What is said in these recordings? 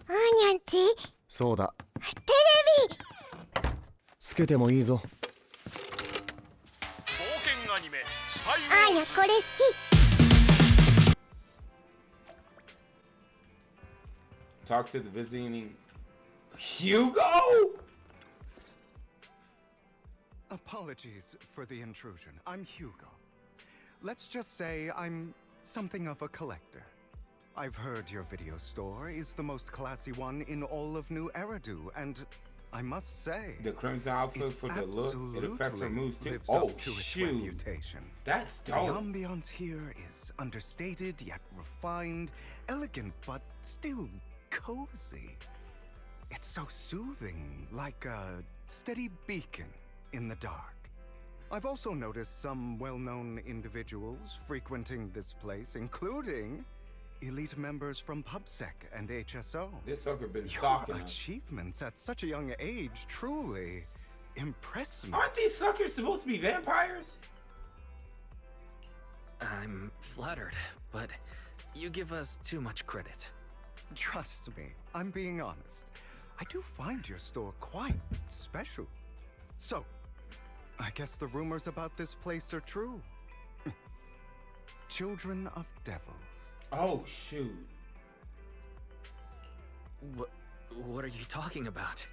あーにゃんち、そうだ。テレビ。つけてもいいぞ。冒険アニメスパイあーにゃこれ好き。 Talk to the visiting Hugo? Apologies for the intrusion. I'm Hugo. Let's just say I'm something of a collector. I've heard your video store is the most classy one in all of New Eridu, and I must say, The crimson outfit for the look, it affects her moods too. lives Oh up to its shoot, reputation. that's The dope. ambiance here is understated yet refined, elegant but still cozy. It's so soothing, like a steady beacon in the dark. I've also noticed some well-known individuals frequenting this place, including elite members from PubSec and HSO. This sucker been Your stalking us. achievements at such a young age truly impress me. Aren't these suckers supposed to be vampires? I'm flattered, but you give us too much credit. Trust me, I'm being honest. I do find your store quite special. So, I guess the rumors about this place are true. Children of Devils. Oh shoot. What are you talking about?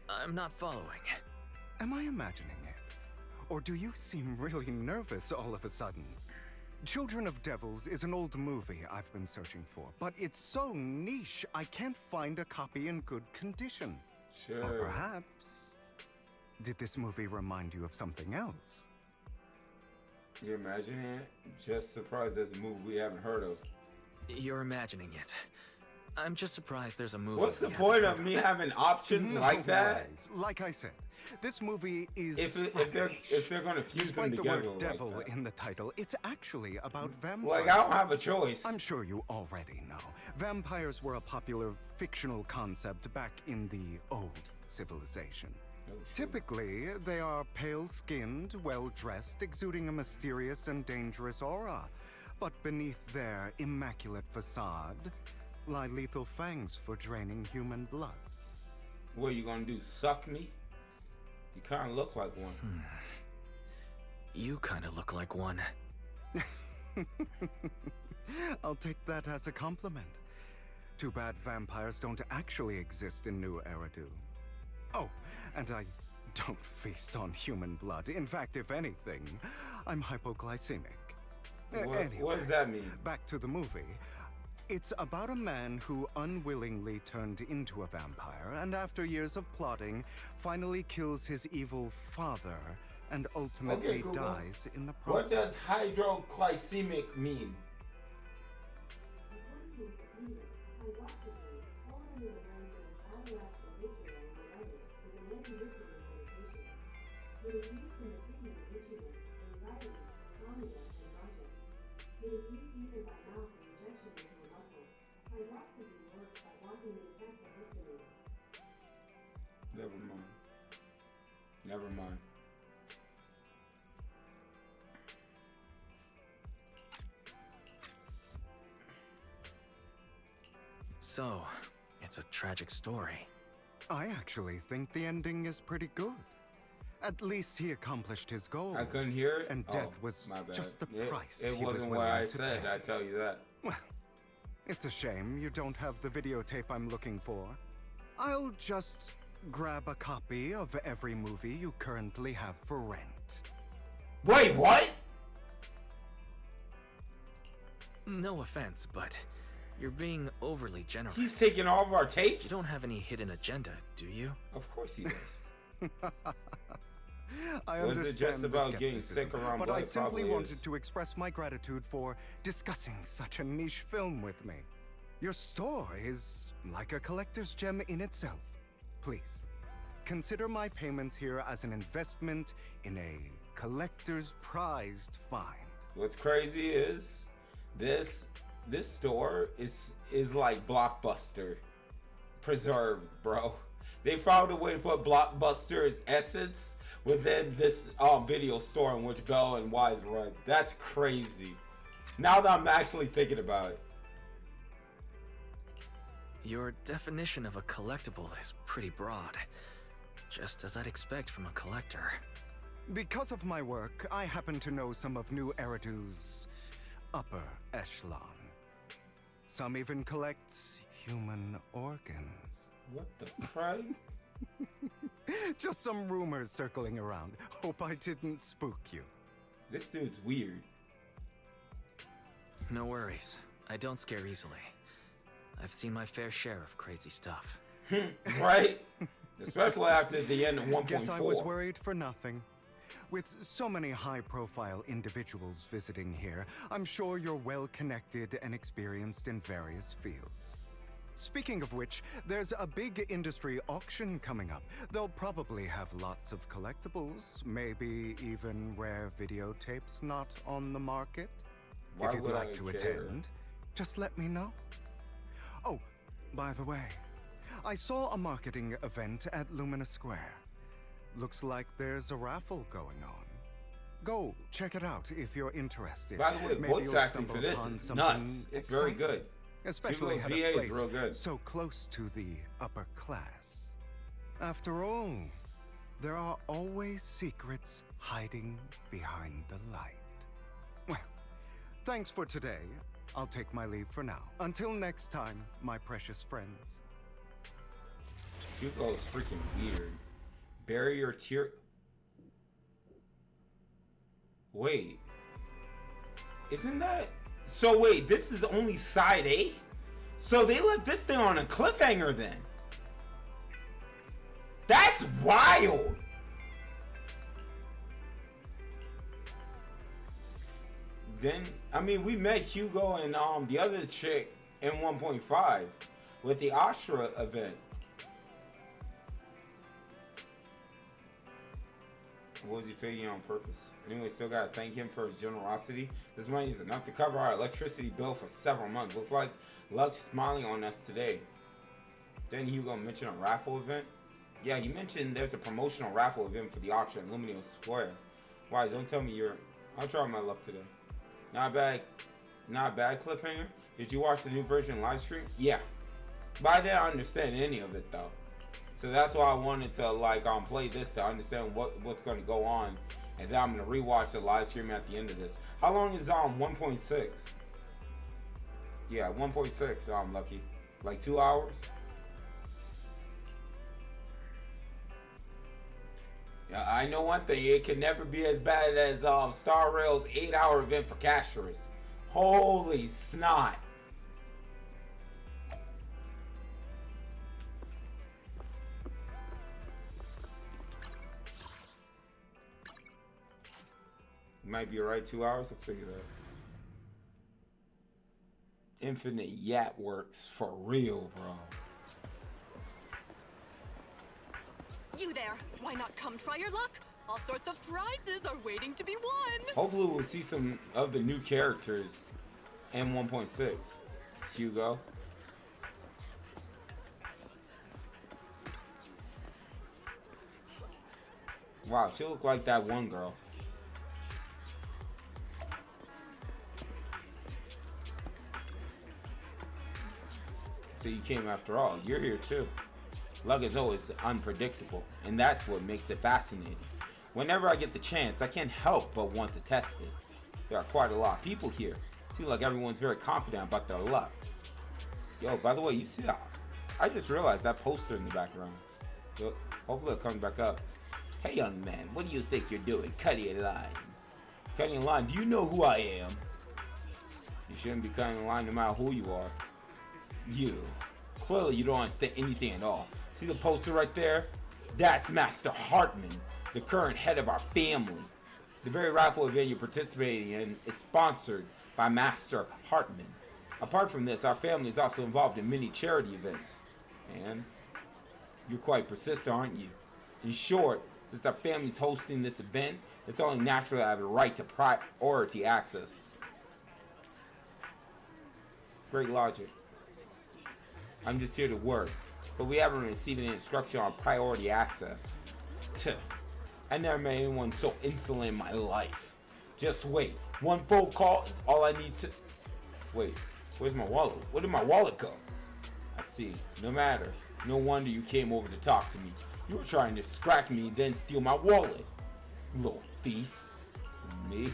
I'm not following. Am I imagining it? Or do you seem really nervous all of a sudden? Children of Devils is an old movie I've been searching for, but it's so niche I can't find a copy in good condition. Sure. Or perhaps, did this movie remind you of something else? You imagine it? Just surprised there's a movie we haven't heard of. You're imagining it. I'm just surprised there's a movie. What's the we point haven't of me heard having options No like that? worries. Like I said, this movie is If they're gonna fuse them Despite the together word devil like that. in the title, it's actually about vampires. Like I don't have a choice. I'm sure you already know. Vampires were a popular fictional concept back in the old civilization. Oh, shoot. Typically, they are pale-skinned, well-dressed, exuding a mysterious and dangerous aura. But beneath their immaculate facade lie lethal fangs for draining human blood. What are you gonna do? Suck me? You kind of look like one. You kind of look like one. I'll take that as a compliment. Too bad vampires don't actually exist in New Eridu. Oh, and I don't feast on human blood. In fact, if anything, I'm hypoglycemic. Anyway, What does that mean? back to the movie. It's about a man who unwillingly turned into a vampire, and after years of plotting, finally kills his evil father, and ultimately Google. dies in the What process. does hydroglycemic mean? It is used either by mouth or injection into a muscle. Hydroxyzine works by blocking the effects of histamine. Never mind. Never mind. So, it's a tragic story. I actually think the ending is pretty good. At least he accomplished his goal. I couldn't hear it. And death was my bad. just the price It he was wasn't what willing I to said. pay. I tell you that. Well, it's a shame you don't have the videotape I'm looking for. I'll just grab a copy of every movie you currently have for rent. Wait, what? No offense, but you're being overly generous. He's taking all of our tapes? You don't have any hidden agenda, do you? Of course he does. I Was it understand just the about getting skepticism, sick around but blood? I simply Probably wanted is. to express my gratitude for discussing such a niche film with me. Your store is like a collector's gem in itself. Please, consider my payments here as an investment in a collector's prized find. What's crazy is this store is like Blockbuster preserved, bro. They found a way to put Blockbuster's essence within this video store in which Bell and Wise run. That's crazy. Now that I'm actually thinking about it. Your definition of a collectible is pretty broad. Just as I'd expect from a collector. Because of my work, I happen to know some of New Eridu's upper echelon. Some even collect human organs. What the crap? Just some rumors circling around. Hope I didn't spook you. This dude's weird. No worries. I don't scare easily. I've seen my fair share of crazy stuff. Right? Especially after the end of 1.4. Guess I was worried for nothing. With so many high-profile individuals visiting here, I'm sure you're well-connected and experienced in various fields. Speaking of which, there's a big industry auction coming up. They'll probably have lots of collectibles, maybe even rare videotapes not on the market. Why If you'd would like I to care? attend, just let me know. Oh, by the way, I saw a marketing event at Lumina Square. Looks like there's a raffle going on. Go check it out if you're interested. By the way, Maybe voice you'll acting stumble for this upon is something nuts. It's very exciting. good. Especially Hugo's at VA a is place real good. so close to the upper class. After all, there are always secrets hiding behind the light. Well, thanks for today. I'll take my leave for now. Until next time, my precious friends. Hugo's freaking weird. Barrier tier. Wait. Isn't that. So wait, this is only side 8? So they left this thing on a cliffhanger then. That's wild. Then, I mean, we met Hugo and the other chick in 1.5 with the Ashura event. What was he faking on purpose? Anyway, still gotta thank him for his generosity. This money is enough to cover our electricity bill for several months. Looks like luck's smiling on us today. Didn't Hugo mention a raffle event? Yeah, he mentioned there's a promotional raffle event for the auction at Lumino Square. Why, don't tell me you're... I'll try my luck today. Not bad cliffhanger. Did you watch the new version live stream? Yeah. But I didn't understand any of it though. So that's why I wanted to play this to understand what's gonna go on. And then I'm gonna rewatch the live stream at the end of this. How long is 1.6? Yeah, 1.6, I'm lucky. Like 2 hours? Yeah, I know one thing, it can never be as bad as Star Rail's 8-hour event for Casherus. Holy snot. You might be right, 2 hours, I'll figure that. Infinite Yat works for real, bro. You there! Why not come try your luck? All sorts of prizes are waiting to be won! Hopefully we'll see some of the new characters in 1.6. Hugo. Wow, she looked like that one girl. So you came after all. You're here too. Luck is always unpredictable, and that's what makes it fascinating. Whenever I get the chance, I can't help but want to test it. There are quite a lot of people here. Seems like everyone's very confident about their luck. Yo, by the way, you see that? I just realized that poster in the background. Yo, hopefully it comes back up. Hey young man, what do you think you're doing? Cutting a line. Cutting a line, do you know who I am? You shouldn't be cutting a line no matter who you are. You. Clearly you don't understand anything at all. See the poster right there? That's Master Hartman, the current head of our family. The very raffle event you're participating in is sponsored by Master Hartman. Apart from this, our family is also involved in many charity events. And you're quite persistent, aren't you? In short, since our family's hosting this event, it's only natural to have a right to priority access. Great logic. I'm just here to work, but we haven't received any instruction on priority access. Tuh. I never met anyone so insolent in my life. Just wait. One phone call is all I need to... Wait, where's my wallet? Where did my wallet go? I see. No matter. No wonder you came over to talk to me. You were trying to scrap me and then steal my wallet. Little thief. Me?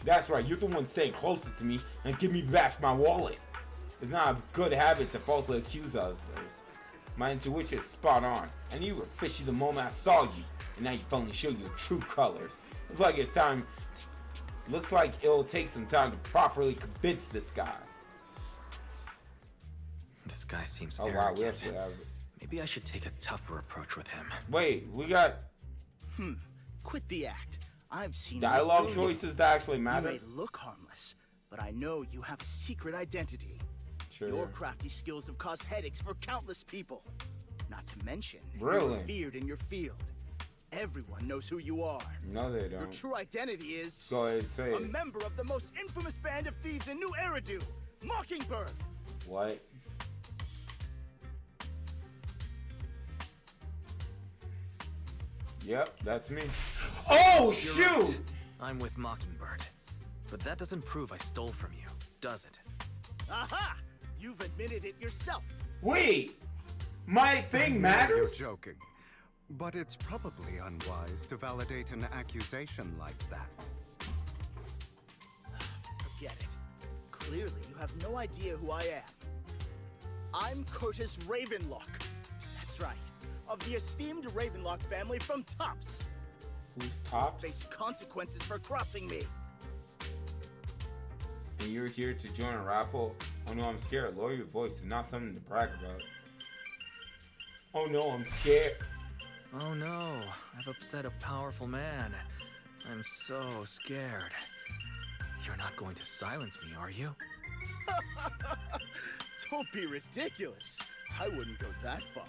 That's right, you're the one staying closest to me and give me back my wallet. It's not a good habit to falsely accuse others. My intuition is spot on. I knew you were fishy the moment I saw you, and now you finally show your true colors. Looks like it's time. Looks like it'll take some time to properly convince this guy. This guy seems Oh wow, arrogant. we actually have. Maybe I should take a tougher approach with him. Wait, we got Quit the act. I've seen dialogue right through you. choices that actually You matter. may look harmless, but I know you have a secret identity. Sure. Your crafty skills have caused headaches for countless people. Not to mention, Really? you're revered in your field. Everyone knows who you are. No, they Your don't. true identity is Go ahead, say a it. member of the most infamous band of thieves in New Eridu, Mockingbird. What? Yep, that's me. Oh shoot! Right. I'm with Mockingbird. But that doesn't prove I stole from you, does it? Aha! You've admitted it yourself. Wait, my thing matters. You're joking. But it's probably unwise to validate an accusation like that. Forget it. Clearly, you have no idea who I am. I'm Curtis Ravenlock. That's right. Of the esteemed Ravenlock family from Tops. Who's You tops? face consequences for crossing me. And you're here to join a raffle? Oh no, I'm scared. Lower your voice. It's not something to brag about. Oh no, I'm scared. Oh no, I've upset a powerful man. I'm so scared. You're not going to silence me, are you? Don't be ridiculous. I wouldn't go that far.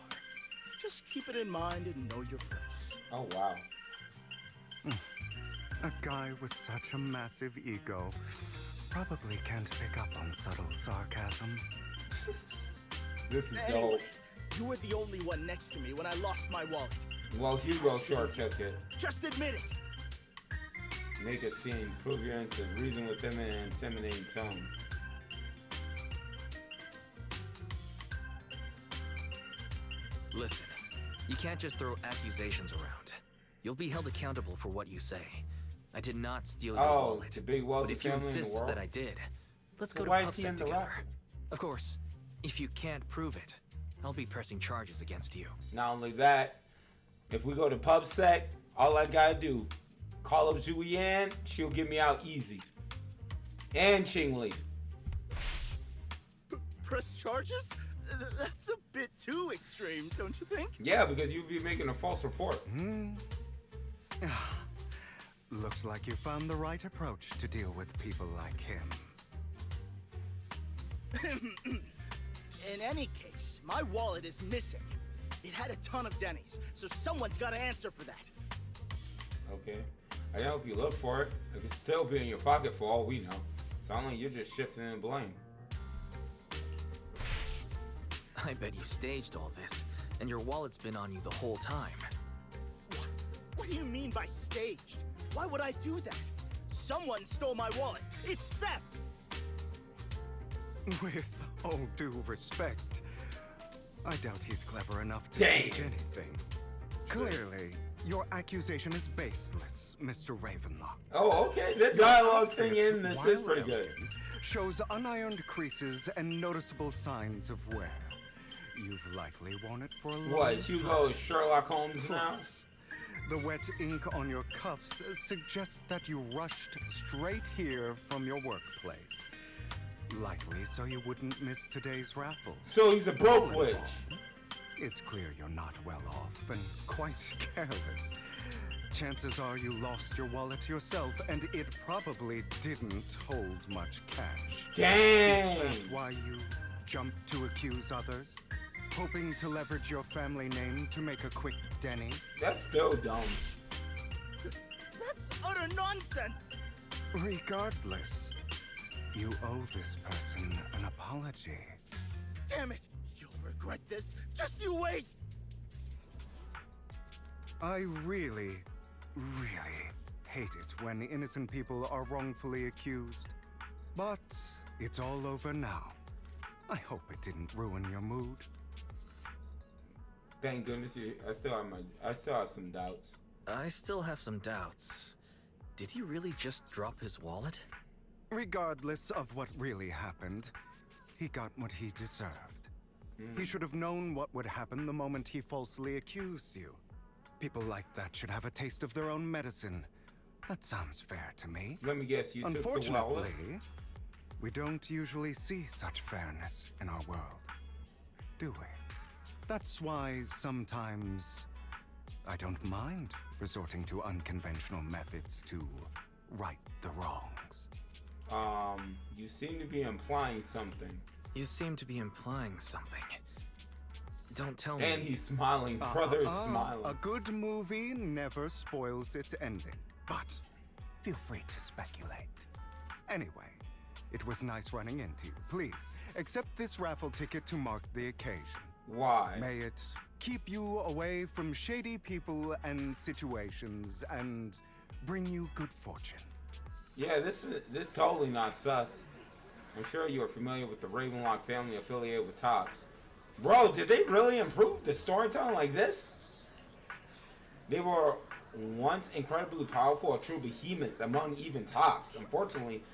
Just keep it in mind and know your place. Oh wow. A guy with such a massive ego probably can't pick up on subtle sarcasm. This is Anyway, dope. you were the only one next to me when I lost my wallet. Well, Hugo sure took it. Just admit it. Make a scene. Prove your innocence. Reason with him in an intimidating tone. Listen, you can't just throw accusations around. You'll be held accountable for what you say. I did not steal your Oh, wallet. the big But wealthy if you family in the insist world. that I did, let's So go to why is he PubSec in the together. raffle? Of course, if you can't prove it, I'll be pressing charges against you. Not only that, if we go to PubSec, all I gotta do, call up Julianne, she'll get me out easy. And Chingli. Press charges? That's a bit too extreme, don't you think? Yeah, because you'd be making a false report. Looks like you found the right approach to deal with people like him. In any case, my wallet is missing. It had a ton of Denny's, so someone's got to answer for that. Okay. I can help you look for it. It could still be in your pocket for all we know. Sound like you're just shifting the blame. I bet you staged all this, and your wallet's been on you the whole time. What do you mean by staged? Why would I do that? Someone stole my wallet. It's theft. With all due respect, I doubt he's clever enough to Damn. stage anything. Clearly, your accusation is baseless, Mr. Ravenlock. Oh, okay. The dialogue thing Its in this is wild pretty good. element shows unironed creases and noticeable signs of wear. You've likely worn it for a long What, Hugo is Sherlock Holmes now? Plus, the wet ink on your cuffs suggests that you rushed straight here from your workplace. Likely so you wouldn't miss today's raffle. So he's a broke All in witch. all, it's clear you're not well off and quite careless. Chances are you lost your wallet yourself, and it probably didn't hold much cash. Dang. Is that why you jumped to accuse others? Hoping to leverage your family name to make a quick Denny? That's still dumb. That's utter nonsense. Regardless, you owe this person an apology. Damn it. You'll regret this. Just you wait. I really, really hate it when innocent people are wrongfully accused. But it's all over now. I hope it didn't ruin your mood. Thank goodness you. I still have some doubts. I still have some doubts. Did he really just drop his wallet? Regardless of what really happened, he got what he deserved. He should have known what would happen the moment he falsely accused you. People like that should have a taste of their own medicine. That sounds fair to me. Let me guess, you took the wallet? Unfortunately, we don't usually see such fairness in our world, do we? That's why sometimes I don't mind resorting to unconventional methods to right the wrongs. You seem to be implying something. You seem to be implying something. Don't tell me. And he's smiling. Brother is smiling. A good movie never spoils its ending, but feel free to speculate. Anyway, it was nice running into you. Please, accept this raffle ticket to mark the occasion. Why? May it keep you away from shady people and situations and bring you good fortune. Yeah, this totally not sus. I'm sure you are familiar with the Ravenlock family affiliated with Topps. Bro, did they really improve the storytelling like this? They were once incredibly powerful, a true behemoth among even Topps. Unfortunately,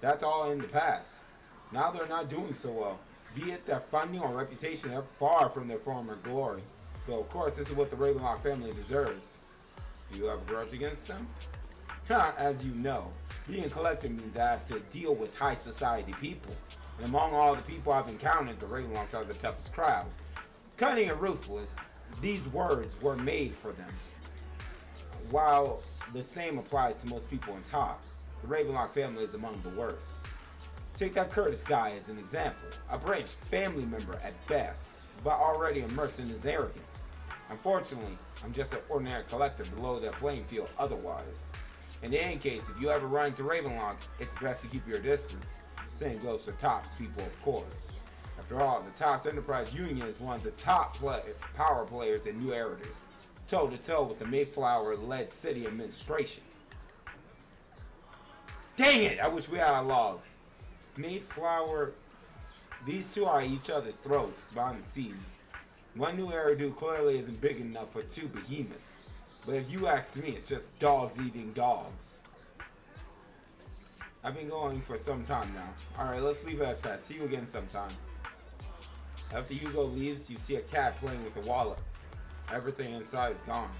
that's all in the past. Now they're not doing so well. Be it their funding or reputation, they're far from their former glory. Though, of course, this is what the Ravenlock family deserves. Do you have a grudge against them? As you know, being a collector means I have to deal with high society people. And among all the people I've encountered, the Ravenlocks are the toughest crowd. Cunning and ruthless, these words were made for them. While the same applies to most people in Topps, the Ravenlock family is among the worst. Take that Curtis guy as an example. A branch family member at best, but already immersed in his arrogance. Unfortunately, I'm just an ordinary collector below their playing field otherwise. In any case, if you ever run into Ravenlock, it's best to keep your distance. Same goes for Topps people, of course. After all, the Topps Enterprise Union is one of the top power players in New Era, toe-to-toe with the Mayflower-led city administration. Dang it! I wish we had a log. Mayflower, these two are at each other's throats behind the scenes. One New Era dude clearly isn't big enough for two behemoths. But if you ask me, it's just dogs eating dogs. I've been going for some time now. Alright, let's leave it at that. See you again sometime. After Hugo leaves, you see a cat playing with the wallet. Everything inside is gone.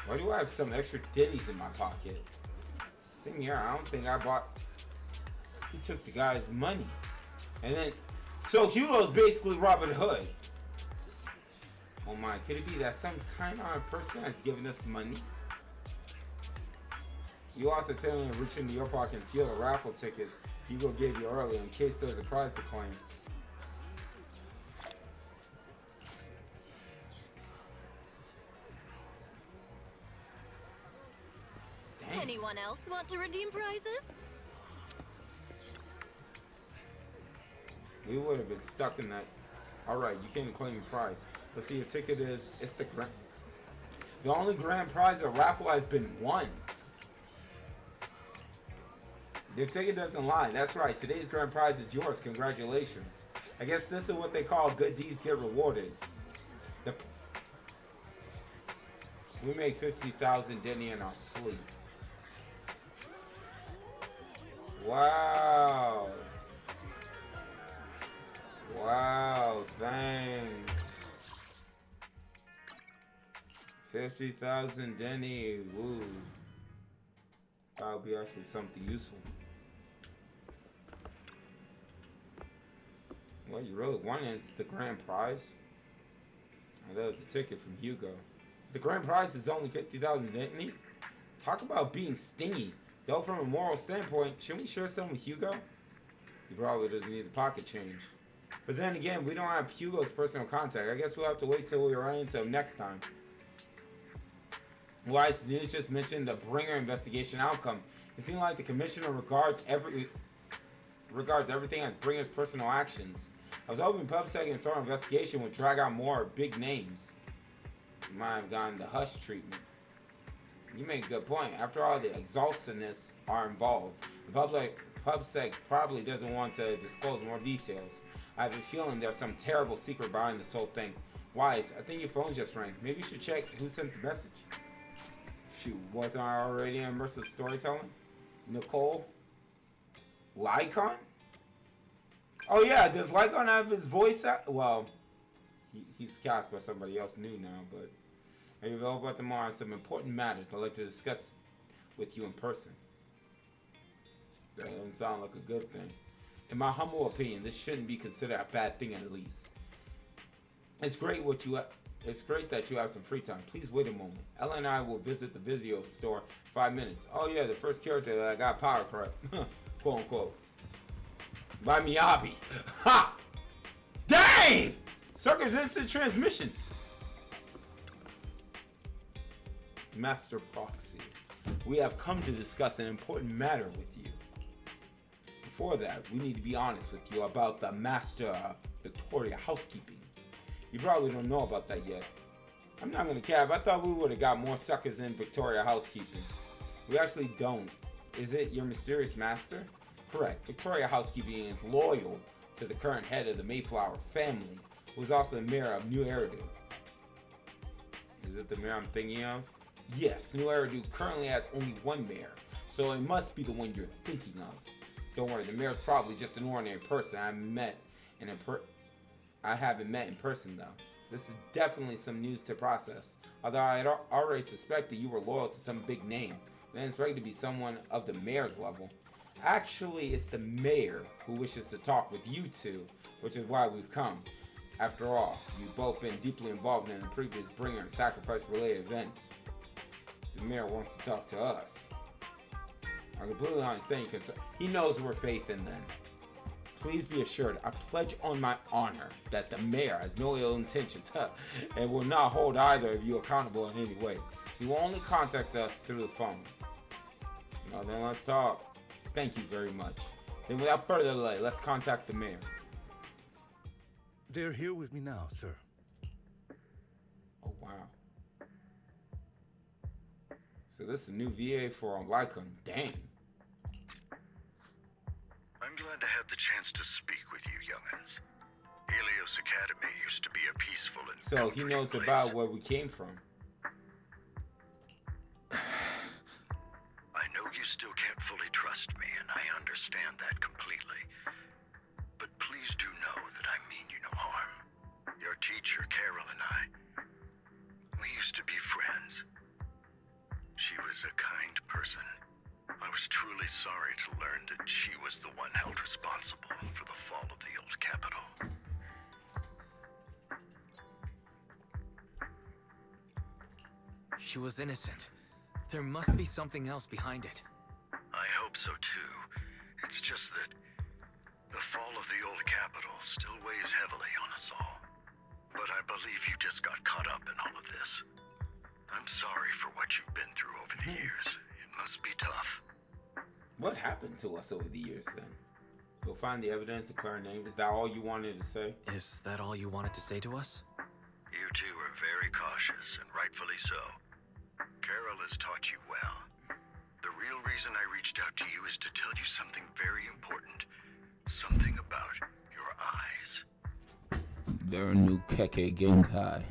Why do I have some extra ditties in my pocket? Same here, I don't think I bought... He took the guy's money. And then... So Hugo's basically Robin Hood. Oh my, could it be that some kind of person has given us money? You also tell him to reach into your pocket and feel a raffle ticket Hugo gave you earlier in case there's a prize to claim. Dang. Anyone else want to redeem prizes? We would have been stuck in that. Alright, you can't claim your prize. Let's see, your ticket is, it's the only grand prize the raffle has been won. Your ticket doesn't lie. That's right. Today's grand prize is yours. Congratulations. I guess this is what they call good deeds get rewarded. We made 50,000 Denny in our sleep. Wow. Wow. Thanks. 50,000 Denny. Woo. That'll be actually something useful. What you really want is the grand prize. Oh, that was the ticket from Hugo. The grand prize is only 50,000, didn't he? Talk about being stingy. Though from a moral standpoint, shouldn't we share some with Hugo? He probably doesn't need the pocket change. But then again, we don't have Hugo's personal contact. I guess we'll have to wait till we run into him next time. Wise News just mentioned the Bringer investigation outcome. It seemed like the commissioner regards everything as Bringer's personal actions. I was hoping PubSec and our investigation would drag out more big names. You might have gotten the hush treatment. You make a good point. After all, the exhaustionnists are involved. The PubSec probably doesn't want to disclose more details. I have a feeling there's some terrible secret behind this whole thing. Wise, I think your phone just rang. Maybe you should check who sent the message. Shoot, wasn't I already in immersive storytelling? Nicole? Lycon? Oh yeah, does Lycon have his voice out? Well, he's cast by somebody else new now, but are you available at the mall on some important matters I'd like to discuss with you in person? That doesn't sound like a good thing. In my humble opinion, this shouldn't be considered a bad thing at least. It's great that you have some free time. Please wait a moment. Ella and I will visit the video store in 5 minutes. Oh yeah, the first character that I got power correct. Quote unquote. By Miyabi. Ha! Dang! Sucker's instant transmission. Master Proxy. We have come to discuss an important matter with you. Before that, we need to be honest with you about the Master Victoria housekeeping. You probably don't know about that yet. I'm not gonna cap. I thought we would have got more suckers in Victoria housekeeping. We actually don't. Is it your mysterious master? Correct. Victoria housekeeping is loyal to the current head of the Mayflower family, who is also the mayor of New Eridu. Is it the mayor I'm thinking of? Yes, New Eridu currently has only one mayor, so it must be the one you're thinking of. Don't worry, the mayor's probably just an ordinary person I haven't met in person though. This is definitely some news to process. Although I had already suspected you were loyal to some big name, I didn't expect it to be someone of the mayor's level. Actually, it's the mayor who wishes to talk with you two, which is why we've come. After all, you've both been deeply involved in the previous bringer and sacrifice related events. The mayor wants to talk to us. I completely understand your concern. He knows we're faith in them. Please be assured, I pledge on my honor that the mayor has no ill intentions and will not hold either of you accountable in any way. He will only contact us through the phone. Now then, let's talk. Thank you very much. Then without further delay, let's contact the mayor. They're here with me now, sir. Oh, wow. So this is a new VA for Lycon. Dang. I'm glad to have the chance to speak with you, young'uns. Helios Academy used to be a peaceful and so he knows place. About where we came from. I know you still can't fully trust me, and I understand that completely. But please do know that I mean you no harm. Your teacher, Carol, and I, we used to be friends. She was a kind person. I was truly sorry to learn that she was the one held responsible for the fall of the old capital. She was innocent. There must be something else behind it. I hope so too. It's just that the fall of the old capital still weighs heavily on us all. But I believe you just got caught up in all of this. I'm sorry for what you've been through over the years. It must be tough. What happened to us over the years then? You'll find the evidence, declare a name. Is that all you wanted to say? Is that all you wanted to say to us? You two are very cautious, and rightfully so. Carol has taught you well. The real reason I reached out to you is to tell you something very important. Something about your eyes. They're a new Keke Genkai.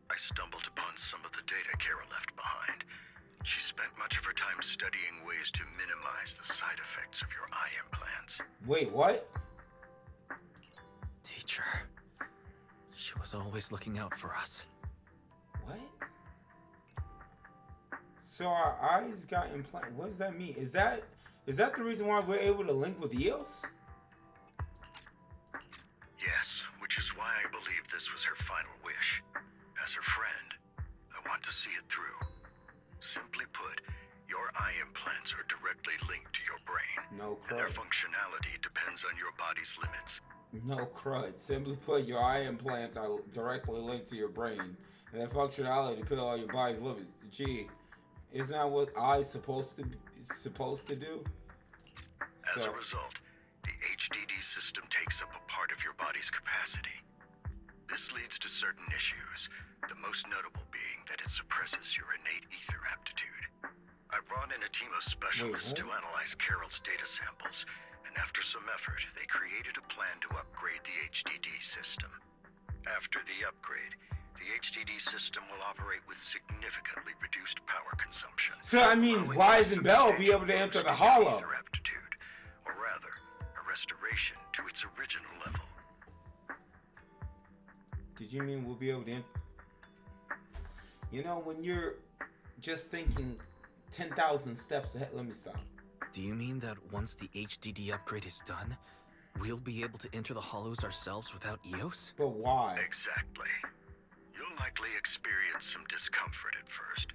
I stumbled upon some of the data Carol left behind. She spent much of her time studying ways to minimize the side effects of your eye implants. Wait, what? Teacher. She was always looking out for us. What? So our eyes got implanted. What does that mean? Is that the reason why we're able to link with Eos? Yes, which is why I believe this was her final wish. As her friend, I want to see it through. Simply put, your eye implants are directly linked to your brain. No and their crud. functionality depends on your body's limits. No crud. Simply put, your eye implants are directly linked to your brain. And their functionality depends on your body's limits. Gee, isn't that what eyes supposed to do? As a result, the HDD system takes up a part of your body's capacity. This leads to certain issues, the most notable being that it suppresses your innate ether aptitude. I brought in a team of specialists to analyze Carol's data samples, and and after some effort, they created a plan to upgrade the HDD system. After the upgrade, the HDD system will operate with significantly reduced power consumption. So that means Wise and Bell will be able to enter the hollow. Ether aptitude, or rather, a restoration to its original level. Did you mean we'll be able to? You know, when you're just thinking 10,000 steps ahead, let me stop. Do you mean that once the HDD upgrade is done, we'll be able to enter the hollows ourselves without EOS? But why? Exactly. You'll likely experience some discomfort at first,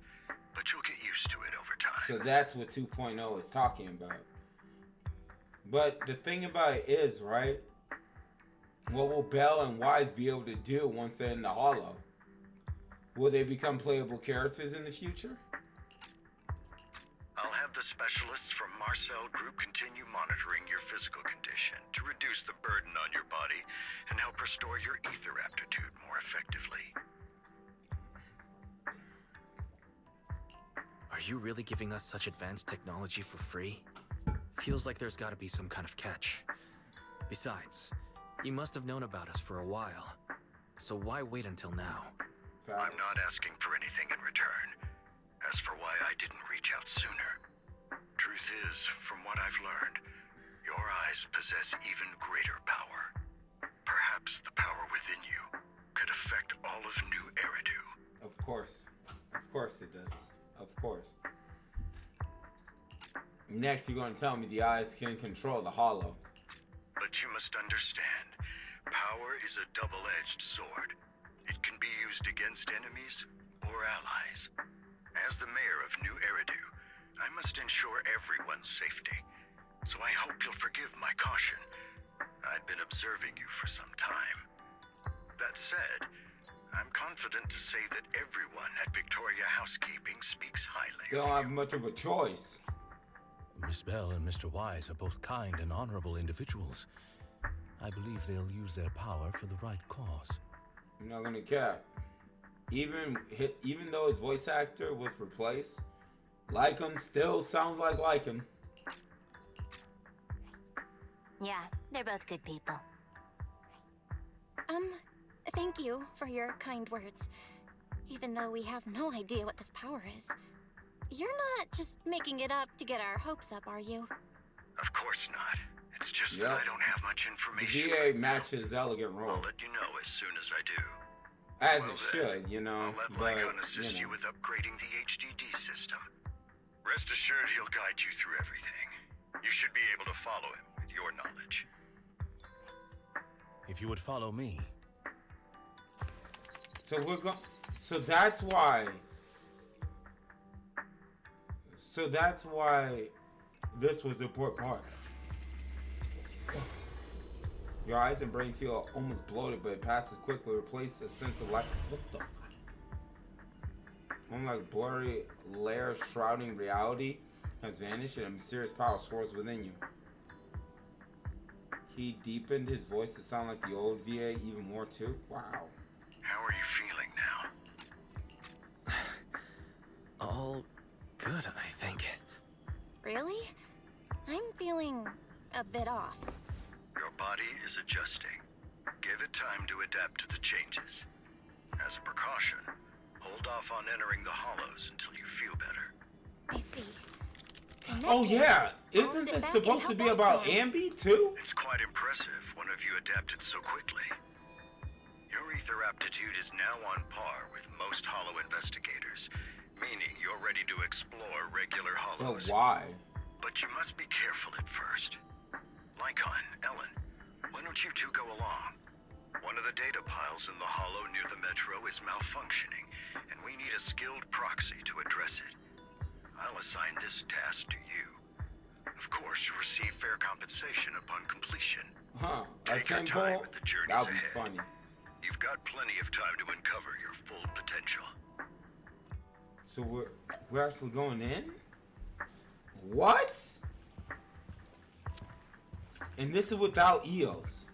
but you'll get used to it over time. So that's what 2.0 is talking about. But the thing about it is, right? What will Bell and Wise be able to do once they're in the hollow? Will they become playable characters in the future? I'll have the specialists from Marcel Group continue monitoring your physical condition to reduce the burden on your body and help restore your ether aptitude more effectively. Are you really giving us such advanced technology for free? Feels like there's gotta be some kind of catch. Besides, you must have known about us for a while. So why wait until now? I'm not asking for anything in return. As for why I didn't reach out sooner, truth is, from what I've learned, your eyes possess even greater power. Perhaps the power within you could affect all of New Eridu. Of course. Of course it does. Of course. Next, you're going to tell me the eyes can control the hollow. But you must understand, power is a double-edged sword. It can be used against enemies or allies. As the mayor of New Eridu, I must ensure everyone's safety. So I hope you'll forgive my caution. I'd been observing you for some time. That said, I'm confident to say that everyone at Victoria Housekeeping speaks highly. They don't have much of a choice. Miss Bell and Mr. Wise are both kind and honorable individuals. I believe they'll use their power for the right cause. I'm not gonna cap. Even though his voice actor was replaced, Lycan still sounds like Lycan. Yeah, they're both good people. Thank you for your kind words. Even though we have no idea what this power is. You're not just making it up to get our hopes up, are you? Of course not. It's just that I don't have much information. The VA matches elegant role. I'll let you know as soon as I do. As it should, you know. I'll let Lycan assist you with upgrading the HDD system. Rest assured he'll guide you through everything. You should be able to follow him with your knowledge. If you would follow me. So we're going. So that's why. So that's why this was the important part. Your eyes and brain feel almost bloated, but it passes quickly. Replace a sense of light. What the? Unlike blurry layer shrouding reality has vanished, and a mysterious power soars within you. He deepened his voice to sound like the old VA even more too. Wow. How are you feeling now? All good, I think. Really? I'm feeling a bit off. Your body is adjusting. Give it time to adapt to the changes. As a precaution, hold off on entering the hollows until you feel better. I see. Oh yeah, isn't this supposed to be about Ambi too? It's quite impressive one of you adapted so quickly. Your ether aptitude is now on par with most hollow investigators, meaning you're ready to explore regular hollows. But why? But you must be careful at first. Lycan, Ellen, why don't you two go along? One of the data piles in the hollow near the metro is malfunctioning, and we need a skilled proxy to address it. I'll assign this task to you. Of course, you'll receive fair compensation upon completion. Huh? A Take your temple? time with the journeys That'll be ahead. funny. You've got plenty of time to uncover your full potential. So we're actually going in? What? And this is without EOS.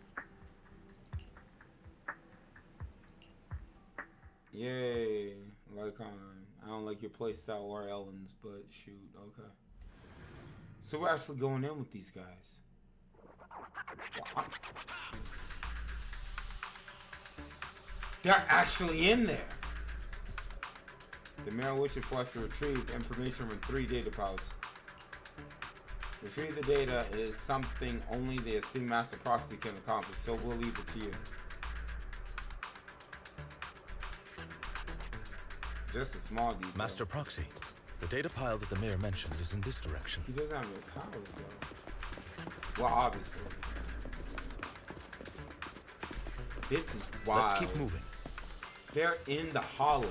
Yay. I don't like your playstyle or Ellen's, but shoot, okay. So we're actually going in with these guys. They're actually in there. The mirror wishes for us to retrieve information from 3 data piles. Retrieve the data is something only the esteemed Master Proxy can accomplish, so we'll leave it to you. Just a small detail. Master Proxy, the data pile that the mayor mentioned is in this direction. He doesn't have no powers, though. Well, obviously. This is wild. Let's keep moving. They're in the hollow.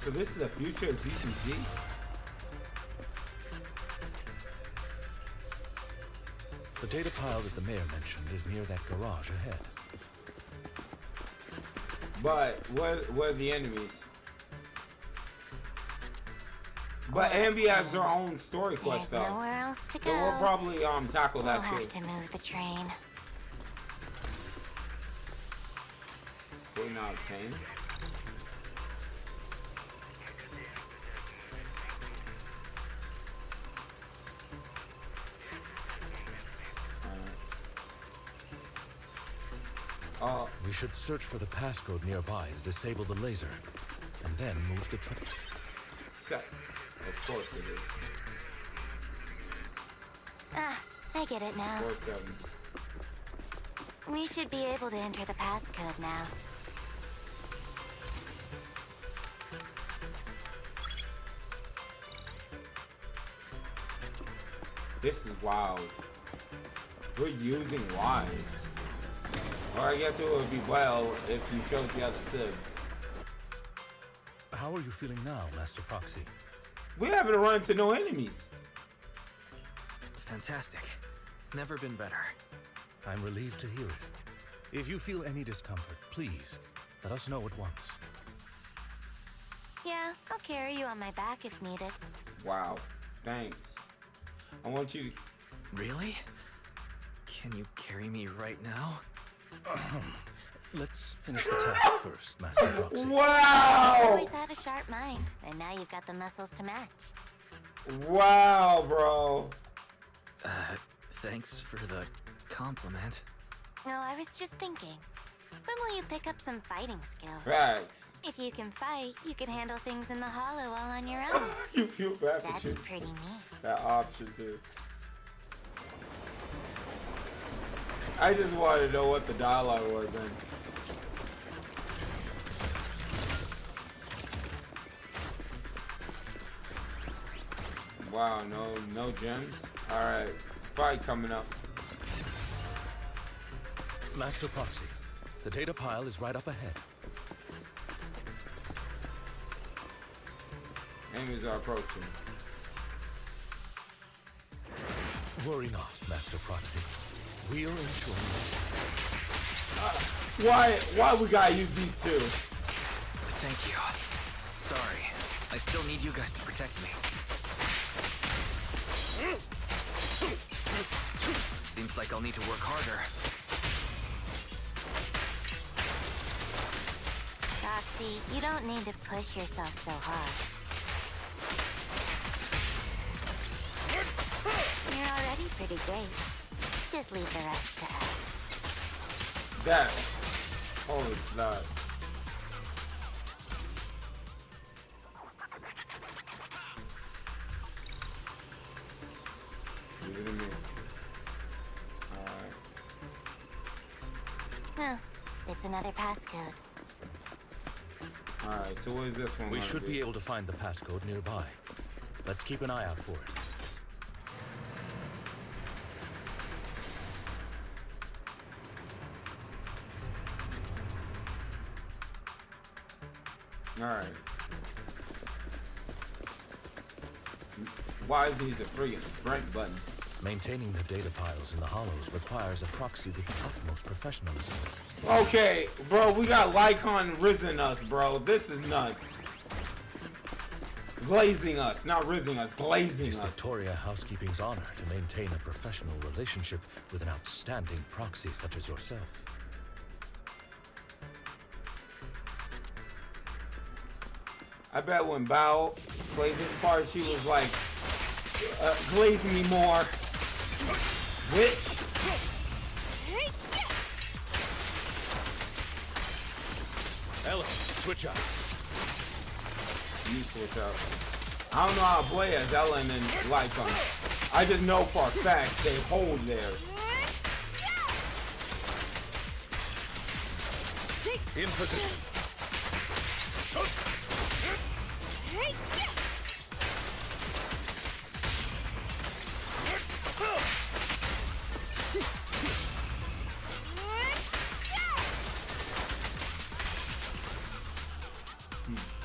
So this is the future of ZCZ? The data pile that the mayor mentioned is near that garage ahead. But what are the enemies? But Ambi has her own story quest There's though. nowhere else to So go. we'll probably tackle that We'll too. have to move the train. 14 out of 10. We should search for the passcode nearby to disable the laser, and then move the train. Set. Of course it is. Ah, I get it now. 4 sevens. We should be able to enter the passcode now. This is wild. We're using Wise. Or I guess it would be well if you chose the other Civ. How are you feeling now, Master Proxy? We haven't run into no enemies. Fantastic. Never been better. I'm relieved to hear it. If you feel any discomfort, please let us know at once. Yeah, I'll carry you on my back if needed. Wow. Thanks. I want you to... Really? Can you carry me right now? Let's finish the task first, Master Proxy. You've Wow! always had a sharp mind, and now you've got the muscles to match. Wow, bro. Thanks for the compliment. No, I was just thinking. When will you pick up some fighting skills? Facts. If you can fight, you could handle things in the hollow all on your own. You feel bad for That'd be you. pretty neat. That option too. I just wanted to know what the dialogue was then. Wow, no gems. All right, fight coming up. Master Proxy, the data pile is right up ahead. Enemies are approaching. Worry not, Master Proxy. We'll ensure Why we gotta use these two? Thank you. Sorry. I still need you guys to protect me. Seems like I'll need to work harder. Roxy, you don't need to push yourself so hard. You're already pretty great. Just leave the rest to us. That. Oh, it's not. Give it to me. Alright. No, it's another passcode. Alright, so what is this one? we gonna should be able to find the passcode nearby. Let's keep an eye out for it. Alright. Why is these a friggin' sprint button? Maintaining the data piles in the hollows requires a proxy with the utmost professionalism. Okay, bro, we got Lycon risen us, bro. This is nuts. Glazing us, not rizzing us, glazing It is us. Victoria Housekeeping's honor to maintain a professional relationship with an outstanding proxy such as yourself. I bet when Bao played this part, she was like, glazing me more. Witch. Ella, switch out. You switch out. I don't know how to play as Ellen and Lycon. I just know for a fact they hold theirs. In position.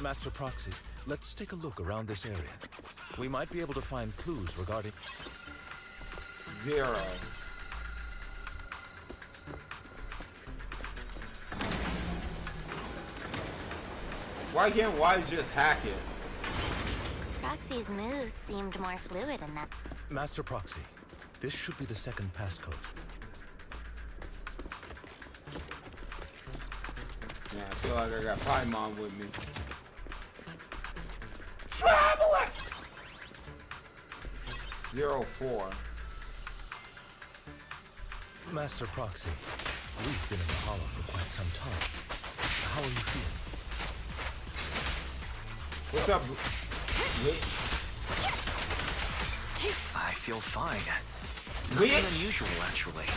Master Proxy, let's take a look around this area. We might be able to find clues regarding... Zero. Why can't Wise just hack it? Proxy's moves seemed more fluid in that. Master Proxy, this should be the second passcode. Yeah, I feel like I got Paimon with me. Traveler! 04. Master Proxy, we've been in the hollow for quite some time. How are you feeling? What's up, Witch? I feel fine. Witch? Nothing unusual, actually.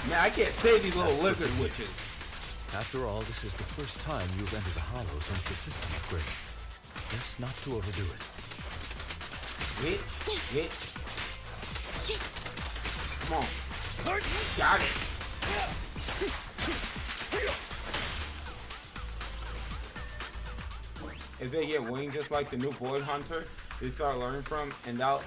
Man, I can't stand these little lizard witches. After all, this is the first time you've entered the hollow since the system upgrade. Best not to overdo it. Witch. Come on. Got it. If they get winged just like the new Void Hunter, they start learning from, and that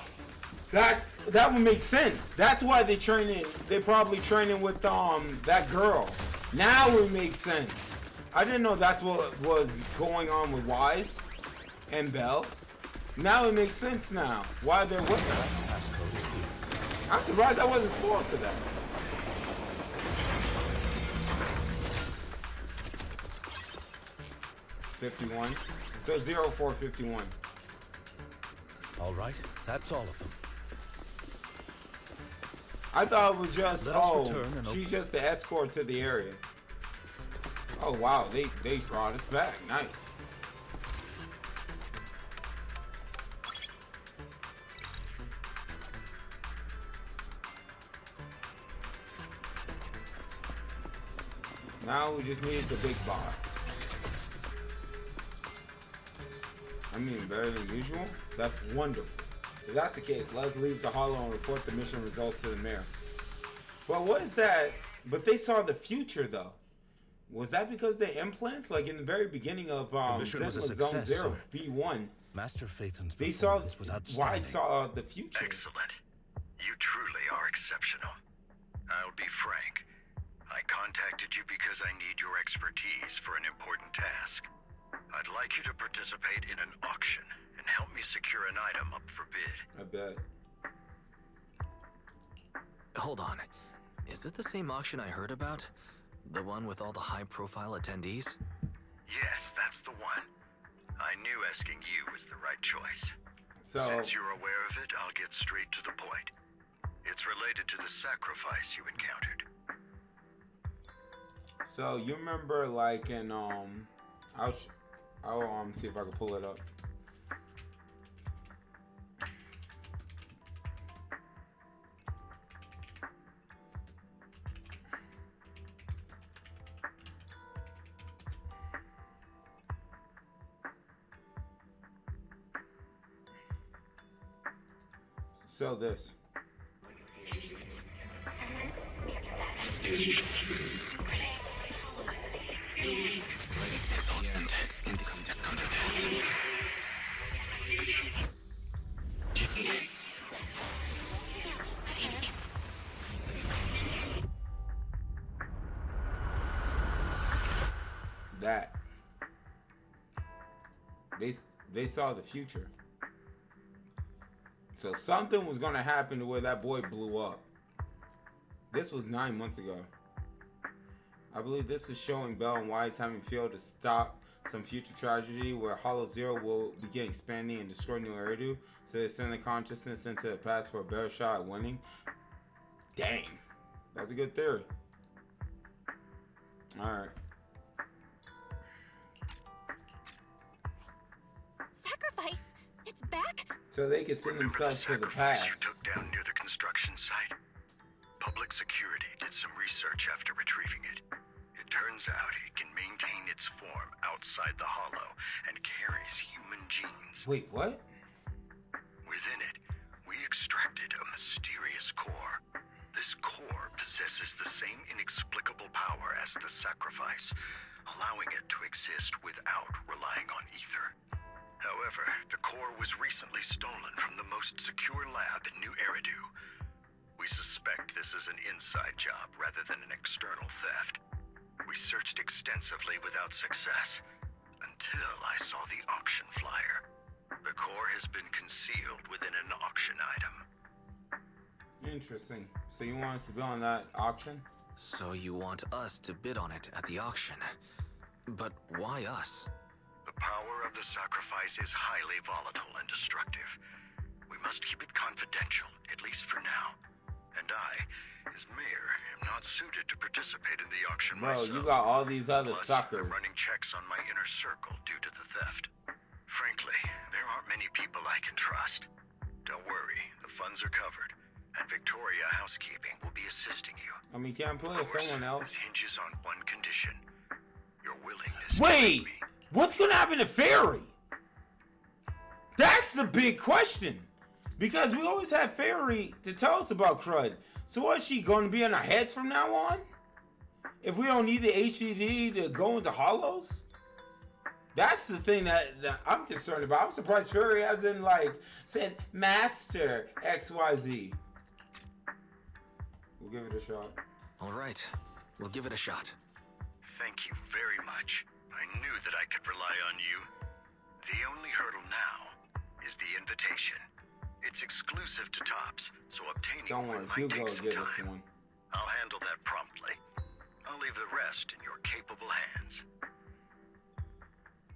would make sense. That's why they training. They probably training with that girl. Now it makes sense. I didn't know that's what was going on with Wise and Bell. Now it makes sense now. Why they're with her. I'm surprised I wasn't spoiled to that. $51. So 0451. All right, that's all of them. I thought it was just, return and she's just the escort to the area. Oh wow, they brought us back. Nice. Now we just need the big boss. I mean, better than usual? That's wonderful. If that's the case, let's leave the hollow and report the mission results to the mayor. But what is that? But they saw the future, though. Was that because they implants? Like in the very beginning of Zenless Zone Zero, V1, Master Phaeton's they saw was outstanding. why saw the future. Excellent. You truly are exceptional. I'll be frank. I contacted you because I need your expertise for an important task. I'd like you to participate in an auction and help me secure an item up for bid. I bet. Hold on. Is it the same auction I heard about? The one with all the high-profile attendees? Yes, that's the one. I knew asking you was the right choice. So, since you're aware of it, I'll get straight to the point. It's related to the sacrifice you encountered. So you remember, like in I'll see if I can pull it up. So this. That. They saw the future. So something was gonna happen to where that boy blew up. This was 9 months ago. I believe this is showing Bell and Wise having failed to stop some future tragedy where Hollow Zero will begin expanding and destroy New Eridu, so they send the consciousness into the past for a better shot at winning. Dang, that's a good theory. Alright. Sacrifice? It's back? So they can send themselves to the past. You took down near the construction site? Public security did some research after retrieving it. It turns out it can maintain its form outside the hollow and carries human genes. Wait, what? Within it, we extracted a mysterious core. This core possesses the same inexplicable power as the sacrifice, allowing it to exist without relying on ether. However, the core was recently stolen from the most secure lab in New Eridu. We suspect this is an inside job rather than an external theft. We searched extensively without success, until I saw the auction flyer. The core has been concealed within an auction item. Interesting. So you want us to bid on that auction? So you want us to bid on it at the auction. But why us? The power of the sacrifice is highly volatile and destructive. We must keep it confidential, at least for now. And I, as mayor, am not suited to participate in the auction myself. Bro, you got all these other Plus, suckers. I'm running checks on my inner circle due to the theft. Frankly, there aren't many people I can trust. Don't worry, the funds are covered, and Victoria Housekeeping will be assisting you. I mean, can't play with someone else. This hinges on one condition: your willingness. Wait! What's gonna happen to Fairy? That's the big question. Because we always have Fairy to tell us about Crud. So what, is she going to be in our heads from now on? If we don't need the HDD to go into hollows? That's the thing that I'm concerned about. I'm surprised Fairy hasn't, like, said, Master XYZ. We'll give it a shot. Alright, we'll give it a shot. Thank you very much. I knew that I could rely on you. The only hurdle now is the invitation. It's exclusive to Tops, so obtaining Don't worry, one might Hugo take will some give us time. one. I'll handle that promptly. I'll leave the rest in your capable hands.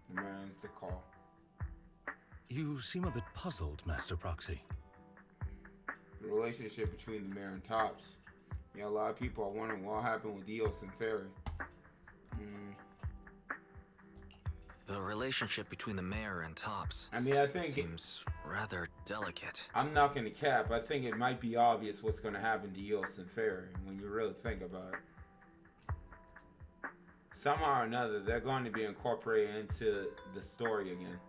The man's the call. You seem a bit puzzled, Master Proxy. The relationship between the mayor and Tops. Yeah, a lot of people are wondering what happened with Eos and Fairy. The relationship between the mayor and Tops, I mean, I think seems rather delicate. I'm not gonna cap. I think it might be obvious what's gonna happen to Eos and Fairy when you really think about it. Somehow or another, they're going to be incorporated into the story again.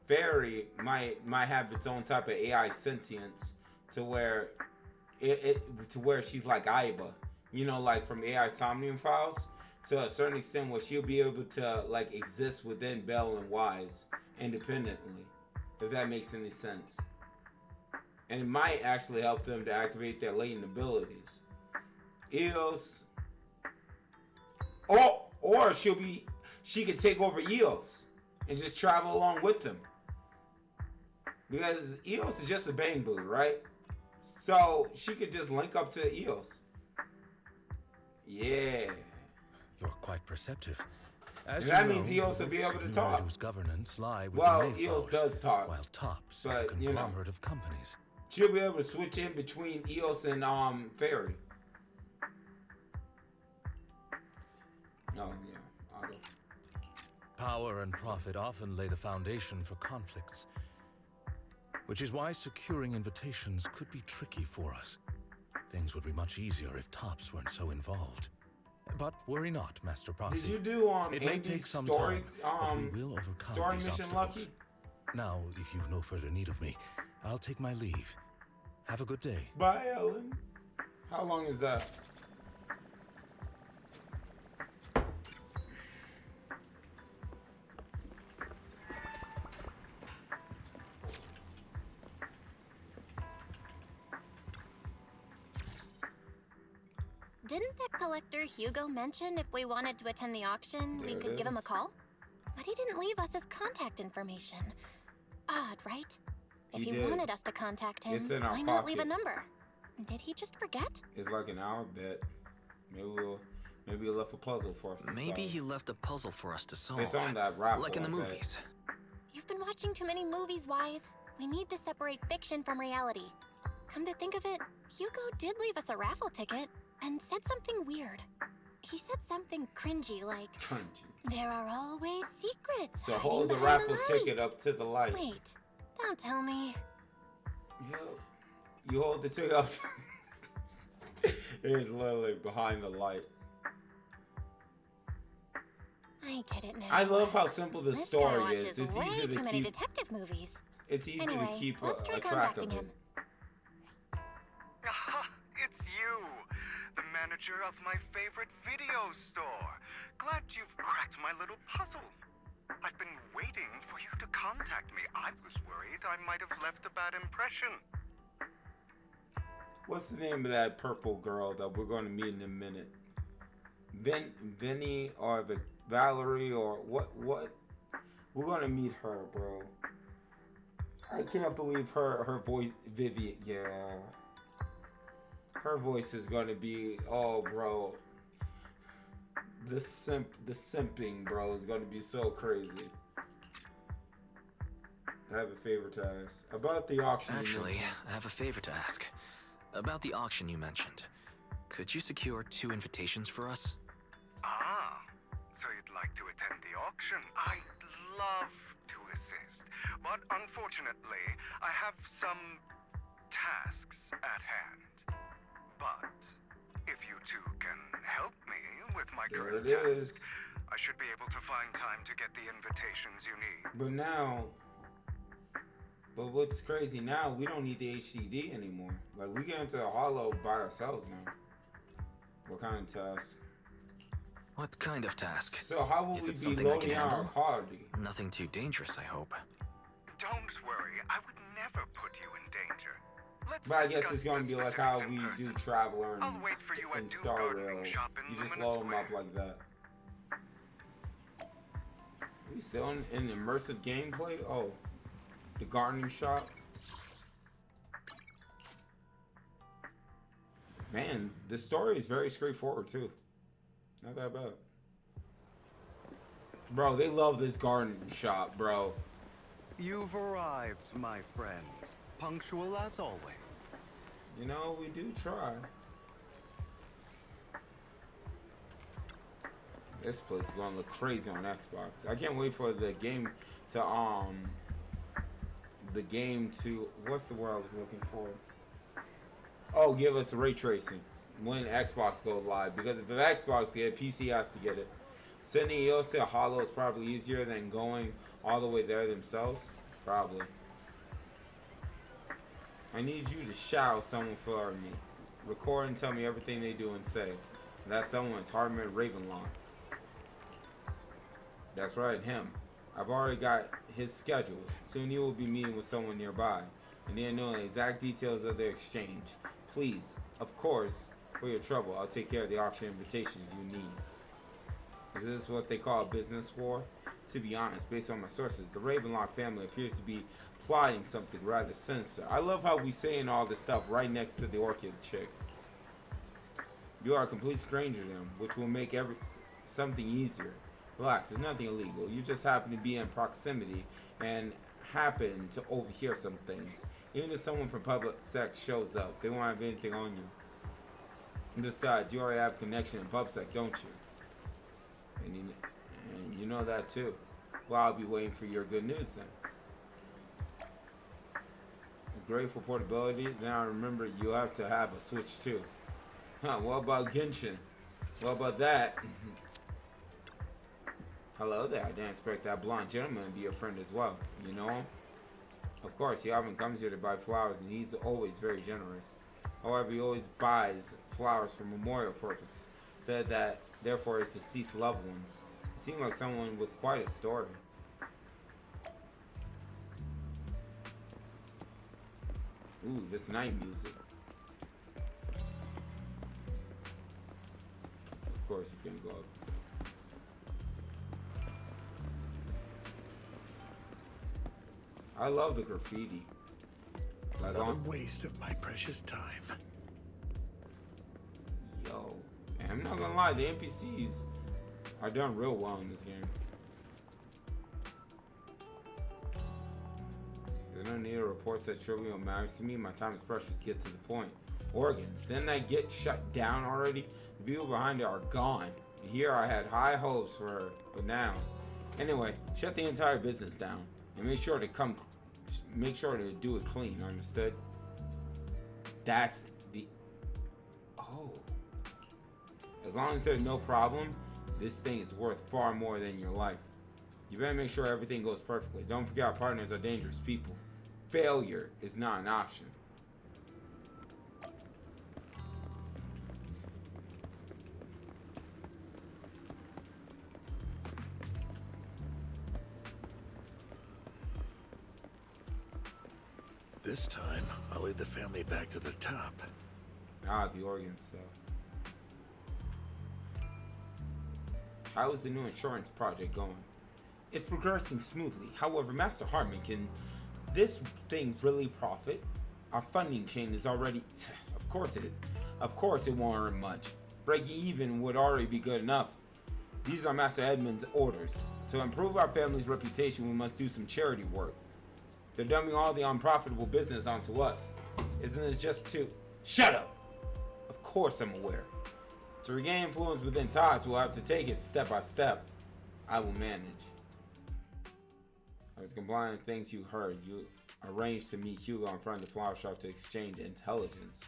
Fairy might have its own type of AI sentience to where she's like Aiba, you know, like from AI Somnium Files. To a certain extent, where she'll be able to like exist within Bell and Wise independently, if that makes any sense. And it might actually help them to activate their latent abilities. Eos, or she could take over Eos and just travel along with them, because Eos is just a bang boo, right? So she could just link up to Eos. Yeah. You're quite perceptive. As that you means know, Eos will be able to talk. Eridu's governance lie with Well, the Eos Mayflowers, does talk, while Tops is a but, you know, conglomerate of companies. she'll be able to switch in between Eos and Fairy. Oh yeah, Otto. Power and profit often lay the foundation for conflicts, which is why securing invitations could be tricky for us. Things would be much easier if Tops weren't so involved. But worry not, Master Proxy. Did you do It may Andy's take some story time, but we will overcome story these mission, obstacles. Lucky? Now, if you've no further need of me, I'll take my leave. Have a good day. Bye, Ellen. How long is that? Didn't that collector Hugo mention if we wanted to attend the auction, we There it could give him a is. call? But he didn't leave us his contact information. Odd, right? If He he did. wanted us to contact him, It's in our why not leave a pocket. number? Did he just forget? It's like an hour bet. Maybe Maybe he left a puzzle for us to Maybe solve. he left a puzzle for us to solve. It's on that raffle, like in the I bet. movies. You've been watching too many movies, Wise. We need to separate fiction from reality. Come to think of it, Hugo did leave us a raffle ticket and said something weird. He said something cringy like, Cringy. there are always secrets. So hiding hold the behind raffle light." ticket up to the light. Wait, don't tell me. Yo, you hold the ticket up. It's literally behind the light. I get it now. I love how simple the This guy story watches is. It's way easy too to many keep. detective movies. It's easy Anyway, to keep let's try a track contacting of him. it. Aha, it's you, the manager of my favorite video store. Glad you've cracked my little puzzle. I've been waiting for you to contact me. I was worried I might have left a bad impression. What's the name of that purple girl that we're going to meet in a minute? Vinny or Valerie or what? We're going to meet her, bro. I can't believe her voice, Vivian. Yeah. Her voice is going to be, oh, bro. The simping, bro, is going to be so crazy. I have a favor to ask. About the auction. Actually, I have a favor to ask. About the auction you mentioned. Could you secure 2 invitations for us? Ah, so you'd like to attend the auction? I'd love to assist, but unfortunately, I have some tasks at hand. But if you two can help me with my current There it is. tasks, I should be able to find time to get the invitations you need. But what's crazy now, we don't need the HDD anymore. Like, we get into the hollow by ourselves now. What kind of task? What kind of task? So how will Is we it be something I can loading our handle? quality? Nothing too dangerous, I hope. Don't worry, I would never put you in danger. Let's But I guess discuss it's going to the be like how specifics in we do person. Traveler I'll wait for you and at Duke Star Gardening Rail. Shop in You just Lumina load them up Square. like that. We still in immersive gameplay? Oh, the gardening shop. Man, the story is very straightforward too. Not that bad. Bro, they love this gardening shop, bro. You've arrived, my friend. Punctual as always. You know, we do try. This place is gonna look crazy on Xbox. I can't wait for the game to what's the word I was looking for? Oh, give us ray tracing when Xbox goes live, because if the Xbox get it, PC has to get it. Sending EOS to Hollow is probably easier than going all the way there themselves. Probably. I need you to shout someone for me. Record and tell me everything they do and say. That someone is Hardman Ravenlock. That's right, him. I've already got his schedule. Soon he will be meeting with someone nearby, and they'll know the exact details of their exchange. Please, of course, for your trouble, I'll take care of the auction invitations you need. Is this what they call a business war? To be honest, based on my sources, the Ravenlock family appears to be plotting something rather sinister. I love how we saying all this stuff right next to the orchid chick. You are a complete stranger to them, which will make something easier. Relax, there's nothing illegal. You just happen to be in proximity and happen to overhear some things. Even if someone from public sec shows up, they won't have anything on you. Besides, you already have connection in PubSec, don't you? And you know that too. Well, I'll be waiting for your good news then. Great for portability. Now remember, you have to have a Switch too. Huh, what about Genshin? What about that? Hello there. I didn't expect that blonde gentleman to be your friend as well. You know him? Of course, he often comes here to buy flowers, and he's always very generous. However, he always buys flowers for memorial purpose. Said that, therefore, his deceased loved ones. He seemed like someone with quite a story. Ooh, this night music. Of course, you can go up. I love the graffiti. Another waste of my precious time. Yo, and I'm not gonna lie, the NPCs are done real well in this game. There's no need to report such trivial matters to me. My time is precious. Get to the point. Organs. Didn't that get shut down already? The people behind it are gone. And here I had high hopes for her, but now. Anyway, shut the entire business down and make sure to do it clean. Understood? That's the. Oh. As long as there's no problem, this thing is worth far more than your life. You better make sure everything goes perfectly. Don't forget our partners are dangerous people. Failure is not an option. This time, I'll lead the family back to the top. Ah, the organ stuff. How is the new insurance project going? It's progressing smoothly. However, Master Harmon, can this thing really profit? Our funding chain is already... Of course it won't earn much. Breaking even would already be good enough. These are Master Edmund's orders. To improve our family's reputation, we must do some charity work. They're dumping all the unprofitable business onto us. Isn't it just to... Shut up! Of course I'm aware. To regain influence within ties, we'll have to take it step by step. I will manage. I was complying with things you heard. You arranged to meet Hugo in front of the flower shop to exchange intelligence.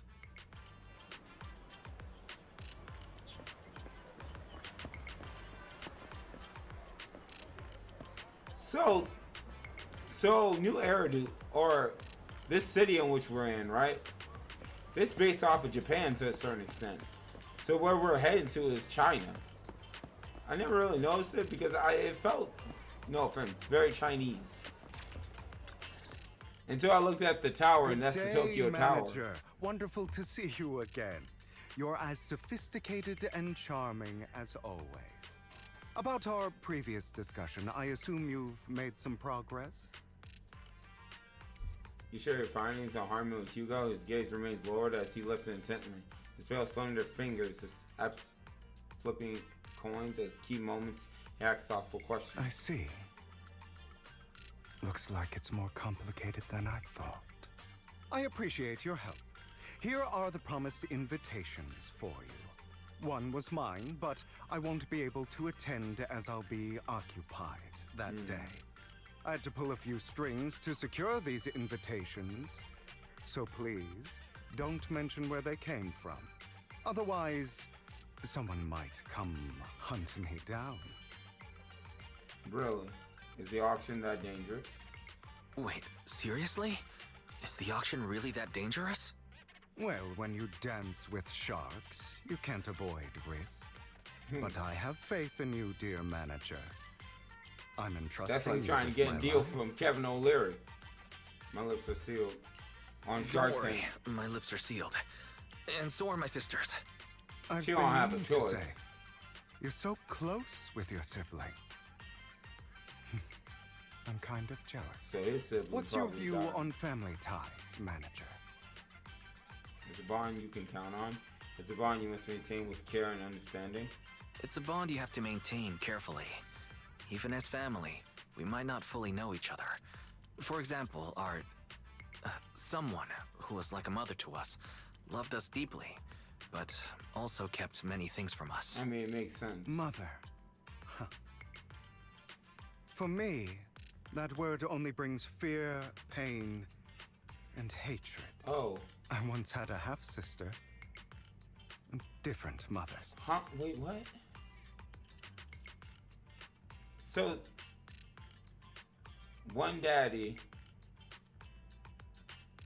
So New Eridu, or this city in which we're in, right? This based off of Japan to a certain extent. So where we're heading to is China. I never really noticed it because it felt, no offense, very Chinese. Until I looked at the tower, and that's the Tokyo Tower. Wonderful to see you again. You're as sophisticated and charming as always. About our previous discussion, I assume you've made some progress? You share your findings on Harmon with Hugo. His gaze remains lowered as he listens intently. His pale, slender fingers, his apps flipping coins as key moments. He asks thoughtful questions. I see. Looks like it's more complicated than I thought. I appreciate your help. Here are the promised invitations for you. One was mine, but I won't be able to attend as I'll be occupied that day. I had to pull a few strings to secure these invitations, so please don't mention where they came from. Otherwise, someone might come hunt me down. Really? Is the auction that dangerous? Wait, seriously? Is the auction really that dangerous? Well, when you dance with sharks, you can't avoid risk. But I have faith in you, dear manager. I'm entrusting That's like you trying to with get a my deal life. from Kevin O'Leary. My lips are sealed. On Shark Don't worry, Tank. my lips are sealed. And so are my sisters. I've She been don't have a meaning to choice. say, you're so close with your sibling. I'm kind of jealous. So his sibling What's your probably view died. on family ties, manager? It's a bond you can count on. It's a bond you must maintain with care and understanding. It's a bond you have to maintain carefully. Even as family, we might not fully know each other. For example, our... someone who was like a mother to us, loved us deeply, but also kept many things from us. I mean, it makes sense. Mother. Huh. For me, that word only brings fear, pain, and hatred. Oh. I once had a half-sister. Different mothers. Huh? Wait, what? So, one daddy.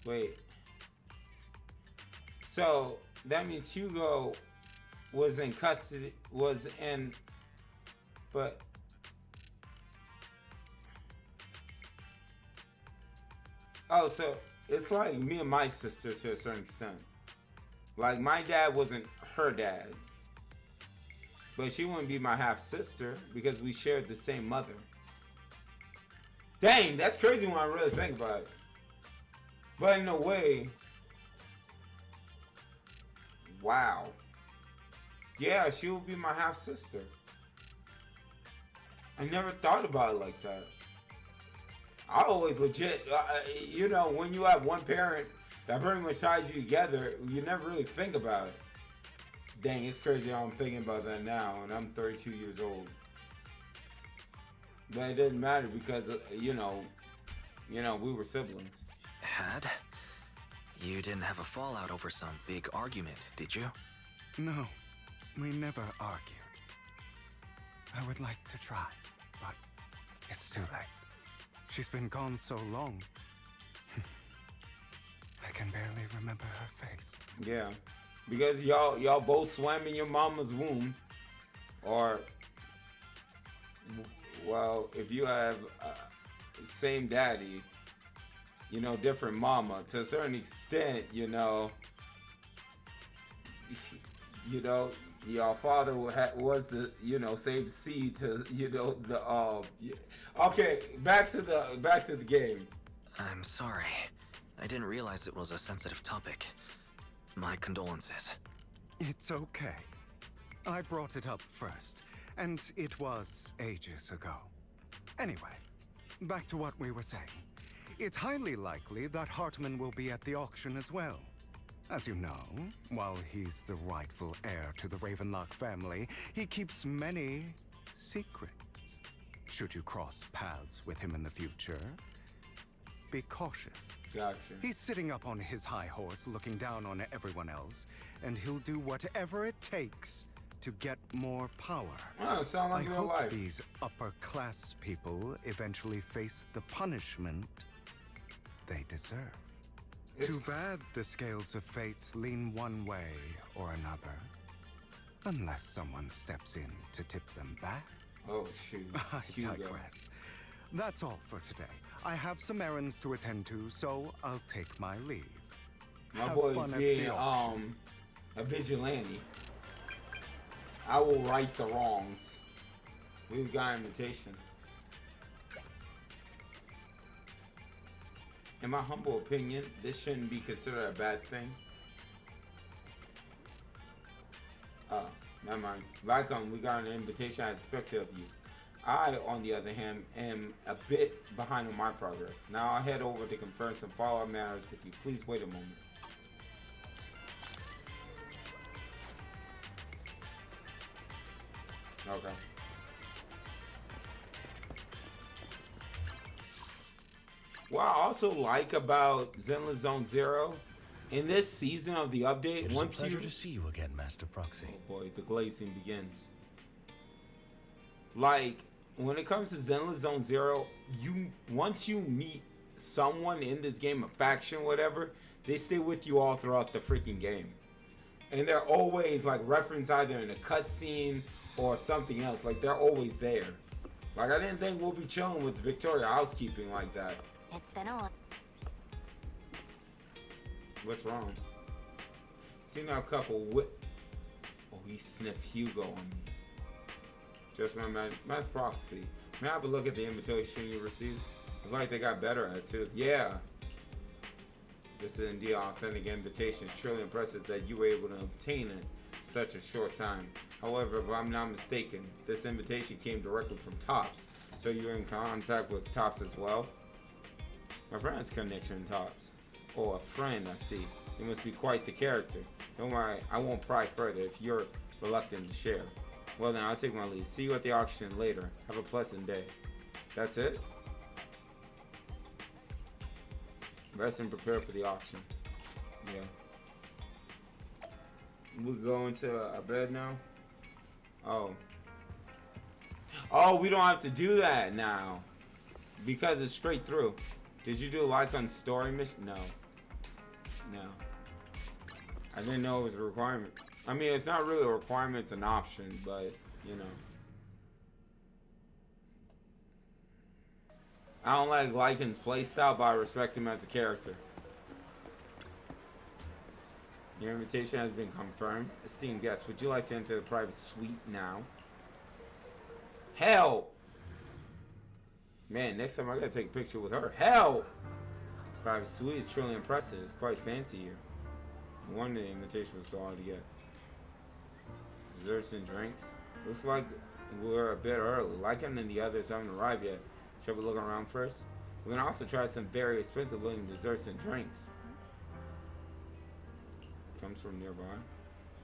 Wait. So, that means Hugo was in custody, but. Oh, so it's like me and my sister to a certain extent. Like, my dad wasn't her dad. But she wouldn't be my half-sister because we shared the same mother. Dang, that's crazy when I really think about it. But in a way... Wow. Yeah, she will be my half sister. I never thought about it like that. I always legit, you know, when you have one parent that pretty much ties you together, you never really think about it. Dang, it's crazy how I'm thinking about that now, and I'm 32 years old. But it didn't matter because, you know, we were siblings. Had? You didn't have a fallout over some big argument, did you? No, we never argued. I would like to try, but it's too late. She's been gone so long. I can barely remember her face. Yeah, because y'all both swam in your mama's womb, or, well, if you have same daddy, you know, different mama, to a certain extent, you know, your father was the, you know, same seed to, you know, the okay, back to the game. I'm sorry. I didn't realize it was a sensitive topic. My condolences. It's okay. I brought it up first, and it was ages ago. Anyway, back to what we were saying. It's highly likely that Hartman will be at the auction as well. As you know, while he's the rightful heir to the Ravenlock family, he keeps many secrets. Should you cross paths with him in the future, be cautious. Gotcha. He's sitting up on his high horse, looking down on everyone else, and he'll do whatever it takes to get more power. Oh, sound like I real hope life. these upper-class people eventually face the punishment they deserve. Too bad the scales of fate lean one way or another. Unless someone steps in to tip them back. Oh, shoot. I digress. That's all for today. I have some errands to attend to, so I'll take my leave. My Have boy's fun at being the auction. a vigilante. I will right the wrongs. We've got an invitation. In my humble opinion, this shouldn't be considered a bad thing. Never mind. Vicom, we got an invitation I expected of you. I, on the other hand, am a bit behind on my progress. Now I'll head over to confirm some follow-up matters with you. Please wait a moment. Okay. What I also like about Zenless Zone Zero, in this season of the update, It is once a pleasure you to see you again, Master Proxy. oh boy, the glazing begins. Like when it comes to Zenless Zone Zero, once you meet someone in this game, a faction, whatever, they stay with you all throughout the freaking game, and they're always like referenced either in a cutscene or something else. Like they're always there. Like I didn't think we'll be chilling with Victoria housekeeping like that. It's been a while. What's wrong? Seen our couple with. Oh, he sniffed Hugo on me. Just my mass prophecy. May I have a look at the invitation you received? Looks like they got better at it too. Yeah. This is indeed an authentic invitation. It's truly impressive that you were able to obtain it in such a short time. However, if I'm not mistaken, this invitation came directly from Tops. So you're in contact with Tops as well? My friend has connection to Tops. Oh, a friend, I see. You must be quite the character. Don't worry, I won't pry further if you're reluctant to share. Well then, I'll take my leave. See you at the auction later. Have a pleasant day. That's it? Rest and prepare for the auction. Yeah. We go into our bed now? Oh. Oh, we don't have to do that now. Because it's straight through. Did you do like on story mission? No. No. I didn't know it was a requirement. I mean, it's not really a requirement, it's an option, but, you know. I don't like Lycan's playstyle, but I respect him as a character. Your invitation has been confirmed. Esteemed guest, would you like to enter the private suite now? Hell! Man, next time I gotta take a picture with her. Hell! Private suite is truly impressive. It's quite fancy here. No wonder the invitation was so hard to get. Desserts and drinks. Looks like we're a bit early. Lycan and the others haven't arrived yet. Shall we look around first? We can also try some very expensive looking desserts and drinks. Comes from nearby.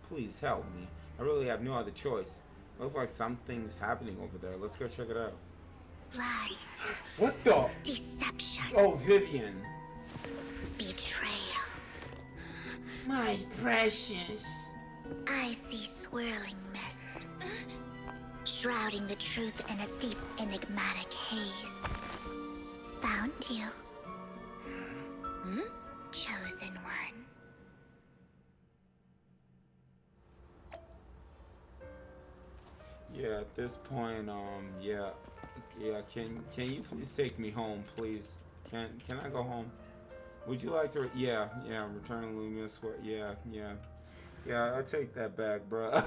Please help me. I really have no other choice. Looks like something's happening over there. Let's go check it out. Lies. What the? Deception. Oh, Vivian. Betrayal. My precious. I see swirling mist, shrouding the truth in a deep, enigmatic haze. Found you. Chosen one. Yeah, at this point, yeah. Can you please take me home, please? Can I go home? Would you like to? Yeah. Return to Lumia Square. Yeah, I'll take that back, bro.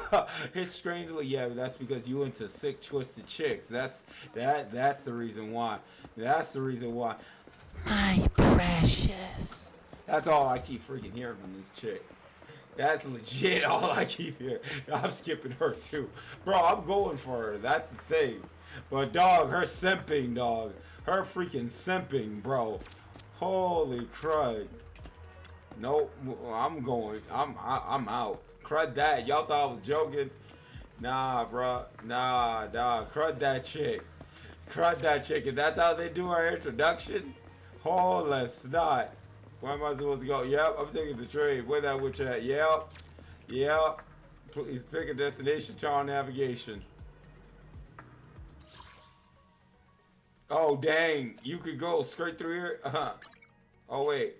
It's strangely, yeah, that's because you into sick, twisted chicks. That's the reason why. That's the reason why. My precious. That's all I keep freaking hearing from this chick. That's legit all I keep hearing. I'm skipping her too. Bro, I'm going for her. That's the thing. But dog, her simping, dog. Her freaking simping, bro. Holy crud. Nope, I'm going. I'm out. Crud that. Y'all thought I was joking? Nah, bro. Nah, dog. Crud that chick. Crud that chick. And that's how they do our introduction? Holy snot. Where am I supposed to go? Yep, I'm taking the train. Where that witch at? Yep. Please pick a destination. Channel navigation. Oh, dang. You could go straight through here? Oh, wait.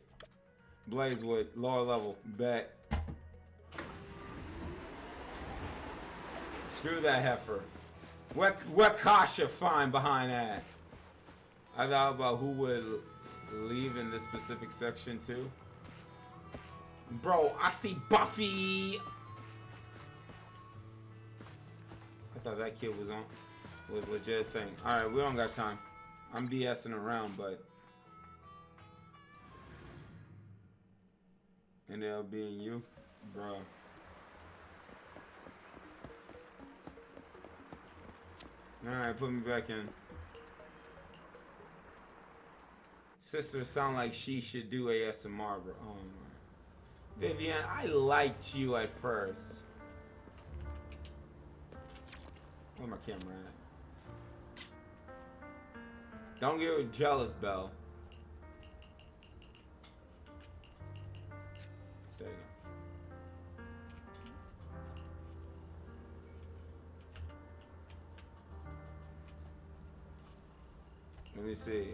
Blazewood, lower level. Bet. Screw that heifer. What Kasha find behind that? I thought about who would leave in this specific section too. Bro, I see Buffy. I thought that kid was legit thing. All right, we don't got time. I'm BSing around, but ended up being you, bro. All right, put me back in. Sisters sound like she should do ASMR, bro. Oh my. Vivian, I liked you at first. Where my camera at? Don't get jealous, Belle. There you go. Let me see.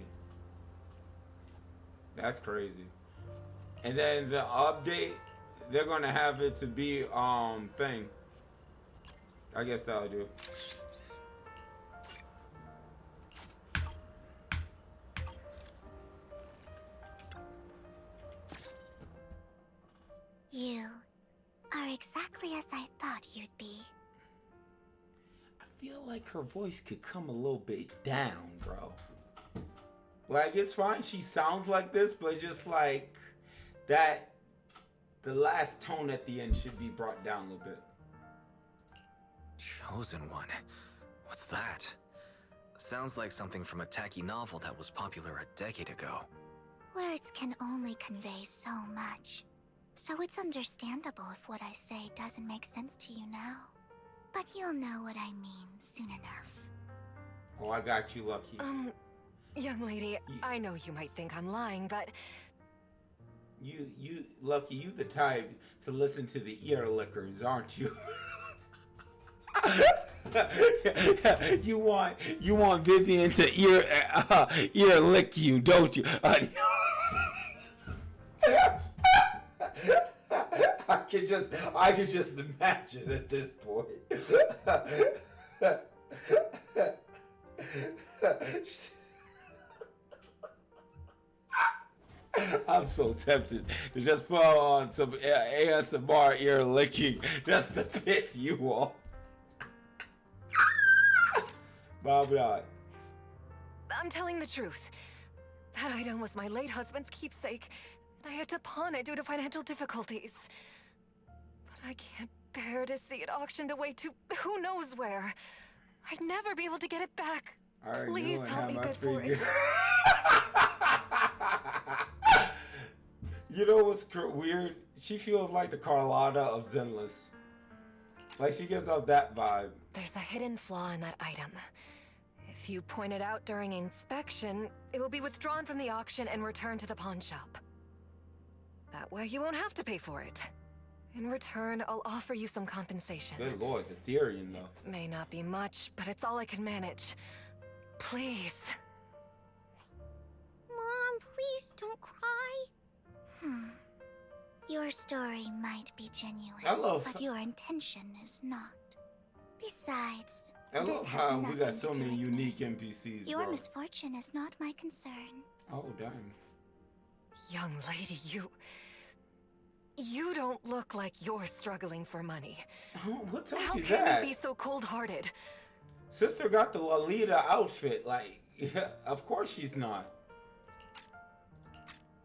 That's crazy. And then the update, they're gonna have it to be thing. I guess that'll do. You are exactly as I thought you'd be. I feel like her voice could come a little bit down, bro. Like, it's fine, she sounds like this, but just like that, the last tone at the end should be brought down a little bit. Chosen one? What's that? Sounds like something from a tacky novel that was popular a decade ago. Words can only convey so much. So it's understandable if what I say doesn't make sense to you now. But you'll know what I mean soon enough. Oh, I got you, Lucky. Young lady, I know you might think I'm lying, but... You, Lucky, you the type to listen to the ear lickers, aren't you? you want Vivian to ear lick you, don't you? I could just imagine at this point. I'm so tempted to just put on some ASMR ear licking just to piss you off. Bob not. I'm telling the truth. That item was my late husband's keepsake, and I had to pawn it due to financial difficulties. But I can't bear to see it auctioned away to who knows where. I'd never be able to get it back. Please help me bid for it. You know what's weird? She feels like the Carlotta of Zenless. Like, she gives off that vibe. There's a hidden flaw in that item. If you point it out during inspection, it will be withdrawn from the auction and returned to the pawn shop. That way you won't have to pay for it. In return, I'll offer you some compensation. Good lord, the Therian though. It may not be much, but it's all I can manage. Please. Mom, please don't cry. Your story might be genuine, but your intention is not. Besides, I love this how has we got nothing so to do many with unique me. NPCs, Your bro. misfortune is not my concern. Oh, dang. Young lady, you don't look like you're struggling for money. What told How you can that? you be so cold-hearted? Sister got the Lolita outfit. Like, yeah, of course she's not.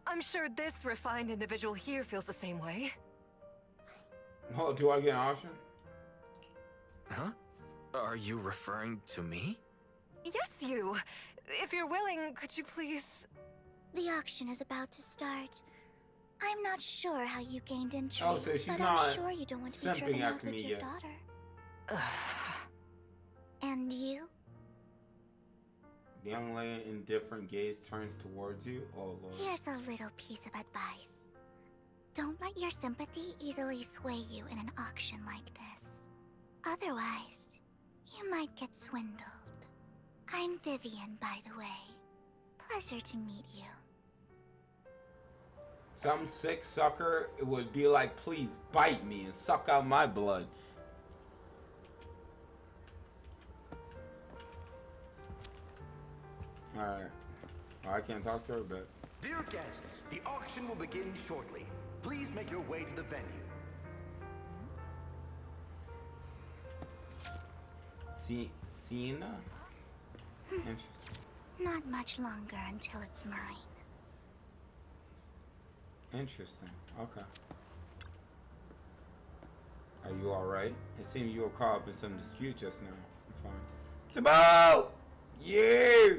I'm sure this refined individual here feels the same way. Oh, do I get an option? Huh? Are you referring to me? Yes, you. If you're willing, could you please... The auction is about to start. I'm not sure how you gained entry, Oh, so she's but not I'm sure you don't want to be simping driven out after with me your yet. daughter. And you? The young lady in different gaze turns towards you. Oh, Lord. Here's a little piece of advice. Don't let your sympathy easily sway you in an auction like this. Otherwise, you might get swindled. I'm Vivian, by the way. Pleasure to meet you. Some sick sucker would be like, please bite me and suck out my blood. Alright. Oh, I can't talk to her, but... Dear guests, the auction will begin shortly. Please make your way to the venue. Sienna? Interesting. Not much longer until it's mine. Interesting. Okay. Are you alright? It seemed you were caught up in some dispute just now. I'm fine. Tabo! Yeah!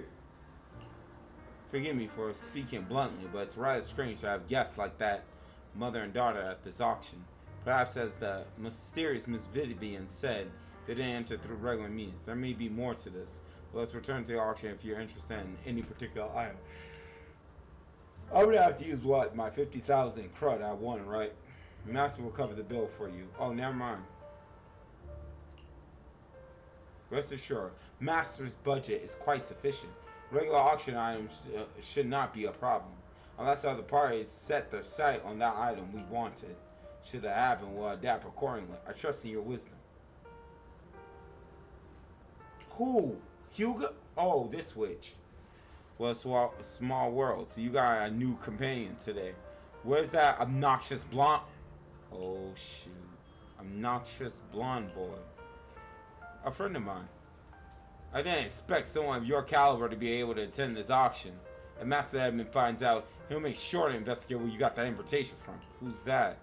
Forgive me for speaking bluntly, but it's rather strange to have guests like that, mother and daughter, at this auction. Perhaps, as the mysterious Miss Vivian said, they didn't enter through regular means. There may be more to this. But let's return to the auction if you're interested in any particular item. I'm gonna have to use what? My 50,000 crud I won, right? Master will cover the bill for you. Oh, never mind. Rest assured, Master's budget is quite sufficient. Regular auction items should not be a problem. Unless other parties set their sight on that item we wanted. Should that happen, we'll adapt accordingly. I trust in your wisdom. Who? Hugo? Oh, this witch. Well, small world. So you got a new companion today. Where's that obnoxious blonde? Oh, shoot. Obnoxious blonde boy. A friend of mine. I didn't expect someone of your caliber to be able to attend this auction. If Master Edmund finds out, he'll make sure to investigate where you got that invitation from. Who's that?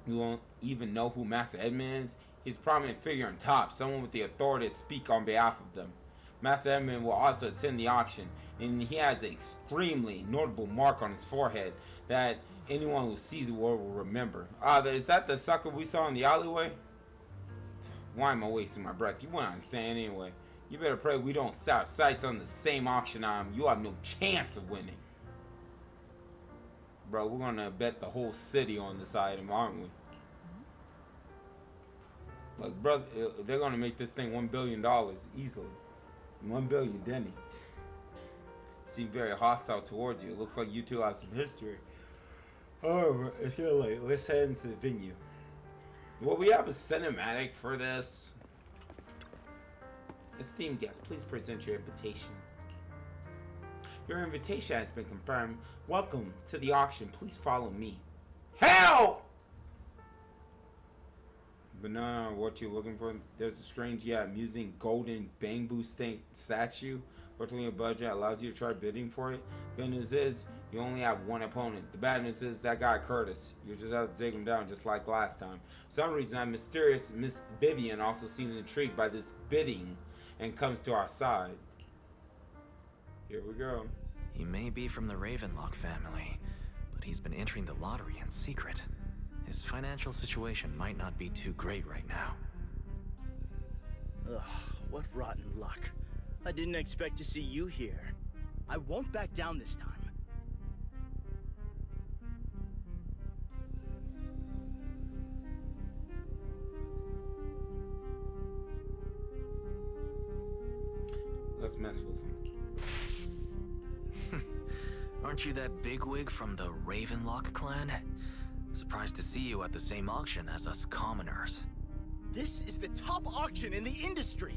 You won't even know who Master Edmund is? He's a prominent figure on top, someone with the authority to speak on behalf of them. Master Edmund will also attend the auction, and he has an extremely notable mark on his forehead that anyone who sees it will remember. Is that the sucker we saw in the alleyway? Why am I wasting my breath? You won't understand anyway. You better pray we don't set our sights on the same auction item. You have no chance of winning. Bro, we're gonna bet the whole city on this item, aren't we? Like, brother, they're gonna make this thing $1 billion easily. 1 billion, Denny. Seem very hostile towards you. It looks like you two have some history. However, it's getting late. Let's head into the venue. Will we have a cinematic for this? Esteemed guests, please present your invitation. Your invitation has been confirmed. Welcome to the auction. Please follow me. Hell! banana or what you're looking for. There's a strange yet amusing golden bamboo statue virtually a budget allows you to try bidding for it. Good news is you only have one opponent. The bad news is that guy Curtis. You just have to take him down just like last time. For some reason that mysterious Miss Vivian also seems intrigued by this bidding and comes to our side. Here we go. He may be from the Ravenlock family, but he's been entering the lottery in secret. His financial situation might not be too great right now. Ugh, what rotten luck. I didn't expect to see you here. I won't back down this time. Let's mess with him. Aren't you that bigwig from the Ravenlock clan? Surprised to see you at the same auction as us commoners. This is the top auction in the industry.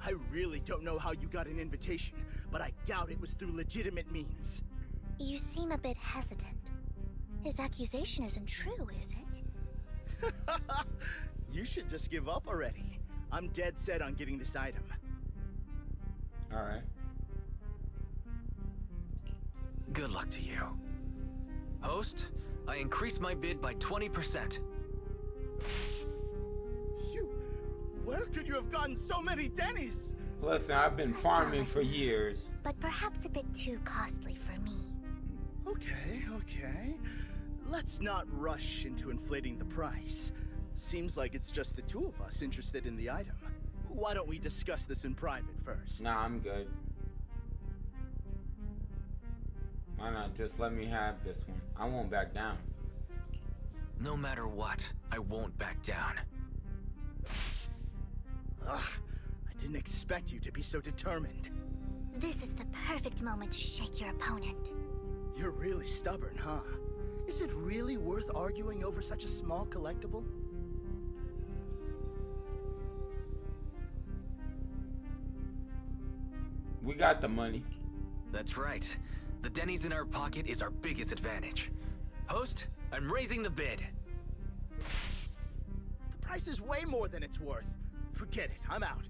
I really don't know how you got an invitation, but I doubt it was through legitimate means. You seem a bit hesitant. His accusation isn't true, is it? You should just give up already. I'm dead set on getting this item. Alright. Good luck to you. Host, I increased my bid by 20%. Where could you have gotten so many Denny's? Listen, I've been farming for years. But perhaps a bit too costly for me. Okay. Let's not rush into inflating the price. Seems like it's just the two of us interested in the item. Why don't we discuss this in private first? Nah, I'm good. Why not just let me have this one? I won't back down. No matter what, I won't back down. Ugh, I didn't expect you to be so determined. This is the perfect moment to shake your opponent. You're really stubborn, huh? Is it really worth arguing over such a small collectible? We got the money. That's right. The Denny's in our pocket is our biggest advantage. Host, I'm raising the bid. The price is way more than it's worth. Forget it, I'm out.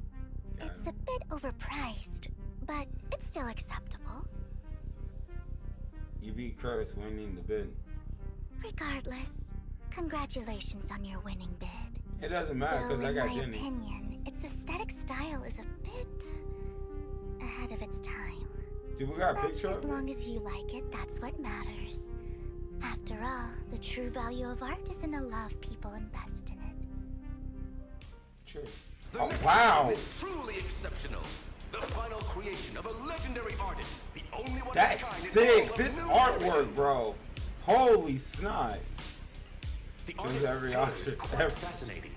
It's a bit overpriced, but it's still acceptable. You beat Curtis winning the bid. Regardless, congratulations on your winning bid. It doesn't matter because I got Denny. In my opinion, its aesthetic style is a bit ahead of its time. Dude, we got a but picture as of it? long as you like it, that's what matters. After all, the true value of art is in the love people invest in it. True. The Oh, next wow. item is truly exceptional. The final creation of a legendary artist, the only one That's of its sick. kind in all of This New artwork, Orleans. bro. Holy snot. The Since artist's every tale auction is quite ever. fascinating.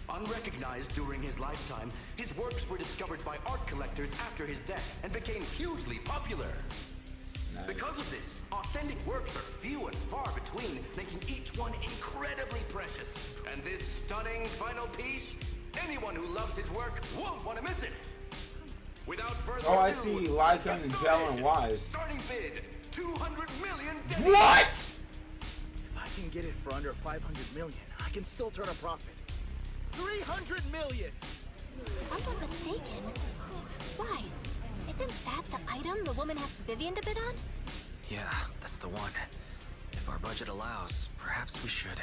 Unrecognized during his lifetime, his works were discovered by art collectors after his death and became hugely popular. Nice. Because of this, authentic works are few and far between, making each one incredibly precious. And this stunning final piece, anyone who loves his work won't want to miss it. Without further Oh, I ado, see let's Lycan get and started. Bell and Wise. Starting bid, 200 million. What? If I can get it for under 500 million, I can still turn a profit. 300 million! If I'm not mistaken, Wise, isn't that the item the woman asked Vivian to bid on? Yeah, that's the one. If our budget allows, perhaps we should.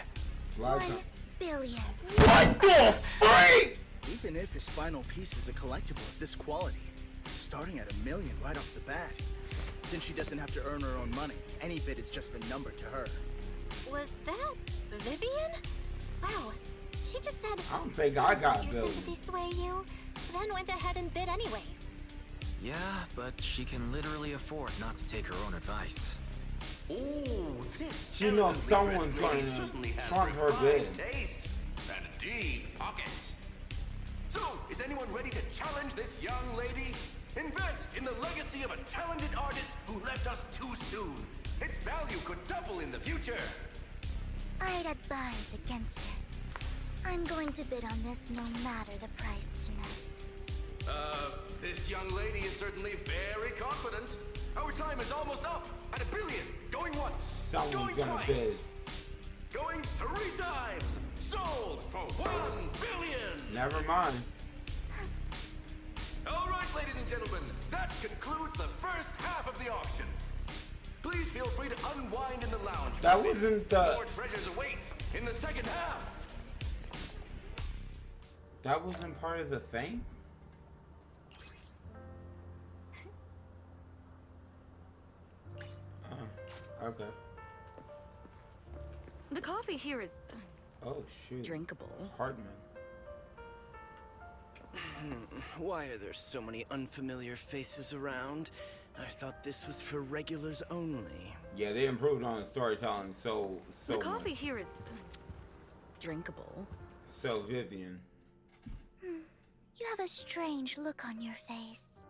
1 billion. What the freak? Even if his final piece is a collectible of this quality, starting at $1 million right off the bat. Since she doesn't have to earn her own money, any bid is just a number to her. Was that Vivian? Wow, she just said, I don't think I got "Don't let your billion. sympathy sway you," then went ahead and bid anyways. Yeah, but she can literally afford not to take her own advice. Ooh, this She knows elegantly someone's dressed lady going to certainly has trump her refined bid. taste and deep pockets. So, is anyone ready to challenge this young lady? Invest in the legacy of a talented artist who left us too soon. Its value could double in the future. I'd advise against it. I'm going to bid on this no matter the price tonight. This young lady is certainly very confident. Our time is almost up at $1 billion. Going once. Someone's going gonna twice. bid. Going 3 times. Sold for 1 billion! Never mind. All right, ladies and gentlemen, that concludes the first half of the auction. Please feel free to unwind in the lounge. That wasn't the... More treasures await in the second half. That wasn't part of the thing? Okay. The coffee here is Oh, shoot. drinkable. Hartman. Why are there so many unfamiliar faces around? I thought this was for regulars only. Yeah, they improved on the storytelling so The coffee much. here is drinkable. So, Vivian. You have a strange look on your face.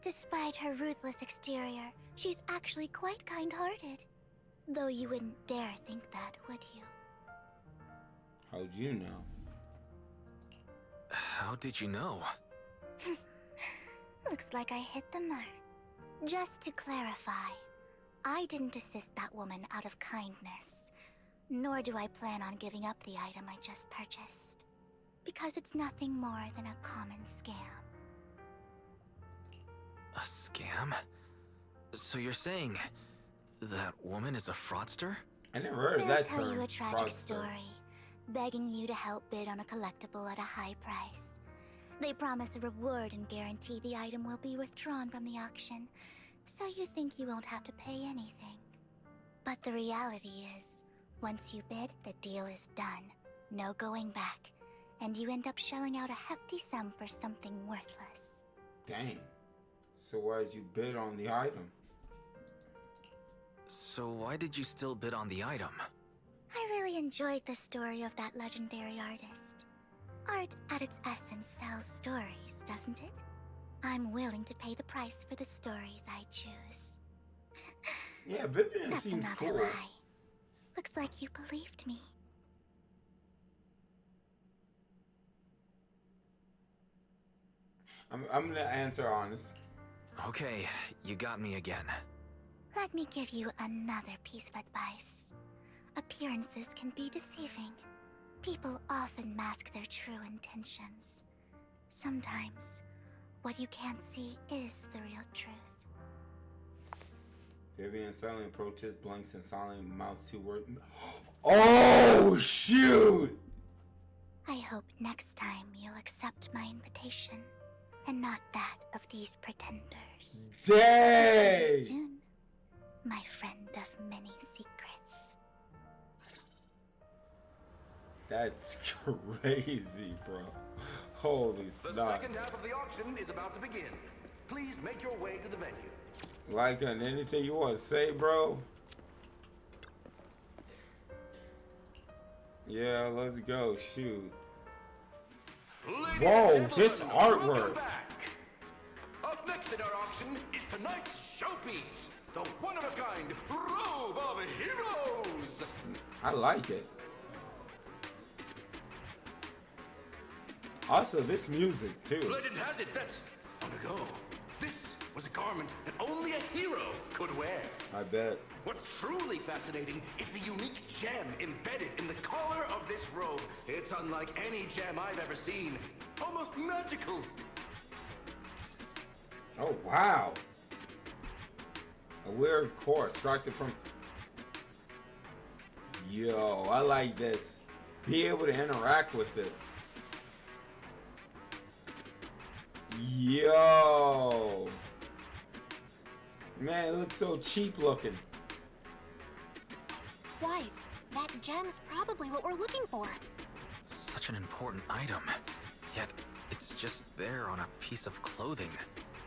Despite her ruthless exterior, she's actually quite kind-hearted. Though you wouldn't dare think that, would you? How'd you know? How did you know? Looks like I hit the mark. Just to clarify, I didn't assist that woman out of kindness. Nor do I plan on giving up the item I just purchased. Because it's nothing more than a common scam. A scam? So you're saying that woman is a fraudster? I never heard of They'll that tell term. you a tragic fraudster. story, begging you to help bid on a collectible at a high price. They promise a reward and guarantee the item will be withdrawn from the auction, so you think you won't have to pay anything. But the reality is, once you bid, the deal is done. No going back. And you end up shelling out a hefty sum for something worthless. Dang. So why did you bid on the item? So why did you still bid on the item? I really enjoyed the story of that legendary artist. Art, at its essence, sells stories, doesn't it? I'm willing to pay the price for the stories I choose. Yeah, Vivian That's seems another cool. lie. Looks like you believed me. I'm gonna answer honest. Okay, you got me again. Let me give you another piece of advice. Appearances can be deceiving. People often mask their true intentions. Sometimes, what you can't see is the real truth. Vivian suddenly approaches, blinks, and silently mouths 2 words. Oh, shoot! I hope next time you'll accept my invitation, and not that of these pretenders. Dang! See you soon, my friend of many secrets. That's crazy, bro. Holy The snot. second half of the auction is about to begin. Please make your way to the venue. Like anything you want to say, bro? Yeah, let's go. Shoot. Ladies Whoa, and this gentlemen, artwork. welcome back. Up next in our auction is tonight's showpiece, the one-of-a-kind Robe of Heroes. I like it. Also, this music, too. Legend has it that, long ago, this was a garment that only a hero could wear. I bet. What's truly fascinating is the unique gem embedded in the collar of this robe. It's unlike any gem I've ever seen. Almost magical. Oh, wow. A weird core extracted from... Yo, I like this. Be able to interact with it. Yo. Man, it looks so cheap looking. Wise, that gem's probably what we're looking for. Such an important item. Yet, it's just there on a piece of clothing.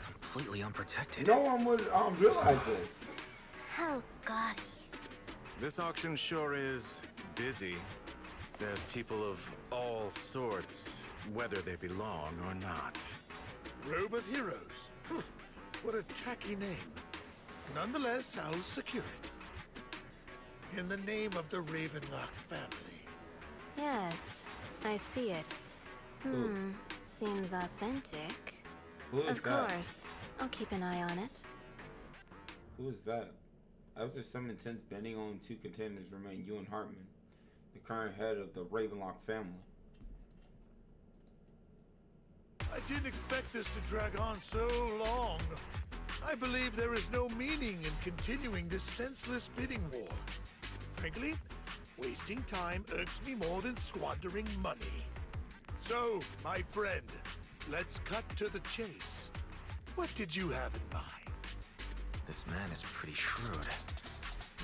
Completely unprotected. No one would realize it. How gaudy. This auction sure is busy. There's people of all sorts, whether they belong or not. Robe of Heroes. Phew, what a tacky name. Nonetheless, I'll secure it. In the name of the Ravenlock family. Yes, I see it. Seems authentic. Who is of that? course, I'll keep an eye on it. Who is that? After some intense bending, only 2 contenders remain, you and Hartman. the current head of the Ravenlock family. I didn't expect this to drag on so long. I believe there is no meaning in continuing this senseless bidding war. Frankly, wasting time irks me more than squandering money. So, my friend, let's cut to the chase. What did you have in mind? This man is pretty shrewd.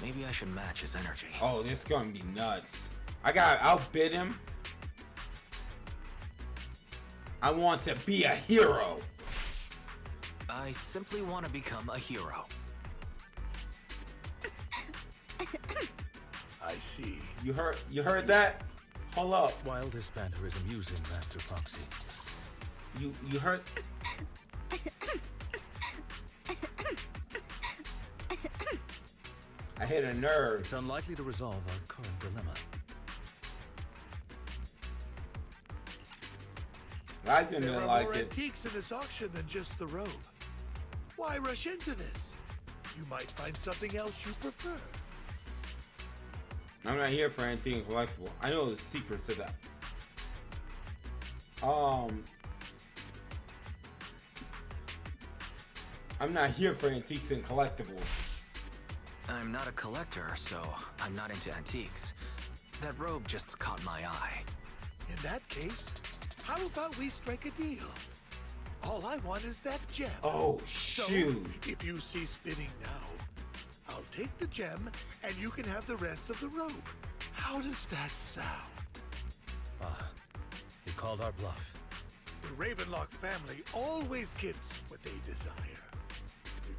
Maybe I should match his energy. Oh, this is gonna be nuts. I gotta outbid him. I want to be a hero. I simply want to become a hero. I see. You heard that? Hold up. While this banter is amusing, Master Foxy. You heard? I hit a nerve. It's unlikely to resolve our current dilemma. I didn't There are like more it. antiques in this auction than just the robe. Why rush into this? You might find something else you prefer. I'm not here for antique and collectible. I know the secrets of that. I'm not here for antiques and collectibles. I'm not a collector, so I'm not into antiques. That robe just caught my eye. In that case, how about we strike a deal? All I want is that gem. Oh, shoot. So, if you cease bidding now, I'll take the gem and you can have the rest of the robe. How does that sound? He called our bluff. The Ravenlock family always gets what they desire.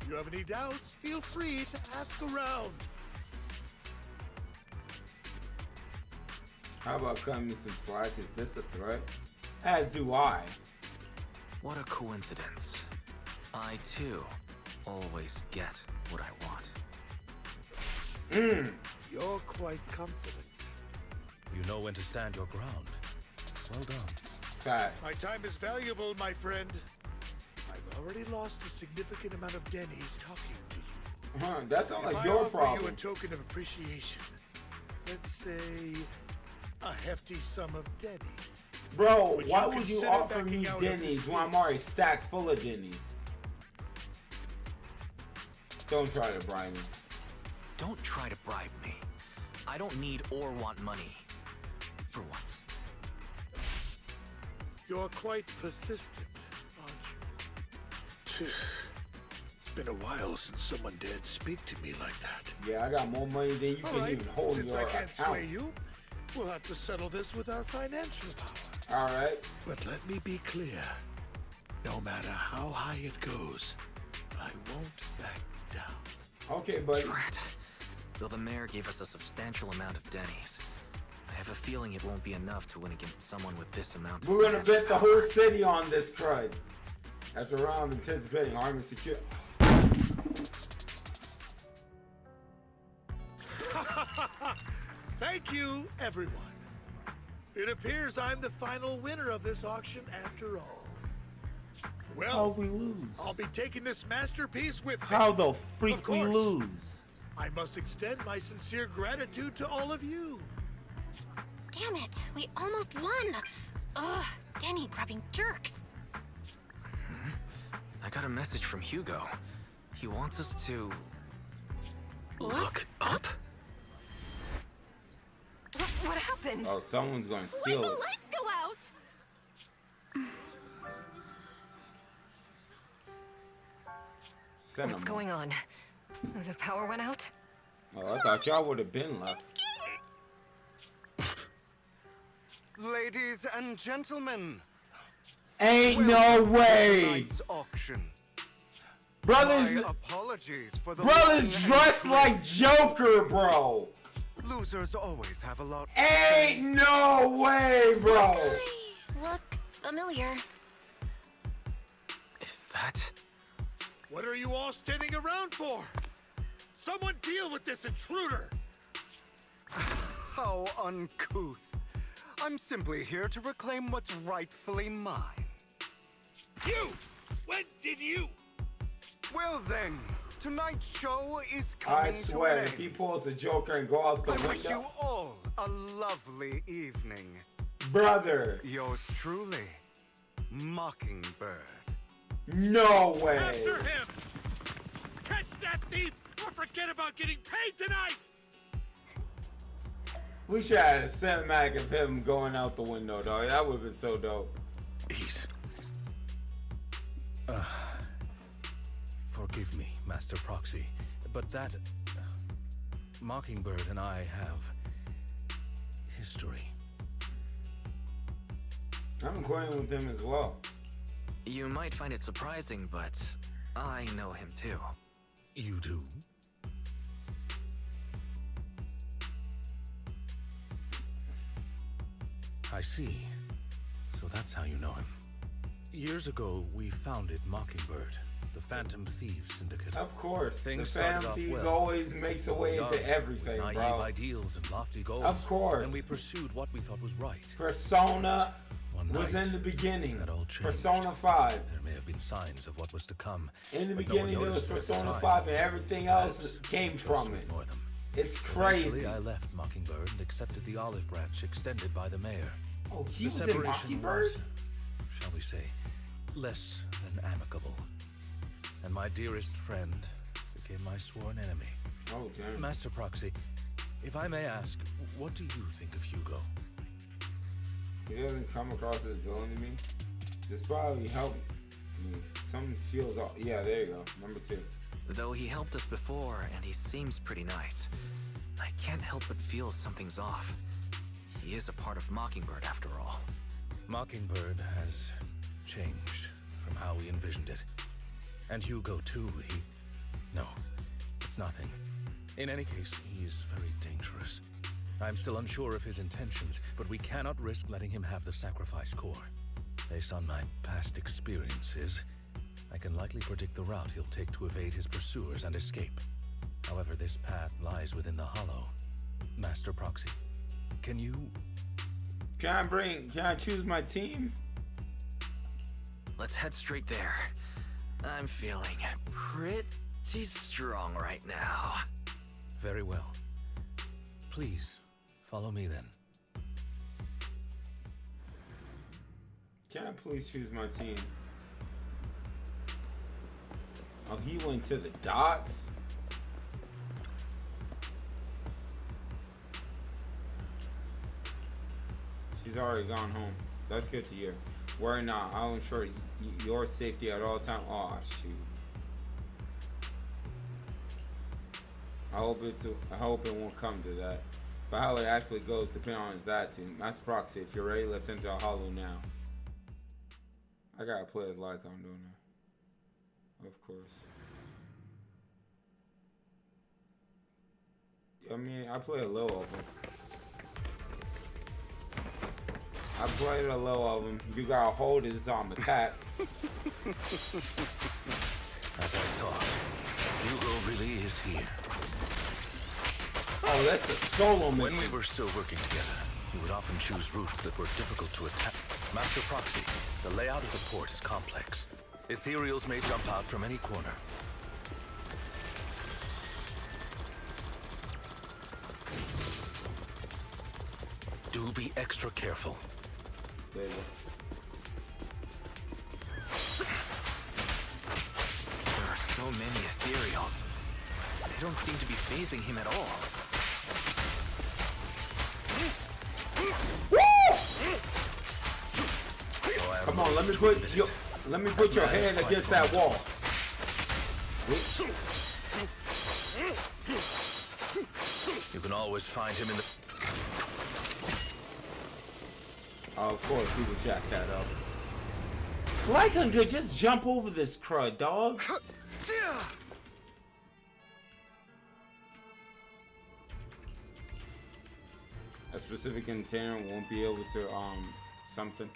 If you have any doubts, feel free to ask around. How about cutting me some slack? Is this a threat? As do I. What a coincidence. I, too, always get what I want. You're quite confident. You know when to stand your ground. Well done. Facts. My time is valuable, my friend. I've already lost a significant amount of Denny's talking to you. That sounds like If your I offer problem. you a token of appreciation, let's say a hefty sum of Denny's. Bro, Would why you would you consider offer backing me out of Denny's this when I'm already stacked full of Denny's? Don't try to bribe me. Don't try to bribe me. I don't need or want money. For once. You're quite persistent, aren't you? It's been a while since someone dared speak to me like that. Yeah, I got more money than you All can right, even hold since your I can't account. sway you, we'll have to settle this with our financial power. All right. But let me be clear. No matter how high it goes, I won't back down. Okay, buddy. Drat. Though the mayor gave us a substantial amount of Denny's, I have a feeling it won't be enough to win against someone with this amount of We're gonna financial bet the power. whole city on this crud. After a round of intense betting, armed and secure. Thank you, everyone. It appears I'm the final winner of this auction after all. Well, How'd we lose? I'll be taking this masterpiece with me. How the Of freak we course. lose? I must extend my sincere gratitude to all of you. Damn it, we almost won! Ugh, Denny grabbing jerks. I got a message from Hugo. He wants us to... Look up? What happened? Oh, someone's gonna Why'd steal the it. lights go out? Send What's them. going on? The power went out? Oh, I thought y'all would have been left. Ladies and gentlemen, Ain't no way. tonight's auction. Brothers, My apologies for the brothers long dressed and- like Joker, bro. Losers always have a lot. Ain't no way, bro. Looks familiar. Is that... What are you all standing around for? Someone deal with this intruder! How uncouth. I'm simply here to reclaim what's rightfully mine. You! When did you? Well then, tonight's show is I coming to swear, an if end. he pulls the Joker and go out the I wish you window. all A lovely evening. Brother. Yours truly, Mockingbird. No way. After him! Catch that thief or forget about getting paid tonight! We should have had a cinematic of him going out the window, dog. That would have been so dope. He's... Forgive me, Master Proxy, but that... Mockingbird and I have... history. I'm acquainted with him as well. You might find it surprising, but I know him too. You do? I see. So that's how you know him. Years ago, we founded Mockingbird, the Phantom Thieves Syndicate. Of course. Things the Phantom started off Thieves well. always makes a way Young, into everything, naive bro. ideals and lofty goals. Of course. And we pursued what we thought was right. Persona One was night, in the beginning. that all changed. Persona 5. There may have been signs of what was to come. In the but no one beginning, there was noticed at the Persona time. 5 and everything else came from it. Ignore them. It's crazy. Eventually, I left Mockingbird and accepted the olive branch extended by the mayor. Oh, he The was in separation Mockingbird? was, shall we say, less than amicable. And my dearest friend became my sworn enemy. Oh, damn. Master Proxy, if I may ask, what do you think of Hugo? He doesn't come across as villain to me. This probably helped me. Something feels off. Yeah, there you go. Number 2. Though he helped us before, and he seems pretty nice, I can't help but feel something's off. He is a part of Mockingbird, after all. Mockingbird has changed from how we envisioned it. And Hugo, too, No, it's nothing. In any case, he is very dangerous. I'm still unsure of his intentions, but we cannot risk letting him have the sacrifice core. Based on my past experiences, I can likely predict the route he'll take to evade his pursuers and escape. However, this path lies within the Hollow. Master Proxy, can you... Can I choose my team? Let's head straight there. I'm feeling pretty strong right now. Very well. Please, follow me then. Can I please choose my team? Oh, he went to the docks? She's already gone home. That's good to hear. Worry not. I'll ensure your safety at all times. Oh, shoot. I hope it won't come to that. But how it actually goes depends on his attitude. Master Proxy, if you're ready, let's enter a hollow now. I gotta play as like I'm doing that. Of course. I mean, I play a little of them. I played a little of them. You gotta hold his attack. As I thought, Hugo really is here. Oh, that's a solo mission. When we were still working together, he would often choose routes that were difficult to attack. Master Proxy, the layout of the port is complex. Ethereals may jump out from any corner. Do be extra careful. There you go. There are so many ethereals. They don't seem to be phasing him at all. Come on, let me put your hand against that wall. You can always find him in the... Oh, of course, he would jack that up. Lycan could just jump over this crud, dog. A specific container won't be able to, something.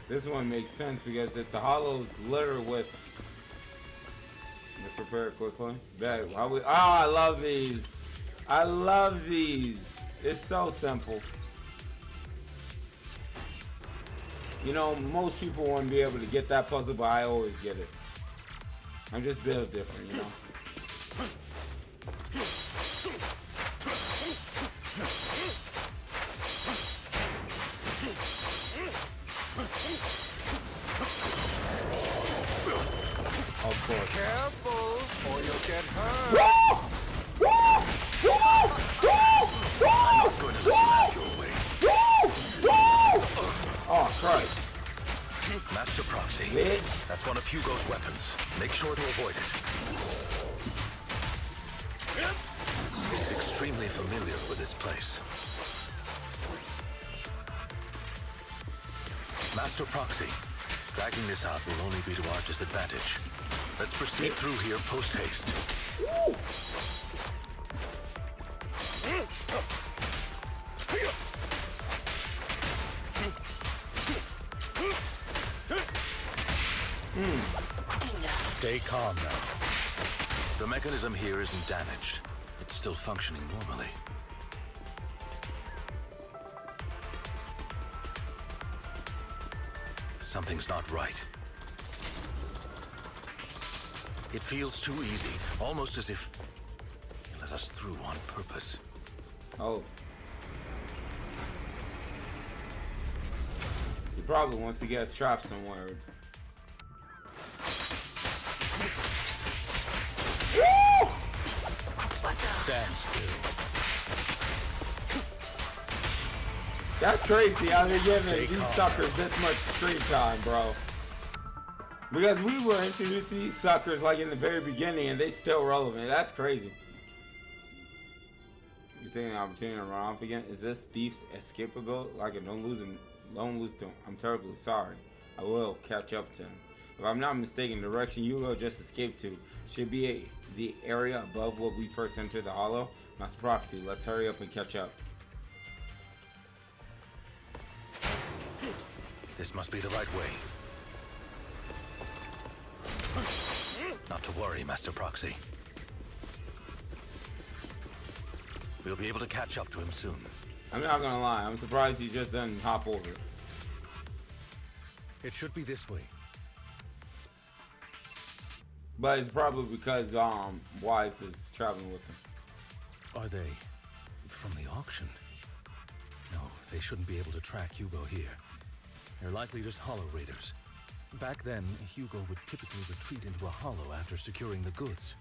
This one makes sense because if the hollow's littered with... Let's prepare it quickly. I love these. I love these. It's so simple. You know, most people won't be able to get that puzzle, but I always get it. I'm just built different, you know? course. Careful, or you'll get hurt. Oh, Christ. Master Proxy. Bitch. That's one of Hugo's weapons. Make sure to avoid it. He's extremely familiar with this place. Master Proxy. Dragging this out will only be to our disadvantage. Let's proceed through here post-haste. Stay calm now. The mechanism here isn't damaged. It's still functioning normally. Something's not right. It feels too easy, almost as if you let us through on purpose. Oh. He probably wants to get us trapped somewhere. Stand still. That's crazy how they're giving these suckers this much screen time, bro. Because we were introduced to these suckers like in the very beginning and they still relevant. That's crazy. You taking an opportunity to run off again? Is this thief's escapable? Like it, don't lose to him. I'm terribly sorry. I will catch up to him. If I'm not mistaken, the direction Hugo just escaped to should be the area above where we first entered the hollow. Master Proxy, let's hurry up and catch up. This must be the right way. Not to worry, Master Proxy. We'll be able to catch up to him soon. I'm not gonna lie, I'm surprised he just doesn't hop over. It should be this way. But it's probably because Wise is traveling with him. Are they from the auction? No, they shouldn't be able to track Hugo here. They're likely just hollow raiders. Back then, Hugo would typically retreat into a hollow after securing the goods.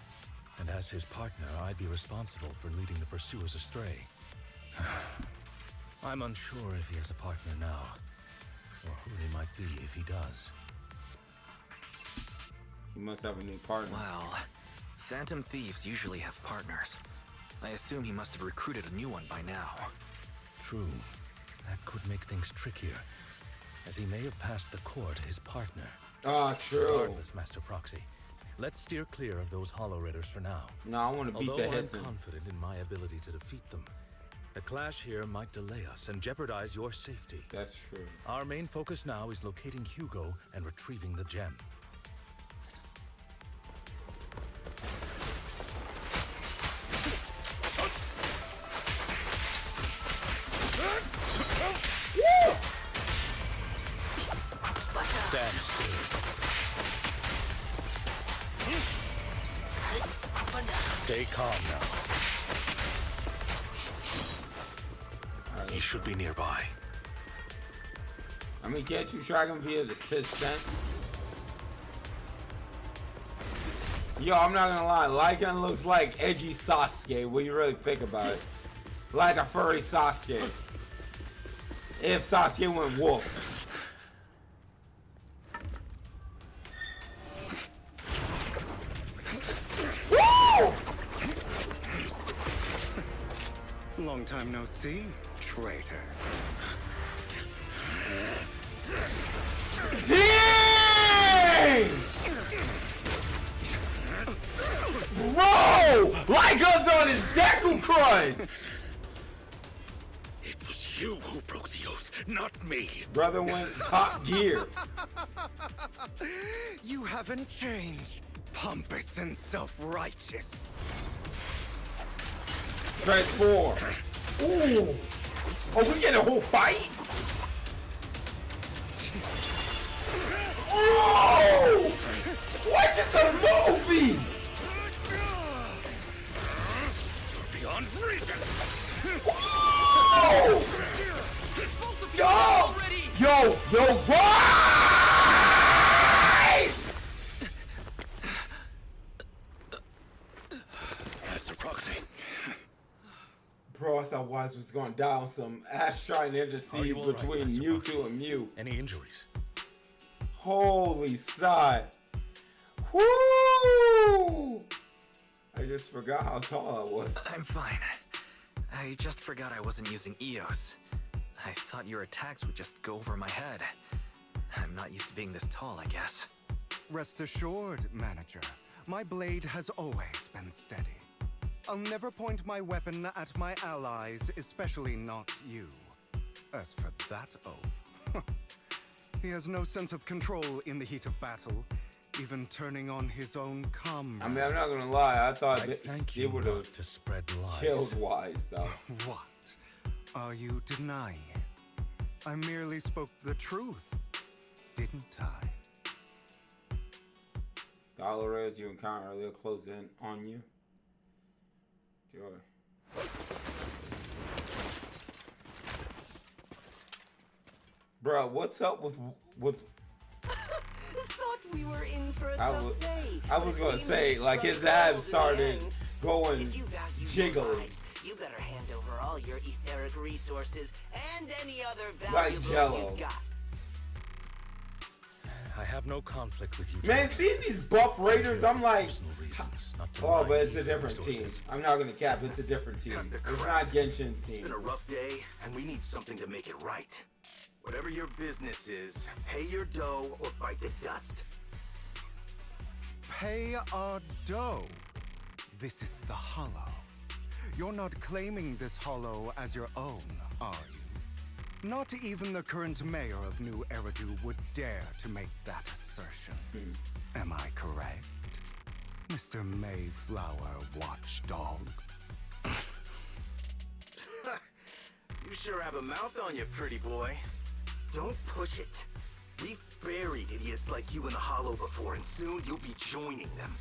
And as his partner, I'd be responsible for leading the pursuers astray. I'm unsure if he has a partner now, or who they might be if he does. He must have a new partner. Well, Phantom Thieves usually have partners. I assume he must have recruited a new one by now. True. That could make things trickier, as he may have passed the court his partner. Ah, true. Regardless, Master Proxy, let's steer clear of those hollow raiders for now. No, I want to beat the heads in. Although I'm confident in my ability to defeat them, a clash here might delay us and jeopardize your safety. That's true. Our main focus now is locating Hugo and retrieving the gem. Stand still. Stay calm now. He should be nearby. I mean, can't you track him via the his scent? Yo, I'm not gonna lie, Lycan looks like edgy Sasuke when you really think about it. Like a furry Sasuke. If Sasuke went wolf. Long time no see, traitor. Dang! Bro! Lycan's on his Deku crying! It was you who broke the oath, not me. Brother went top gear. You haven't changed, pompous and self-righteous. Transform. Ooh. Oh, we get a whole fight? Oh! What just a movie? Beyond reason. Oh! Yo, why? Bro, I thought Wise was going down some ass trying to intercede all right, between Master Mewtwo Foxy? and Mew. Any injuries? Holy side. Woo! I just forgot how tall I was. I'm fine. I just forgot I wasn't using Eos. I thought your attacks would just go over my head. I'm not used to being this tall, I guess. Rest assured, manager. My blade has always been steady. I'll never point my weapon at my allies, especially not you. As for that oaf, he has no sense of control in the heat of battle, even turning on his own comrades. I mean, I'm not gonna lie. I thought that Thank they you would have to spread lies. killed Wise, though. What? Are you denying it? I merely spoke the truth, didn't I? Dolores, you encounter earlier close in on you. Joy. Bro, what's up with Thought we were in for a tough day. I was gonna say, like, his abs started going If you value jiggling. your lives, you better hand over all your etheric resources and any other Like valuables Jello. you've got. I have no conflict with you. Man, Jack. seeing these buff raiders, I'm like, Not to oh, lie but it's a to different resources. team. I'm not gonna cap, it's a different team. It's not Genshin's It's team. been a rough day, and we need something to make it right. Whatever your business is, pay your dough or bite the dust. Pay our dough. This is the Hollow. You're not claiming this Hollow as your own, are you? Not even the current mayor of New Eridu would dare to make that assertion. Am I correct, Mr. Mayflower Watchdog? You sure have a mouth on you, pretty boy. Don't push it. We've buried idiots like you in the Hollow before, and soon you'll be joining them.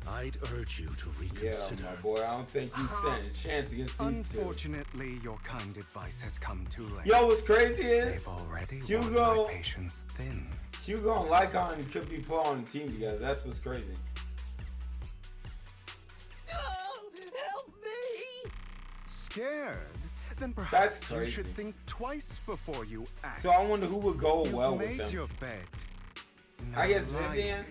I'd urge you to Yeah, reconsider. my boy, I don't think you stand a chance against these two. Unfortunately, your kind advice has come too late. Yo, what's crazy is They've already worn Hugo, my patience thin. Hugo and Lycon could be put on a team together. That's what's crazy. Oh, help me! Scared? Then That's perhaps you crazy. should think twice before you act. So I wonder who would go You've well with made them. your bed. I guess Now lie Vivian,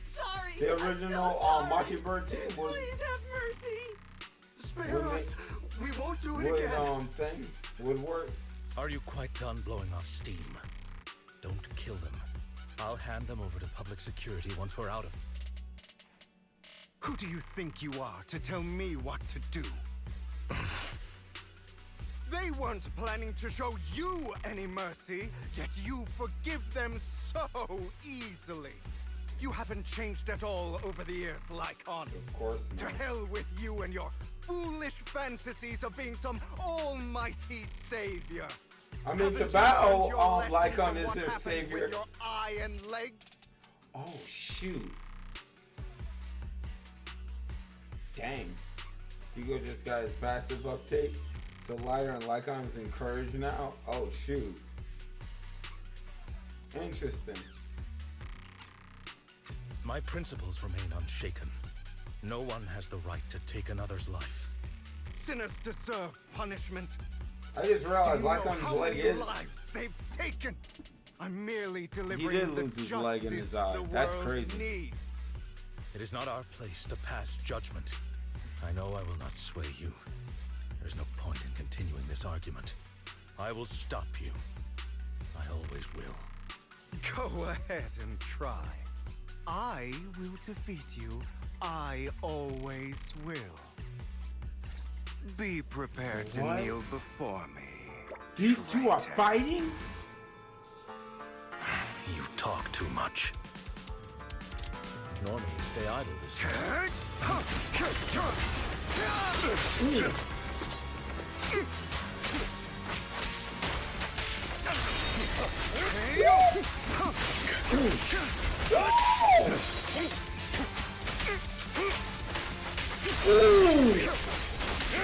Sorry, the I'm original so sorry. Mockingbird team, would Please have mercy. Spare us. We won't do it would again. would work. Are you quite done blowing off steam? Don't kill them. I'll hand them over to public security once we're out of. Who do you think you are to tell me what to do? They weren't planning to show you any mercy, yet you forgive them so easily. You haven't changed at all over the years, Lycon. Of course To not. hell with you and your foolish fantasies of being some almighty savior. I mean, Haven't to you battle learned your lesson Lycon from is what their happened savior. With your eye and legs? Oh shoot! Dang, Hugo just got his passive uptake, so Lyra and Lycon is encouraged now. Oh shoot! Interesting. My principles remain unshaken. No one has the right to take another's life. Sinners deserve punishment. I just realized Do you know Lycon's how leg many is. lives they've taken? I'm merely He delivering did the lose his justice leg in his eye. the That's world crazy. needs. It is not our place to pass judgment. I know I will not sway you. There's no point in continuing this argument. I will stop you. I always will. Go ahead and try. I will defeat you. I always will. Be prepared to What? kneel before me. These two are fighting? You talk too much. Normally you stay idle this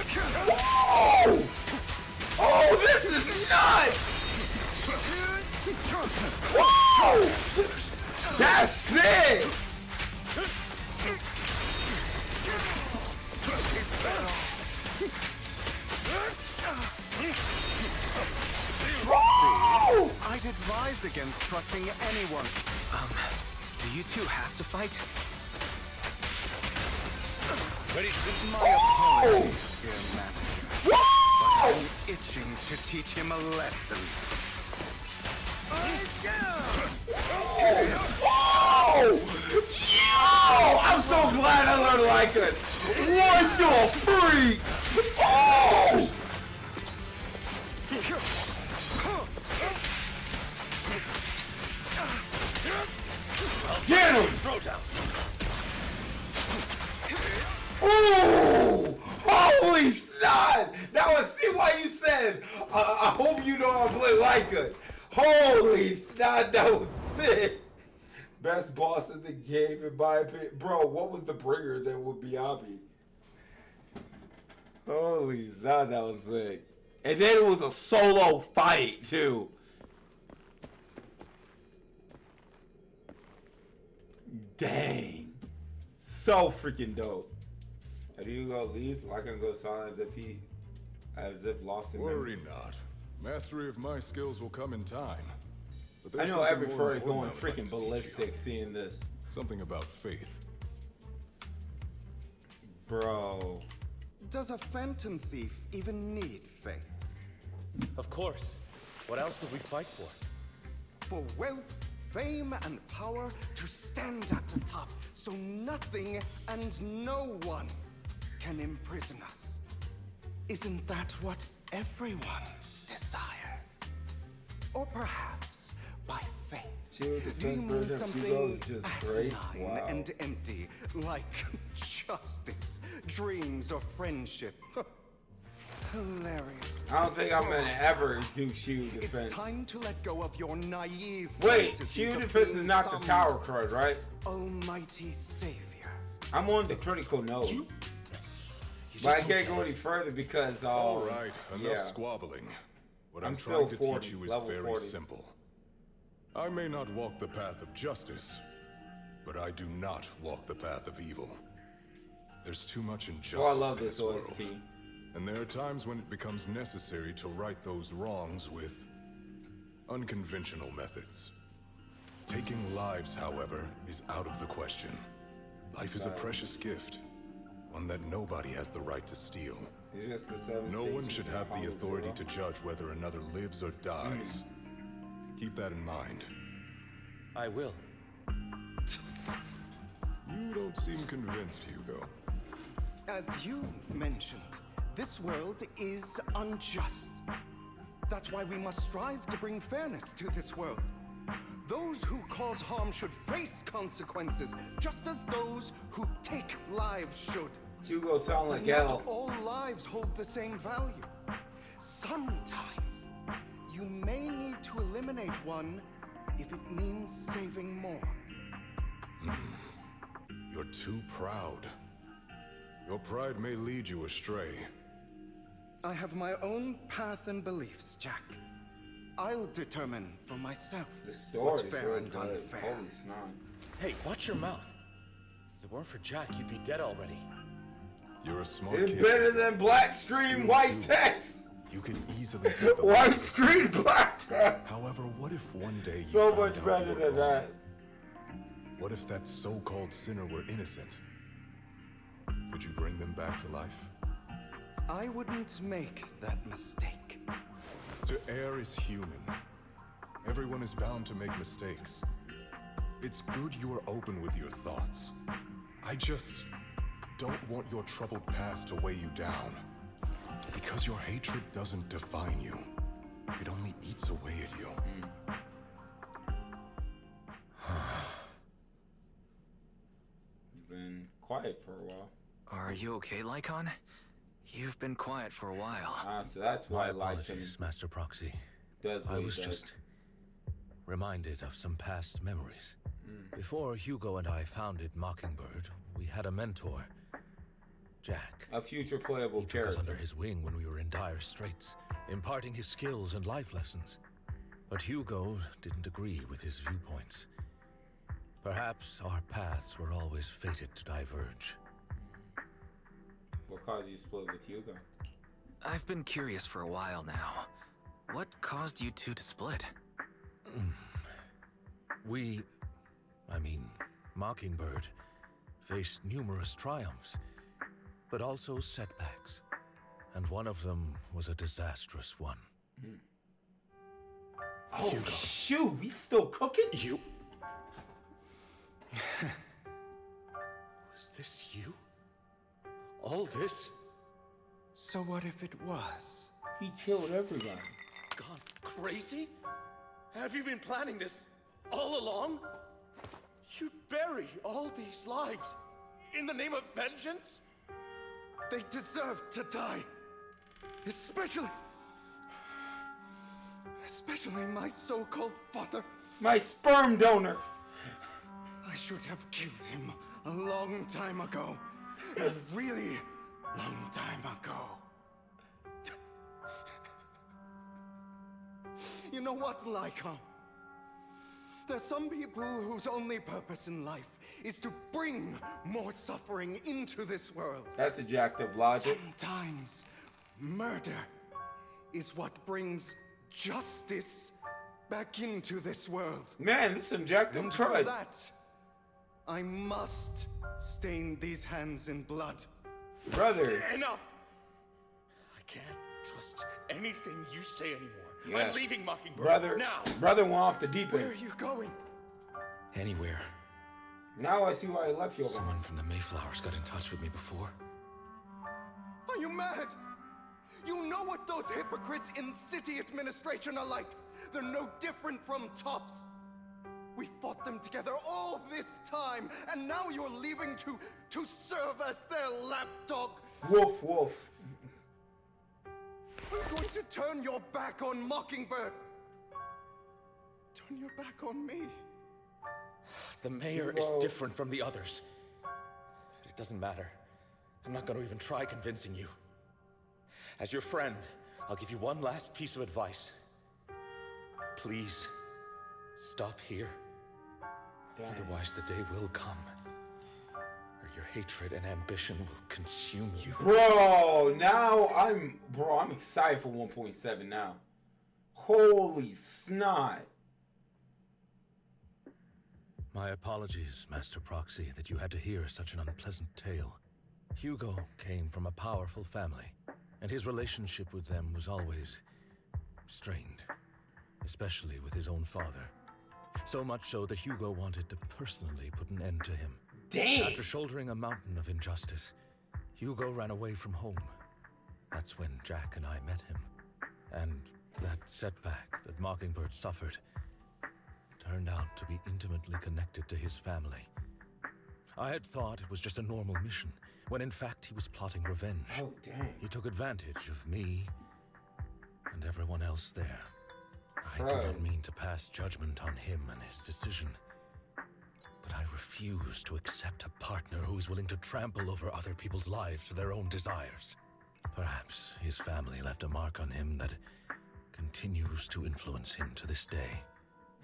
Whoa! Oh, this is nuts! Whoa! That's sick! I'd advise against trusting anyone. Do you two have to fight? Ready? My apologies, dear manager. But I'm itching to teach him a lesson. Oh! I'm so glad I learned like it. What the freak? Oh! Get him! Throw down. Ooh! Holy snot! Now I see why you said, I hope you know I play like it. Holy snot, that was sick. Best boss in the game, in my opinion. Bro, what was the bringer that would be Abi? Holy snot, that was sick. And then it was a solo fight, too. Dang. So freaking dope. How do you go least? Like I'm go silent as if lost in Worry not. Mastery of my skills will come in time. But I there's know something every more furry important going I would like freaking to teach ballistic you. seeing this. Something about faith. Bro. Does a phantom thief even need faith? Of course. What else would we fight for? For wealth, fame, and power to stand at the top, so nothing and no one can imprison us. Isn't that what everyone desires? Or perhaps by faith? Do you mean something asinine and empty, like justice, dreams, or friendship? Hilarious. I don't think I'm gonna ever do shield defense. It's time to let go of your naive Wait, fantasies shield of defense being is not the some tower crud, right? almighty savior. I'm on the critical node. But I can't go any further because All right, enough yeah. squabbling. What I'm I'm still trying to 40, teach you is level very 40. simple. I may not walk the path of justice, but I do not walk the path of evil. There's too much injustice Oh, I love in this world. OST. And there are times when it becomes necessary to right those wrongs with unconventional methods. Taking lives, however, is out of the question. Life is a precious gift, one that nobody has the right to steal. It's just the seven No one stages should of have the Apollo authority 0. to judge whether another lives or dies. Keep that in mind. I will. You don't seem convinced, Hugo. As you mentioned, this world is unjust. That's why we must strive to bring fairness to this world. Those who cause harm should face consequences, just as those who take lives should. Hugo sound like But not L. all lives hold the same value. Sometimes, you may need to eliminate one if it means saving more. You're too proud. Your pride may lead you astray. I have my own path and beliefs, Jack. I'll determine for myself The story what's is fair really and good. unfair. Holy snot. Hey, watch your mouth. If it weren't for Jack, you'd be dead already. You're a smart It's kid. better than black screen Still white too. text. You can easily take the White losses. screen black text. However, what if one day you So found much out better you were than wrong? that. What if that so-called sinner were innocent? Could you bring them back to life? I wouldn't make that mistake. To err is human. Everyone is bound to make mistakes. It's good you are open with your thoughts. I just don't want your troubled past to weigh you down. Because your hatred doesn't define you. It only eats away at you. You've been quiet for a while. Are you okay, Lycon? You've been quiet for a while. Ah, so that's why My I like him. apologies, Master Proxy. Does what I he was does. just reminded of some past memories. Mm. Before Hugo and I founded Mockingbird, we had a mentor, Jack. A future playable He took us character. under his wing when we were in dire straits, imparting his skills and life lessons. But Hugo didn't agree with his viewpoints. Perhaps our paths were always fated to diverge. What caused you to split with Hugo? I've been curious for a while now. What caused you two to split? Mockingbird, faced numerous triumphs, but also setbacks. And one of them was a disastrous one. Oh, shoot, we still cooking? You... Was this you? All this? So what if it was? He killed everybody. Gone crazy? Have you been planning this all along? You bury all these lives in the name of vengeance? They deserve to die. Especially my so-called father. My sperm donor. I should have killed him a long time ago. A really long time ago. You know what, Lycon? There's some people whose only purpose in life is to bring more suffering into this world. That's a jacked up logic. Sometimes murder is what brings justice back into this world. Man, this subjective And for that, I must stain these hands in blood. Brother. Enough! I can't trust anything you say anymore. Yeah. I'm leaving Mockingbird now. Brother went off the deep end. Where are you going? Anywhere. Now I see why I left you. Someone from the Mayflowers got in touch with me before. Are you mad? You know what those hypocrites in city administration are like. They're no different from tops. We fought them together all this time, and now you're leaving to serve as their lapdog. Woof, woof. Are you going to turn your back on Mockingbird? Turn your back on me? The mayor is different from the others. But it doesn't matter. I'm not going to even try convincing you. As your friend, I'll give you one last piece of advice. Please, stop here. Damn. Otherwise, the day will come where your hatred and ambition will consume you. Bro, now I'm excited for 1.7 now. Holy snot. My apologies, Master Proxy, that you had to hear such an unpleasant tale. Hugo came from a powerful family, and his relationship with them was always strained, especially with his own father. So much so that Hugo wanted to personally put an end to him. Damn! After shouldering a mountain of injustice, Hugo ran away from home. That's when Jack and I met him. And that setback that Mockingbird suffered turned out to be intimately connected to his family. I had thought it was just a normal mission, when in fact he was plotting revenge. Oh, dang. He took advantage of me and everyone else there. I do Right. not mean to pass judgment on him and his decision, but I refuse to accept a partner who is willing to trample over other people's lives for their own desires. Perhaps his family left a mark on him that continues to influence him to this day.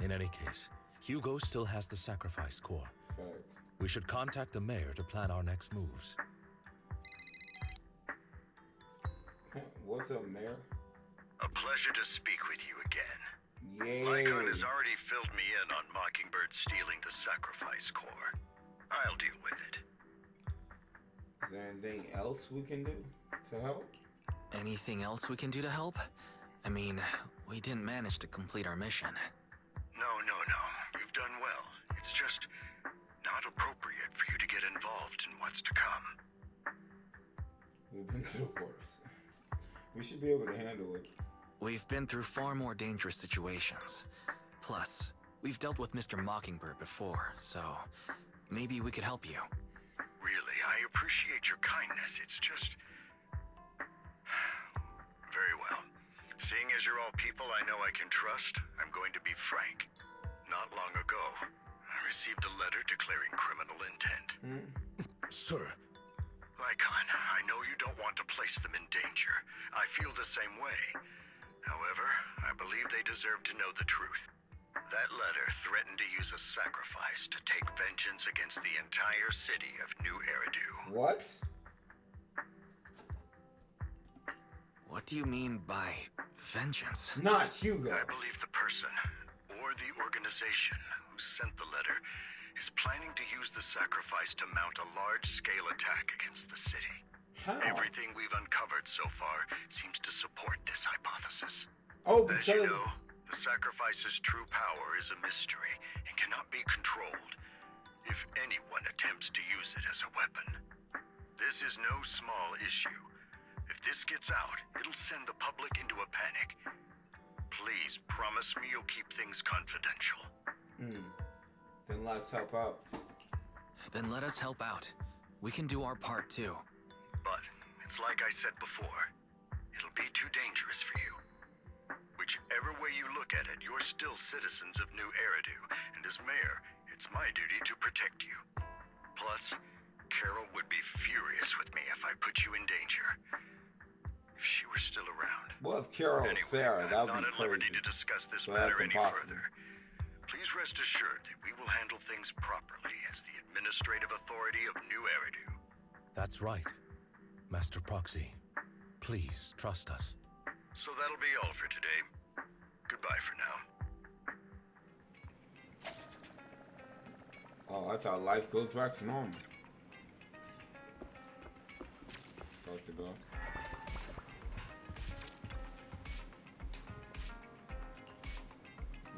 In any case, Hugo still has the sacrifice core. Facts. We should contact the mayor to plan our next moves. What's up, Mayor? A pleasure to speak with you again. Yay. Lycon has already filled me in on Mockingbird stealing the sacrifice core. I'll deal with it. Is there anything else we can do to help? Anything else we can do to help? I mean, we didn't manage to complete our mission. No. You've done well. It's just not appropriate for you to get involved in what's to come. We've been through worse. We should be able to handle it. We've been through far more dangerous situations. Plus, we've dealt with Mr. Mockingbird before, so maybe we could help you. Really, I appreciate your kindness. It's just... Very well. Seeing as you're all people I know I can trust, I'm going to be frank. Not long ago, I received a letter declaring criminal intent. Sir. Lycon, I know you don't want to place them in danger. I feel the same way. However, I believe they deserve to know the truth. That letter threatened to use a sacrifice to take vengeance against the entire city of New Eridu. What? What do you mean by vengeance? Not Hugo. I believe the person, or the organization, who sent the letter, is planning to use the sacrifice to mount a large-scale attack against the city. How? Everything we've uncovered so far seems to support this hypothesis. Oh, As you because know, the sacrifice's true power is a mystery and cannot be controlled if anyone attempts to use it as a weapon. This is no small issue. If this gets out, it'll send the public into a panic. Please promise me you'll keep things confidential. Then let's help out. Then let us help out. We can do our part too. But it's like I said before, it'll be too dangerous for you. Whichever way you look at it, you're still citizens of New Eridu, and as mayor, it's my duty to protect you. Plus, Carol would be furious with me if I put you in danger. If she were still around. What if Carol Anyway, Sarah? That I'm would not be at liberty crazy. to discuss this But that's matter any impossible. further. Please rest assured that we will handle things properly as the administrative authority of New Eridu. That's right. Master Proxy, please trust us. So that'll be all for today. Goodbye for now. Oh, I thought life goes back to normal. Talk to go.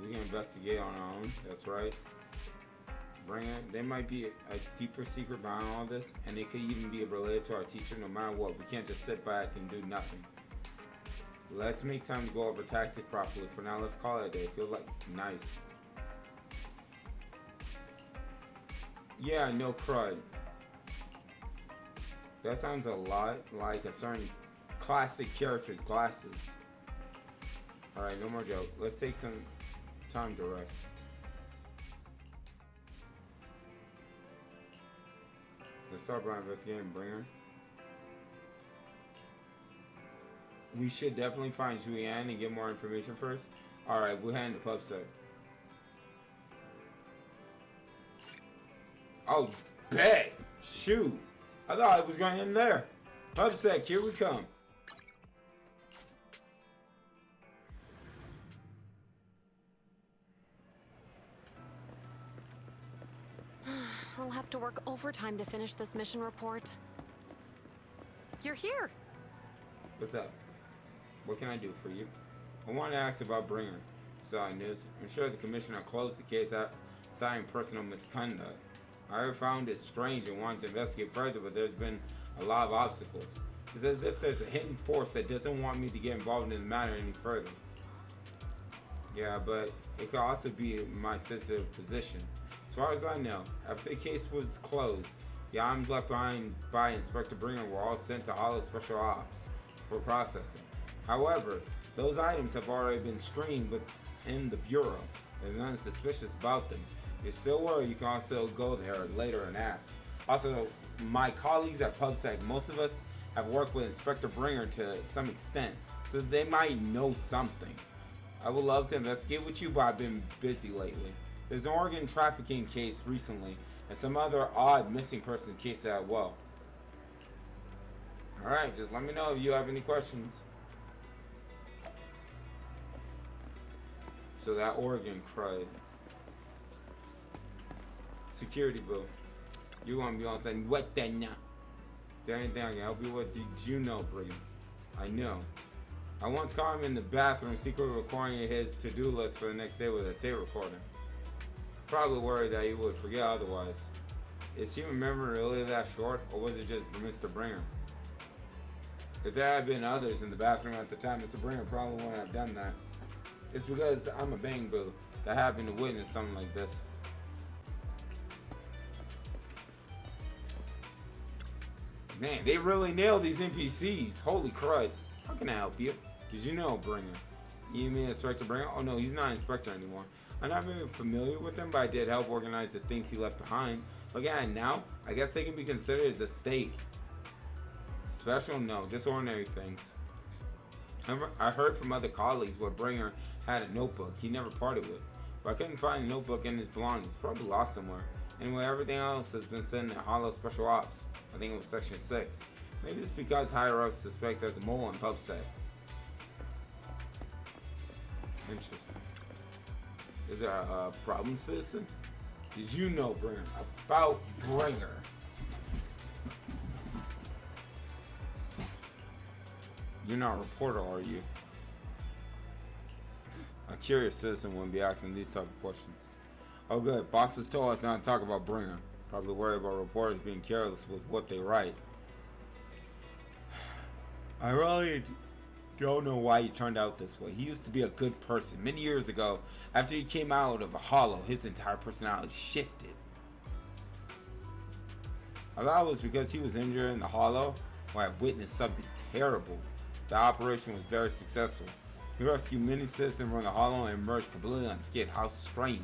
We can investigate on our own. That's right. Bring it. There might be a deeper secret behind all this, and it could even be related to our teacher. No matter what, we can't just sit back and do nothing. Let's make time to go over tactic properly. For now, let's call it a day. Feel like nice. Yeah, no crud. That sounds a lot like a certain classic character's glasses. Alright, no more joke. Let's take some time to rest. Let's start by investigating Bringer. We should definitely find Julianne and get more information first. Alright, we'll hand the pub set. Oh, bet! Shoot! I thought it was going to end there. Pub sec, here we come. I'll have to work overtime to finish this mission report. You're here! What's up? What can I do for you? I want to ask about Bringer. Saw news. I'm sure the commissioner closed the case out, citing personal misconduct. I found it strange and wanted to investigate further, but there's been a lot of obstacles. It's as if there's a hidden force that doesn't want me to get involved in the matter any further. Yeah, but it could also be my sensitive position. As far as I know, after the case was closed, the items left behind by Inspector Bringer were all sent to Hollow Special Ops for processing. However, those items have already been screened within the Bureau. There's nothing suspicious about them. If you're still worried, you can also go there later and ask. Also, my colleagues at PubSec, most of us have worked with Inspector Bringer to some extent, so they might know something. I would love to investigate with you, but I've been busy lately. There's an organ trafficking case recently, and some other odd missing person case as well. Alright, just let me know if you have any questions. So that organ crud. Security boo. You want to be on saying what then? Is there anything I can help you with? Did you know, Brigham? I know. I once caught him in the bathroom secretly recording his to-do list for the next day with a tape recorder. Probably worried that he would forget otherwise. Is human memory really that short, or was it just Mr. Bringer? If there had been others in the bathroom at the time, Mr. Bringer probably wouldn't have done that. It's because I'm a bang boo that happened to witness something like this. Man, they really nailed these NPCs. Holy crud. How can I help you? Did you know Bringer? You mean Inspector Bringer? Oh no, he's not Inspector anymore. I'm not very familiar with him, but I did help organize the things he left behind. Looking at it now, I guess they can be considered as a state. Special? No, just ordinary things. I heard from other colleagues where Bringer had a notebook he never parted with, but I couldn't find a notebook in his belongings. Probably lost somewhere. Anyway, everything else has been sent to Hollow Special Ops. I think it was Section 6. Maybe it's because higher-ups suspect there's a mole in PubSec. Interesting. Is there a problem, citizen? Did you know, Bringer, about Bringer? You're not a reporter, are you? A curious citizen wouldn't be asking these type of questions. Oh good, bosses told us not to talk about Bringer. Probably worried about reporters being careless with what they write. I really don't know why he turned out this way. He used to be a good person. Many years ago, after he came out of a hollow, his entire personality shifted. I thought it was because he was injured in the hollow, or I witnessed something terrible. The operation was very successful. He rescued many citizens from the hollow and emerged completely unscathed. How strange.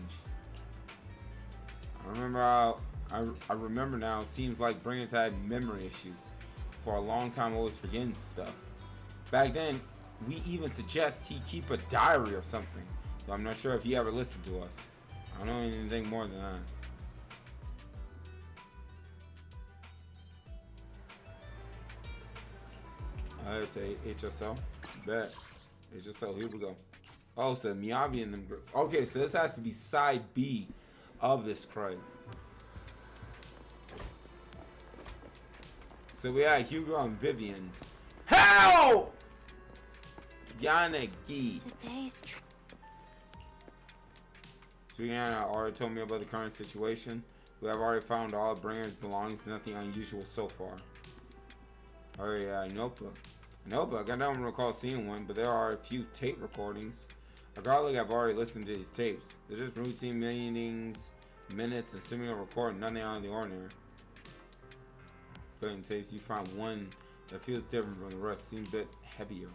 I remember now, it seems like Bringer's had memory issues. For a long time, always forgetting stuff. Back then, we even suggest he keep a diary or something. Though I'm not sure if he ever listened to us. I don't know anything more than that. It's a HSL. Bet. HSL, here we go. Oh, so Miyabi and them. Okay, so this has to be side B of this crate. So we had Hugo and Vivian's. Help! Yanagi. Juliana already told me about the current situation. We have already found all Bringer's belongings. Nothing unusual so far. Alright, yeah, notebook. A notebook? I don't recall seeing one, but there are a few tape recordings. Regardless, I've already listened to these tapes. They're just routine meetings, minutes, and similar recording. Nothing out of the ordinary. But in tapes, you find one that feels different from the rest. Seems a bit heavier.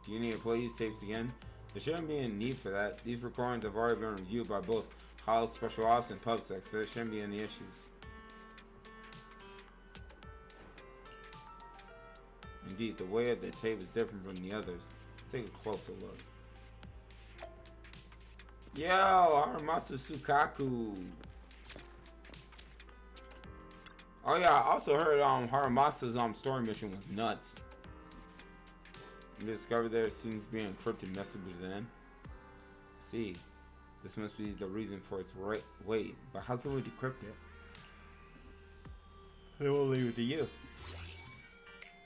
Do you need to play these tapes again? There shouldn't be any need for that. These recordings have already been reviewed by both Hollow Special Ops and PubSec, so there shouldn't be any issues. Indeed, the way of the tape is different from the others. Let's take a closer look. Yo, Harimasu Sukaku. Oh yeah, I also heard Harimasu's story mission was nuts. You discovered there seems to be an encrypted message then. See, this must be the reason for its weight, but how can we decrypt it? They will leave it to you.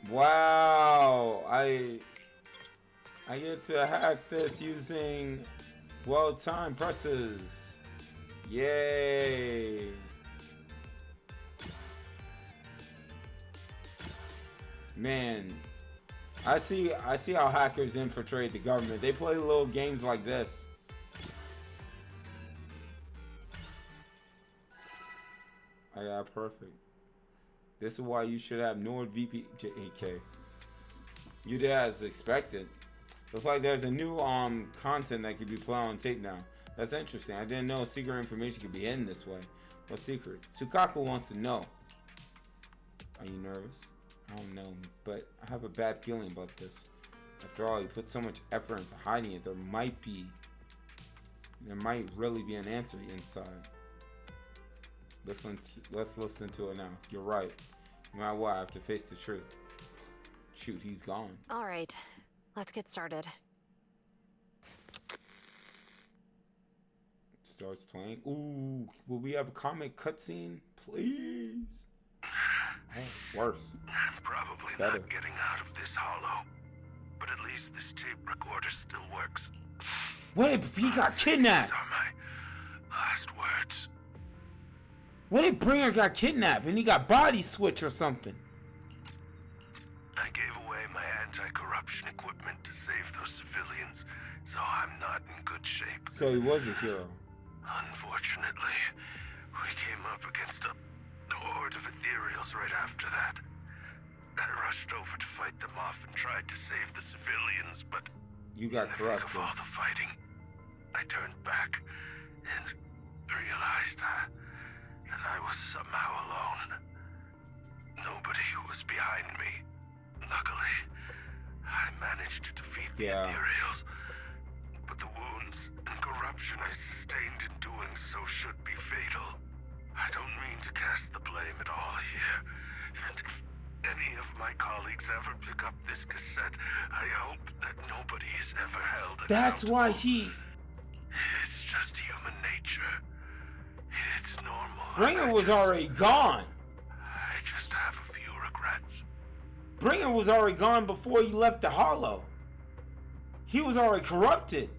Wow, I get to hack this using well-timed presses. Yay! Man, I see how hackers infiltrate the government. They play little games like this. I got perfect. This is why you should have NordVPN. You did as expected. Looks like there's a new content that can be played on tape now. That's interesting. I didn't know secret information could be hidden this way. What secret? Sukaku wants to know. Are you nervous? I don't know, but I have a bad feeling about this. After all, you put so much effort into hiding it. There might really be an answer inside. Let's listen to it now. You're right. No matter what, I have to face the truth. Shoot, he's gone. All right, let's get started. Starts playing. Ooh, will we have a comic cutscene, please? Oh, worse. I'm probably Better. not getting out of this hollow, but at least this tape recorder still works. What if he got kidnapped? These are my last words. What if Bringer got kidnapped and he got body switch or something? I gave away my anti-corruption equipment to save those civilians, so I'm not in good shape. So he was a hero. Unfortunately, we came up against a horde of ethereals right after that. I rushed over to fight them off and tried to save the civilians, but you got corrupted. Of all the fighting, I turned back and realized that I was somehow alone. Nobody was behind me. Luckily, I managed to defeat the ethereals, but the wounds and corruption I sustained in doing so should be fatal. I don't mean to cast the blame at all here, and if any of my colleagues ever pick up this cassette, I hope that nobody is ever held accountable. That's why he... It's just Bringer was already gone. I just have a few regrets. Bringer was already gone before he left the Hollow. He was already corrupted.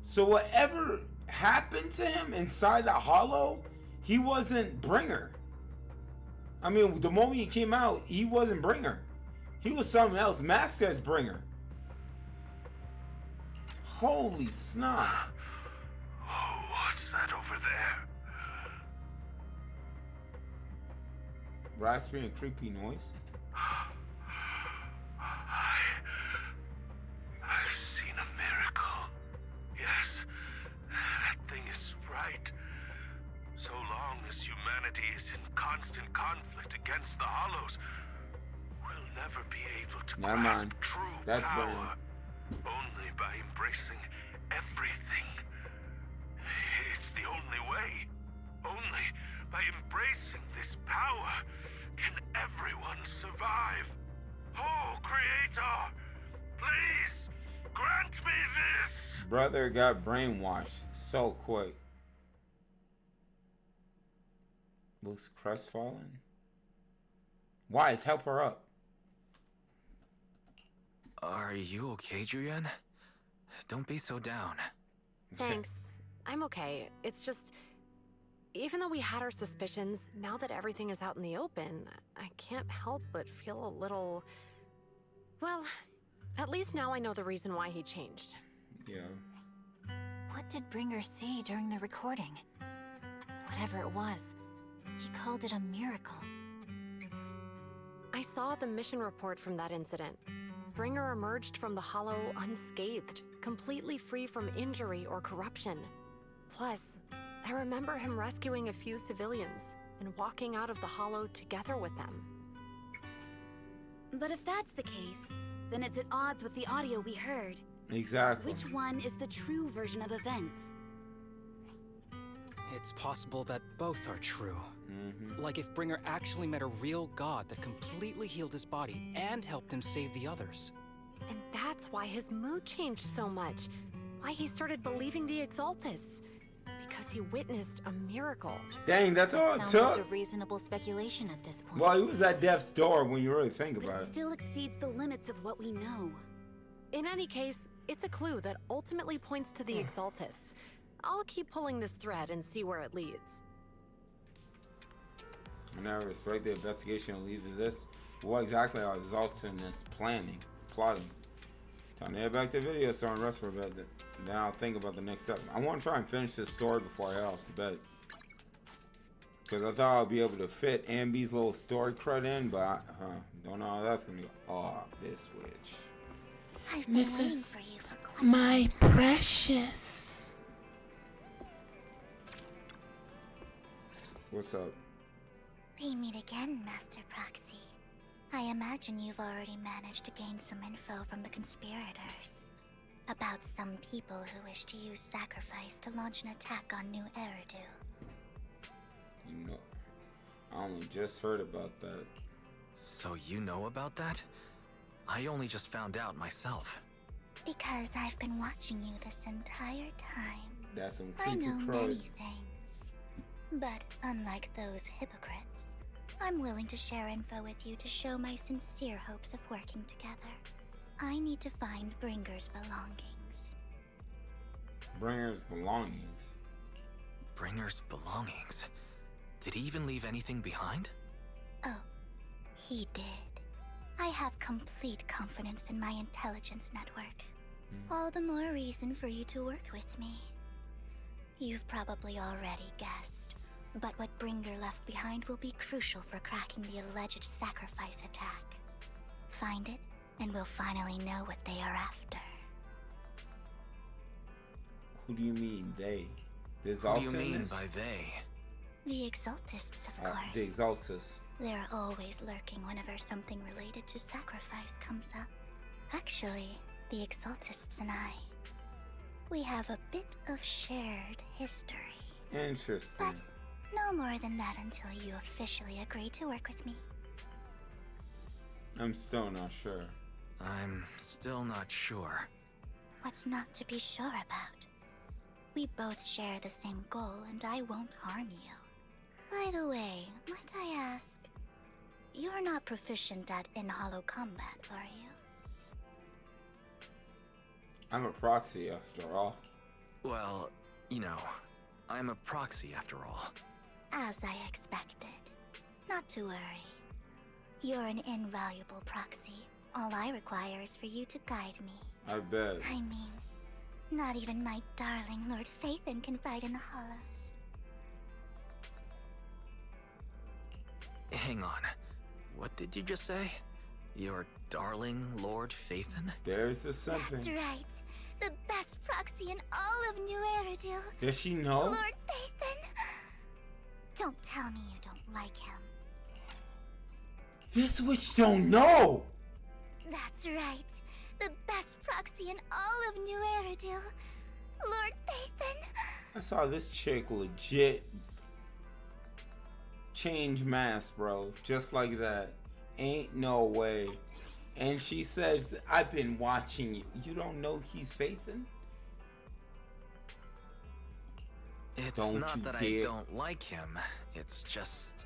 So whatever happened to him inside the Hollow, he wasn't Bringer. I mean, the moment he came out, he wasn't Bringer. He was something else, masked as Bringer. Holy snot. Oh, what's that over there? Raspy and creepy noise. I've seen a miracle. Yes, that thing is right. So long as humanity is in constant conflict against the Hollows, we'll never be able to Never grasp mind. true That's power. Bringer. Only by embracing everything. It's the only way. Only by embracing this power can everyone survive. Oh, Creator, please grant me this. Brother got brainwashed so quick. Looks crestfallen. Wise, help her up. Are you okay, Julian? Don't be so down. Thanks. I'm okay. It's just, even though we had our suspicions, now that everything is out in the open, I can't help but feel a little... Well, at least now I know the reason why he changed. Yeah. What did Bringer see during the recording? Whatever it was, he called it a miracle. I saw the mission report from that incident. Bringer emerged from the Hollow unscathed, completely free from injury or corruption. Plus, I remember him rescuing a few civilians and walking out of the Hollow together with them. But if that's the case, then it's at odds with the audio we heard. Exactly. Which one is the true version of events? It's possible that both are true. Mm-hmm. Like if Bringer actually met a real god that completely healed his body and helped him save the others. And that's why his mood changed so much. Why he started believing the Exaltists. Because he witnessed a miracle. Dang, that's all it Sounds took. like a reasonable speculation at this point. Well, he was at death's door when you really think But about it it. still exceeds the limits of what we know. In any case, it's a clue that ultimately points to the Exaltists. I'll keep pulling this thread and see where it leads. And I respect the investigation will lead to this. What exactly are Exaltists plotting? Time to head back to the video store and rest for a bit. Then I'll think about the next step. I want to try and finish this story before I head off to bed. Because I thought I'd be able to fit Ambi's little story crud in, but I don't know how that's going to go. Oh, this witch. I've been waiting for you for quite My precious. What's up? We meet again, Master Proxy. I imagine you've already managed to gain some info from the conspirators. About some people who wish to use sacrifice to launch an attack on New Eridu. You know, I only just heard about that. So you know about that? I only just found out myself. Because I've been watching you this entire time. That's some I creepy know crud. many things. But unlike those hypocrites, I'm willing to share info with you to show my sincere hopes of working together. I need to find Bringer's belongings. Bringer's belongings? Bringer's belongings? Did he even leave anything behind? Oh, he did. I have complete confidence in my intelligence network. All the more reason for you to work with me. You've probably already guessed, but what Bringer left behind will be crucial for cracking the alleged sacrifice attack. Find it, and we'll finally know what they are after. Who do you mean, they? The What do you Exaltists? mean by they? The Exaltists, of course. The Exaltists. They're always lurking whenever something related to sacrifice comes up. Actually, the Exaltists and I, we have a bit of shared history. Interesting. No more than that until you officially agree to work with me. I'm still not sure. I'm still not sure. What's not to be sure about? We both share the same goal, and I won't harm you. By the way, might I ask, you're not proficient at in-hollow combat, are you? I'm a proxy after all. Well, you know, I'm a proxy after all. As I expected. Not to worry. You're an invaluable proxy. All I require is for you to guide me. I bet. I mean, not even my darling Lord Phaethon can fight in the hollows. Hang on. What did you just say? Your darling Lord Phaethon? There's the something. That's right. The best proxy in all of New Eridil. Does she know? Lord Phaethon. Don't tell me you don't like him. This witch don't know! That's right. The best proxy in all of New Eridil. Lord Phaethon. I saw this chick legit change mask, bro. Just like that. Ain't no way. And she says, I've been watching you. You don't know he's Phaethon? It's don't not you that dare. I don't like him. It's just,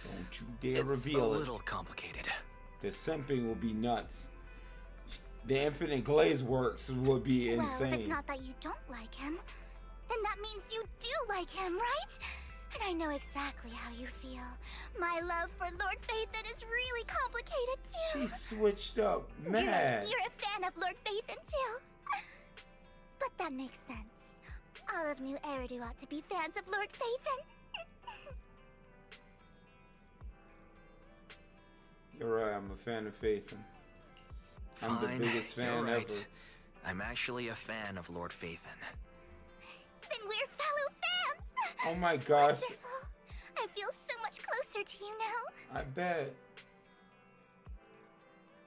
don't you dare reveal it's a it. little complicated. The simping will be nuts. The infinite glaze works would be Well, if it's insane. not that you don't like him, then that means you do like him, right? And I know exactly how you feel. My love for Lord Phaethon is really complicated too. She switched up mad. You're a fan of Lord Phaethon too. But that makes sense. All of New Eridu ought to be fans of Lord Phaethon. You're right, I'm a fan of Phaethon. I'm Fine, the biggest fan you're right. ever. I'm actually a fan of Lord Phaethon. Then we're fellow fans. Oh my gosh. Wonderful. I feel so much closer to you now. I bet.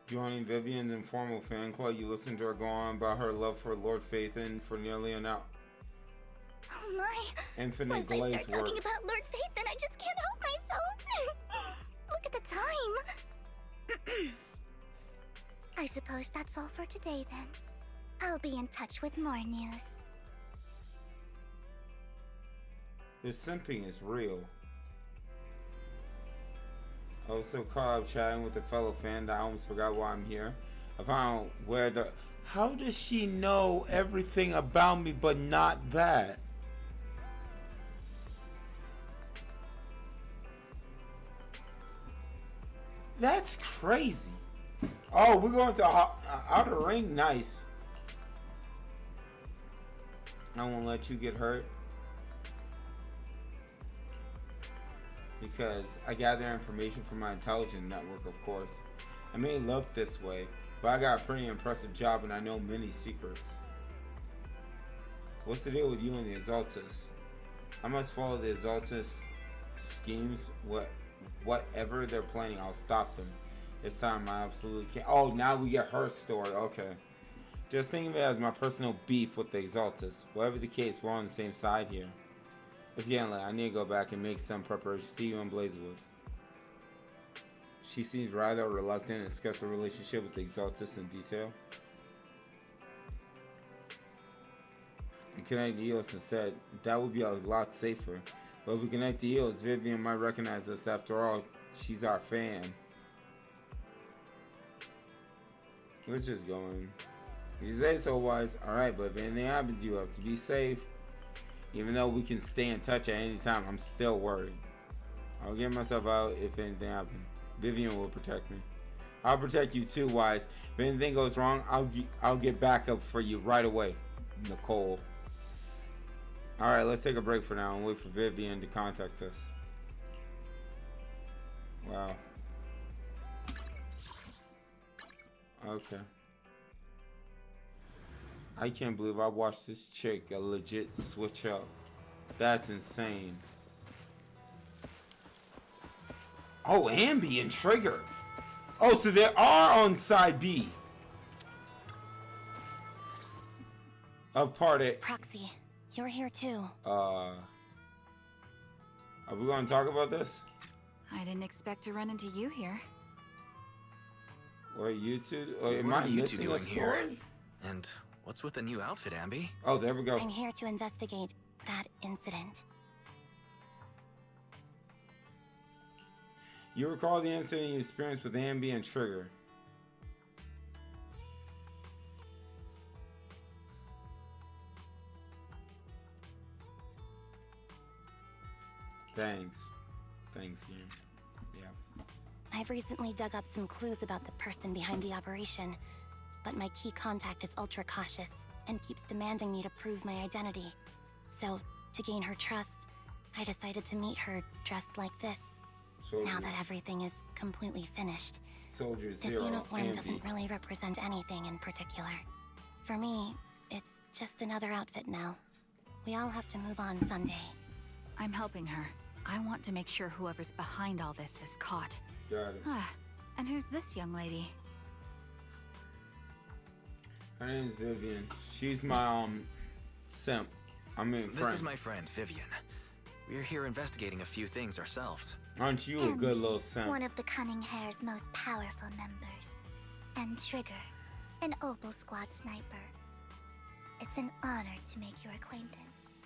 Joining Vivian's informal fan club, you listen to her go on about her love for Lord Phaethon for nearly an hour. Oh my. Infinite Once glaze I start talking works. about Lord Phaethon, I just can't help myself. Look at the time. I suppose that's all for today then. I'll be in touch with more news. This simping is real. I was so caught up chatting with a fellow fan that I almost forgot why I'm here. I found where the... How does she know everything about me but not that? That's crazy. Oh, we're going to Outer Ring. Nice. I won't let you get hurt. Because I gather information from my intelligence network, of course. I may look this way, but I got a pretty impressive job and I know many secrets. What's the deal with you and the Exaltus? I must follow the Exaltus schemes. Whatever they're planning, I'll stop them. This time I absolutely can't. Oh, now we get her story. Okay. Just think of it as my personal beef with the Exaltus. Whatever the case, we're on the same side here. It's getting late. I need to go back and make some preparation. See you in Blazewood. She seems rather reluctant to discuss her relationship with the Exaltus in detail. We connect the Eos instead. That would be a lot safer. But if we connect the Eos, Vivian might recognize us. After all, she's our fan. Let's just go in. If you say so, Wise. Alright, but if anything happens, you have to be safe. Even though we can stay in touch at any time, I'm still worried. I'll get myself out if anything happens. Vivian will protect me. I'll protect you too, Wise. If anything goes wrong, I'll get backup for you right away, Nicole. Alright, let's take a break for now and wait for Vivian to contact us. Wow. Okay. I can't believe I watched this chick a legit switch up. That's insane. Oh, Ambi and Trigger. Oh, so they are on side B. Of part A. Proxy, you're here too. Are we going to talk about this? I didn't expect to run into you here. Or you two? Or am What I are you two missing a doing story? here? And What's with the new outfit, Ambi? Oh, there we go. I'm here to investigate that incident. You recall the incident you experienced with Ambi and Trigger. Thanks. Thanks, game. Yeah. I've recently dug up some clues about the person behind the operation, but my key contact is ultra cautious and keeps demanding me to prove my identity. So, to gain her trust, I decided to meet her dressed like this. Soldier. Now that everything is completely finished, Soldier this Zero, uniform Ambi. doesn't really represent anything in particular. For me, it's just another outfit now. We all have to move on someday. I'm helping her. I want to make sure whoever's behind all this is caught. Got it. And who's this young lady? Her name's Vivian. She's my simp. I mean, This friend. is my friend, Vivian. We're here investigating a few things ourselves. Aren't you a good little simp? One of the Cunning Hair's most powerful members. And Trigger, an Opal Squad sniper. It's an honor to make your acquaintance.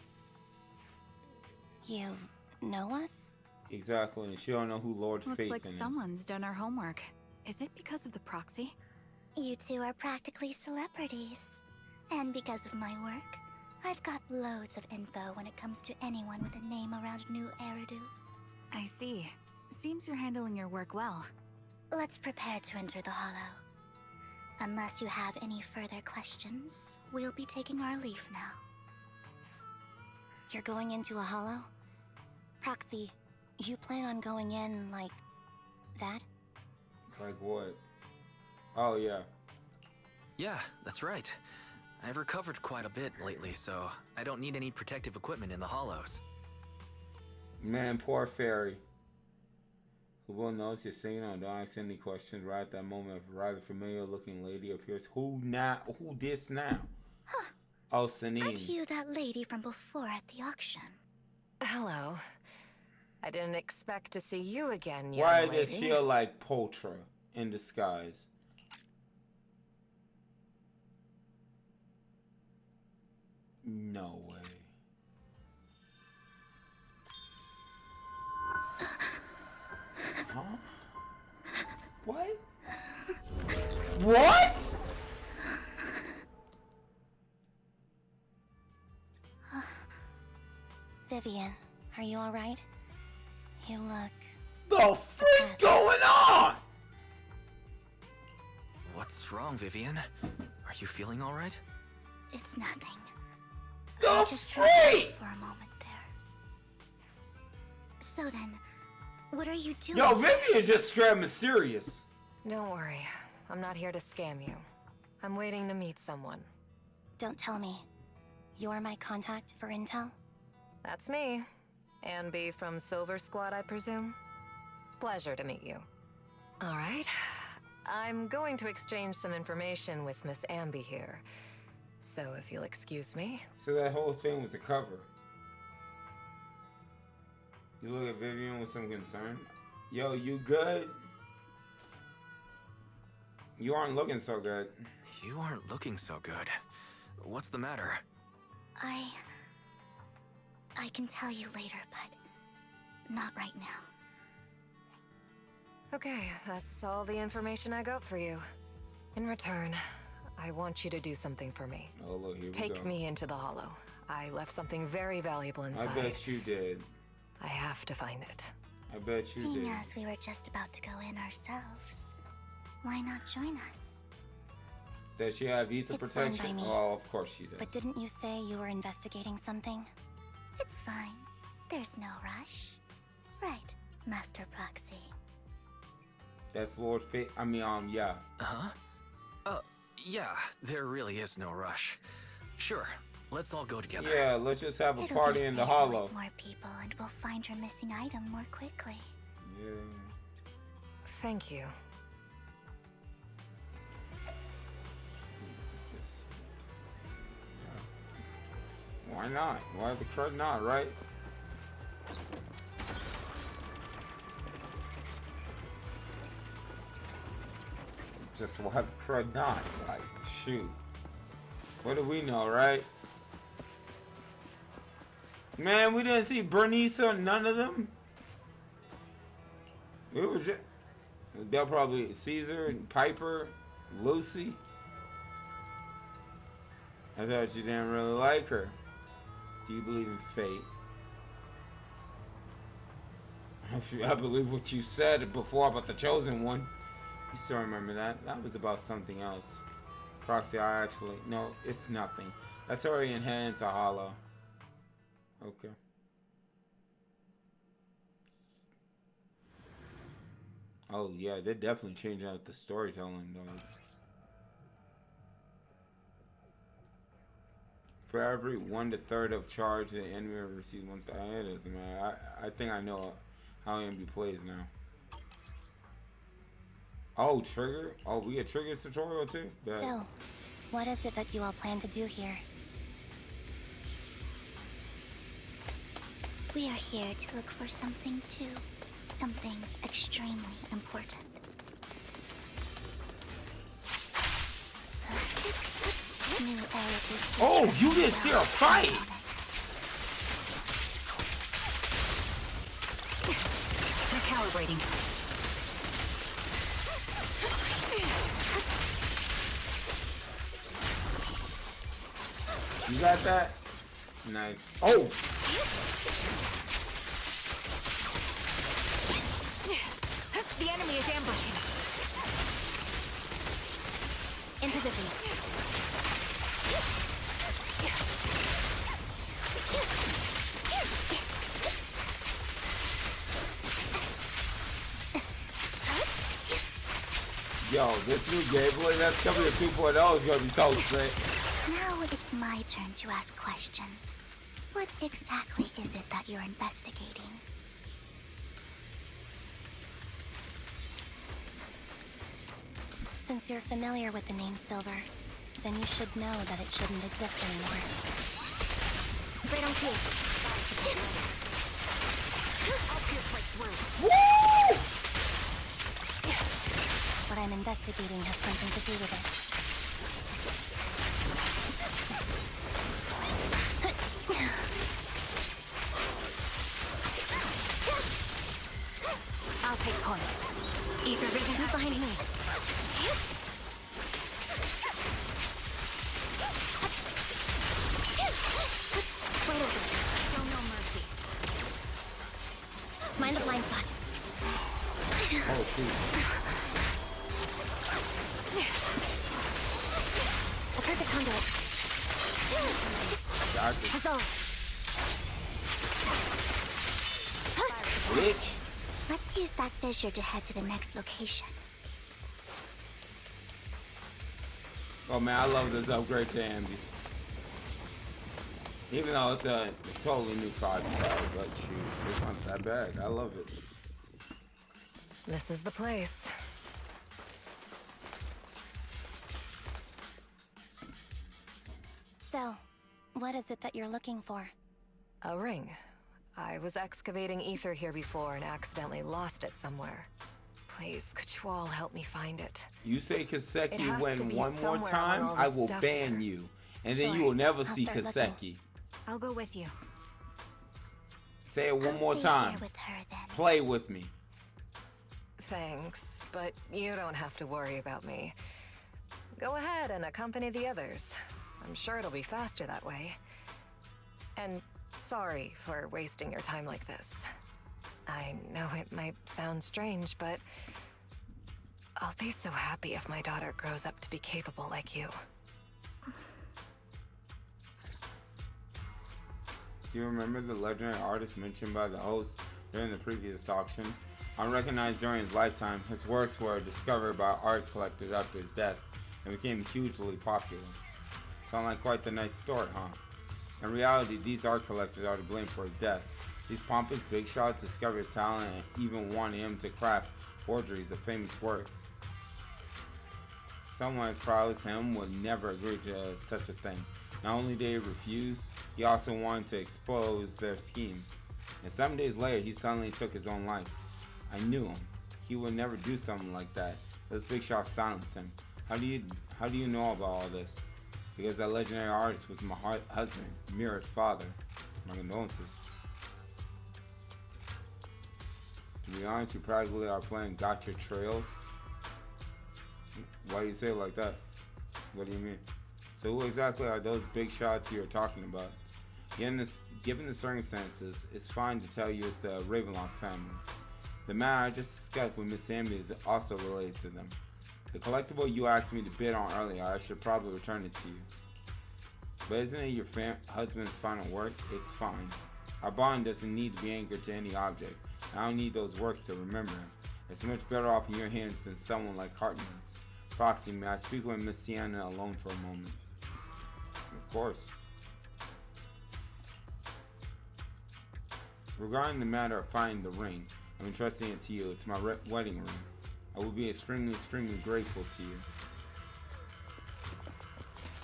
You know us? Exactly. And she don't know who Lord Looks Faith like is. someone's done our homework. Is it because of the proxy? You two are practically celebrities. And because of my work, I've got loads of info when it comes to anyone with a name around New Eridu. I see. Seems you're handling your work well. Let's prepare to enter the Hollow. Unless you have any further questions, we'll be taking our leave now. You're going into a Hollow? Proxy, you plan on going in like that? Like what? Oh, yeah. Yeah, that's right. I've recovered quite a bit lately, so I don't need any protective equipment in the hollows. Man, poor Fairy. Who will notice you're singing on? Don't ask any questions. Right at that moment, a rather familiar-looking lady appears. Who now? Who this now? Oh, Sanine. Aren't you that lady from before at the auction? Hello. I didn't expect to see you again, young Why lady. does this feel like Potra in disguise? No way. Huh? What? What? Vivian, are you alright? You look... The freak going on? What's wrong, Vivian? Are you feeling all right? It's nothing. The Just freak! for a moment there. So then, what are you doing? Yo, Vivian just scared mysterious. Don't worry. I'm not here to scam you. I'm waiting to meet someone. Don't tell me. You're my contact for intel? That's me. Ambi from Silver Squad, I presume? Pleasure to meet you. All right. I'm going to exchange some information with Miss Ambi here. So if you'll excuse me. So that whole thing was a cover. You look at Vivian with some concern. Yo, you good? You aren't looking so good. You aren't looking so good. What's the matter? I can tell you later, but not right now. Okay, that's all the information I got for you. In return, I want you to do something for me. Oh, look, here we go. Take me into the Hollow. I left something very valuable inside. I bet you did. I have to find it. I bet you Seeing did. as we were just about to go in ourselves, why not join us? Does she have ether It's fine protection? by me. Oh, of course she does. But didn't you say you were investigating something? It's fine. There's no rush. Right, Master Proxy. That's Lord Fate. I mean, yeah. Huh? Yeah, there really is no rush. Sure, let's all go together. Yeah, let's just have a It'll party be in the safer Hollow. with more people, and we'll find your missing item more quickly. Yeah. Thank you. Just, yeah. Why not? Why the crud not, right? Just why the crud not? Like, shoot. What do we know, right? Man, we didn't see Bernice or none of them. We were just... They'll probably... Caesar and Piper, Lucy. I thought you didn't really like her. Do you believe in fate? I believe what you said before about the Chosen One. You still remember that? That was about something else. Proxy, I actually... No, it's nothing. Let's hurry and head into Hollow. Okay. Oh, yeah, they're definitely changing out the storytelling, though. For every 1/3 of charge, the enemy will receive 1 star. It doesn't matter. I think I know how enemy plays now. Oh, Trigger? Oh, we get Trigger's tutorial too? Bet. So, what is it that you all plan to do here? We are here to look for something too. Something extremely important. Oh, you didn't see her fight! Recalibrating. You got that? Nice. Oh! The enemy is ambushing. In position. Yo, this new gameplay that's coming to 2.0 is gonna be so sick. Now it's my turn to ask questions. What exactly is it that you're investigating? Since you're familiar with the name Silver, then you should know that it shouldn't exist anymore. Right on cue. I'll pierce right through. Woo! What I'm investigating has something to do with it. I'll take point. Ether vision. Who's behind me? Right over. Show no mercy. Mind the blind spots. Oh, shoot. A perfect conduit. Gotcha. As always. Bitch. Let's use that fissure to head to the next location. Oh man, I love this upgrade to Ambi. Even though it's a totally new 5-star, but shoot, it's not that bad. I love it. This is the place. So, what is it that you're looking for? A ring. I was excavating ether here before and accidentally lost it somewhere. Please, could you all help me find it? You say It has Kaseki to win be one more somewhere time, among all I the will stuff ban here. you. And then Sure. you will never I'll see start Kaseki. I'll go with you. Say it one more Stay time. here with her then. Play with me. Thanks, but you don't have to worry about me. Go ahead and accompany the others. I'm sure it'll be faster that way. And sorry for wasting your time like this. I know it might sound strange, but I'll be so happy if my daughter grows up to be capable like you. Do you remember the legendary artist mentioned by the host during the previous auction? Unrecognized during his lifetime, his works were discovered by art collectors after his death and became hugely popular. Sound like quite the nice story, huh? In reality, these art collectors are to blame for his death. These pompous big shots discovered his talent and even wanted him to craft forgeries of famous works. Someone as proud as him would never agree to such a thing. Not only did he refuse, he also wanted to expose their schemes. And 7 days later, he suddenly took his own life. I knew him. He would never do something like that. Those big shots silenced him. How do you know about all this? because that legendary artist was my husband, Mira's father. My condolences. To be honest, you practically are playing Gotcha Trails. Why do you say it like that? What do you mean? So who exactly are those big shots you're talking about? Given the circumstances, it's fine to tell you it's the Ravenlock family. The matter I just discussed with Miss Sammy is also related to them. The collectible you asked me to bid on earlier, I should probably return it to you. But isn't it your husband's final work? It's fine. Our bond doesn't need to be anchored to any object. I don't need those works to remember him. It's much better off in your hands than someone like Hartman's. Proxy, may I speak with Miss Sienna alone for a moment? Of course. Regarding the matter of finding the ring, I'm entrusting it to you. It's my wedding ring. I will be extremely, extremely grateful to you.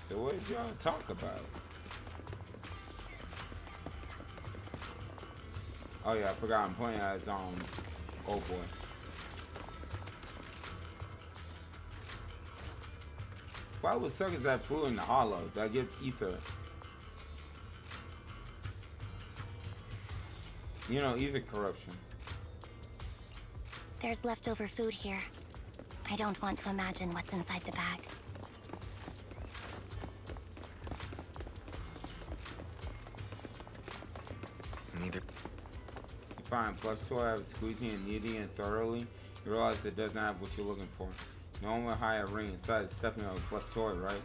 So what did y'all talk about? Oh yeah, I forgot I'm playing as oh boy. Why would suck is that food in the hollow that gets ether? You know, ether corruption. There's leftover food here. I don't want to imagine what's inside the bag. Neither. You find plush toy after squeezing and kneading it thoroughly, you realize it doesn't have what you're looking for. No one will hide a ring inside stepping on a plush toy, right?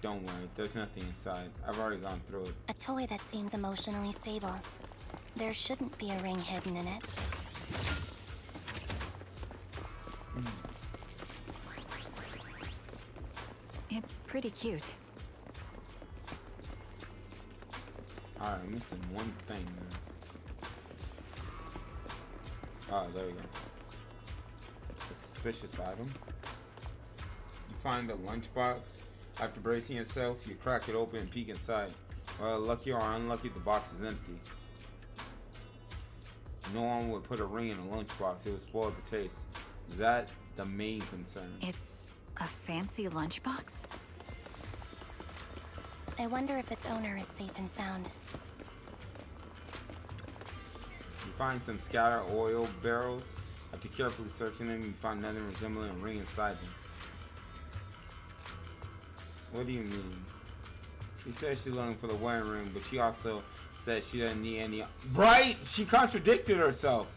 Don't worry, there's nothing inside. I've already gone through it. A toy that seems emotionally stable. There shouldn't be a ring hidden in it. It's pretty cute. Alright, I'm missing one thing there. Oh, there we go. A suspicious item. You find a lunchbox. After bracing yourself, you crack it open and peek inside. Well, lucky or unlucky, the box is empty. No one would put a ring in a lunchbox. It would spoil the taste. Is that the main concern? It's a fancy lunchbox? I wonder if its owner is safe and sound. You find some scattered oil barrels. After carefully searching them, you find nothing resembling a ring inside them. What do you mean? She says she's looking for the wedding ring, but she also said she doesn't need any. Right? She contradicted herself.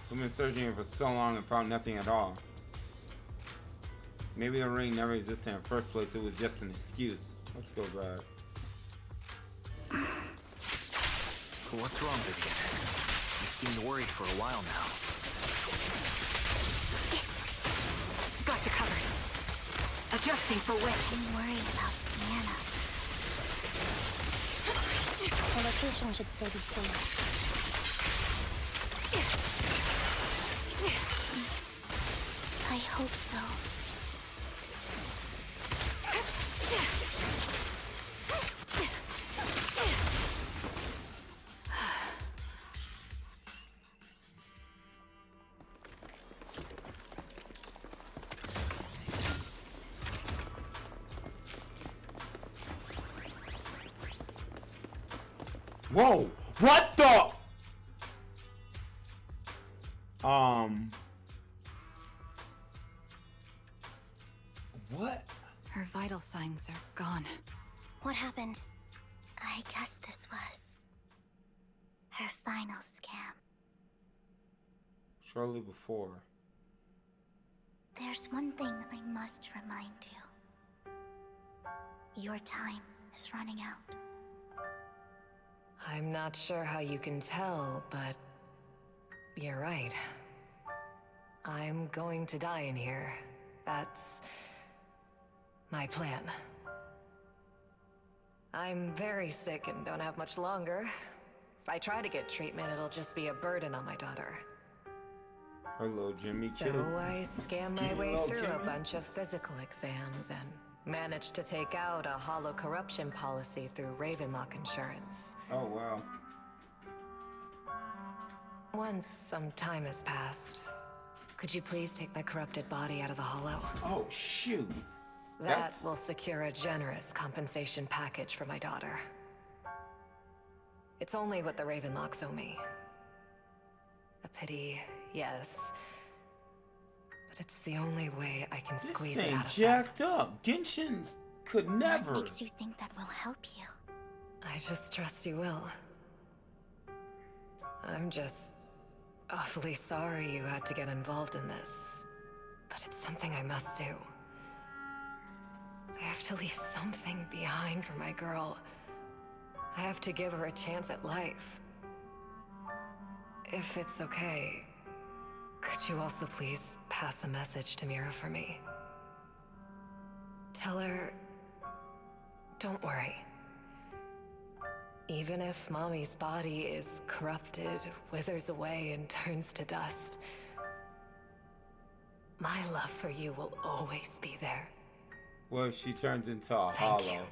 We've been searching here for so long and found nothing at all. Maybe the ring never existed in the first place. It was just an excuse. Let's go back. What's wrong, Vivian? You seemed worried for a while now. Got you covered. Adjusting for weight. I'm worried about Sienna. The location should still be safe. I hope so. Whoa! What the? What? Her vital signs are gone. What happened? I guess this was her final scam. Shortly before. There's one thing I must remind you. Your time is running out. I'm not sure how you can tell, but you're right. I'm going to die in here. That's my plan. I'm very sick and don't have much longer. If I try to get treatment, it'll just be a burden on my daughter. Hello, Jimmy So Kid. I scam my way through a bunch of physical exams and managed to take out a hollow corruption policy through Ravenlock Insurance. Oh, wow. Once some time has passed, could you please take my corrupted body out of the hollow? Oh, shoot. That will secure a generous compensation package for my daughter. It's only what the Ravenlocks owe me. A pity, yes. But it's the only way I can This squeeze it thing out of jacked up. Genshin could never. What makes you think that will help you? I just trust you will. I'm just awfully sorry you had to get involved in this. But it's something I must do. I have to leave something behind for my girl. I have to give her a chance at life. If it's okay, could you also please pass a message to Mira for me? Tell her, don't worry. Even if Mommy's body is corrupted, withers away, and turns to dust, my love for you will always be there. What if she turns into a hollow?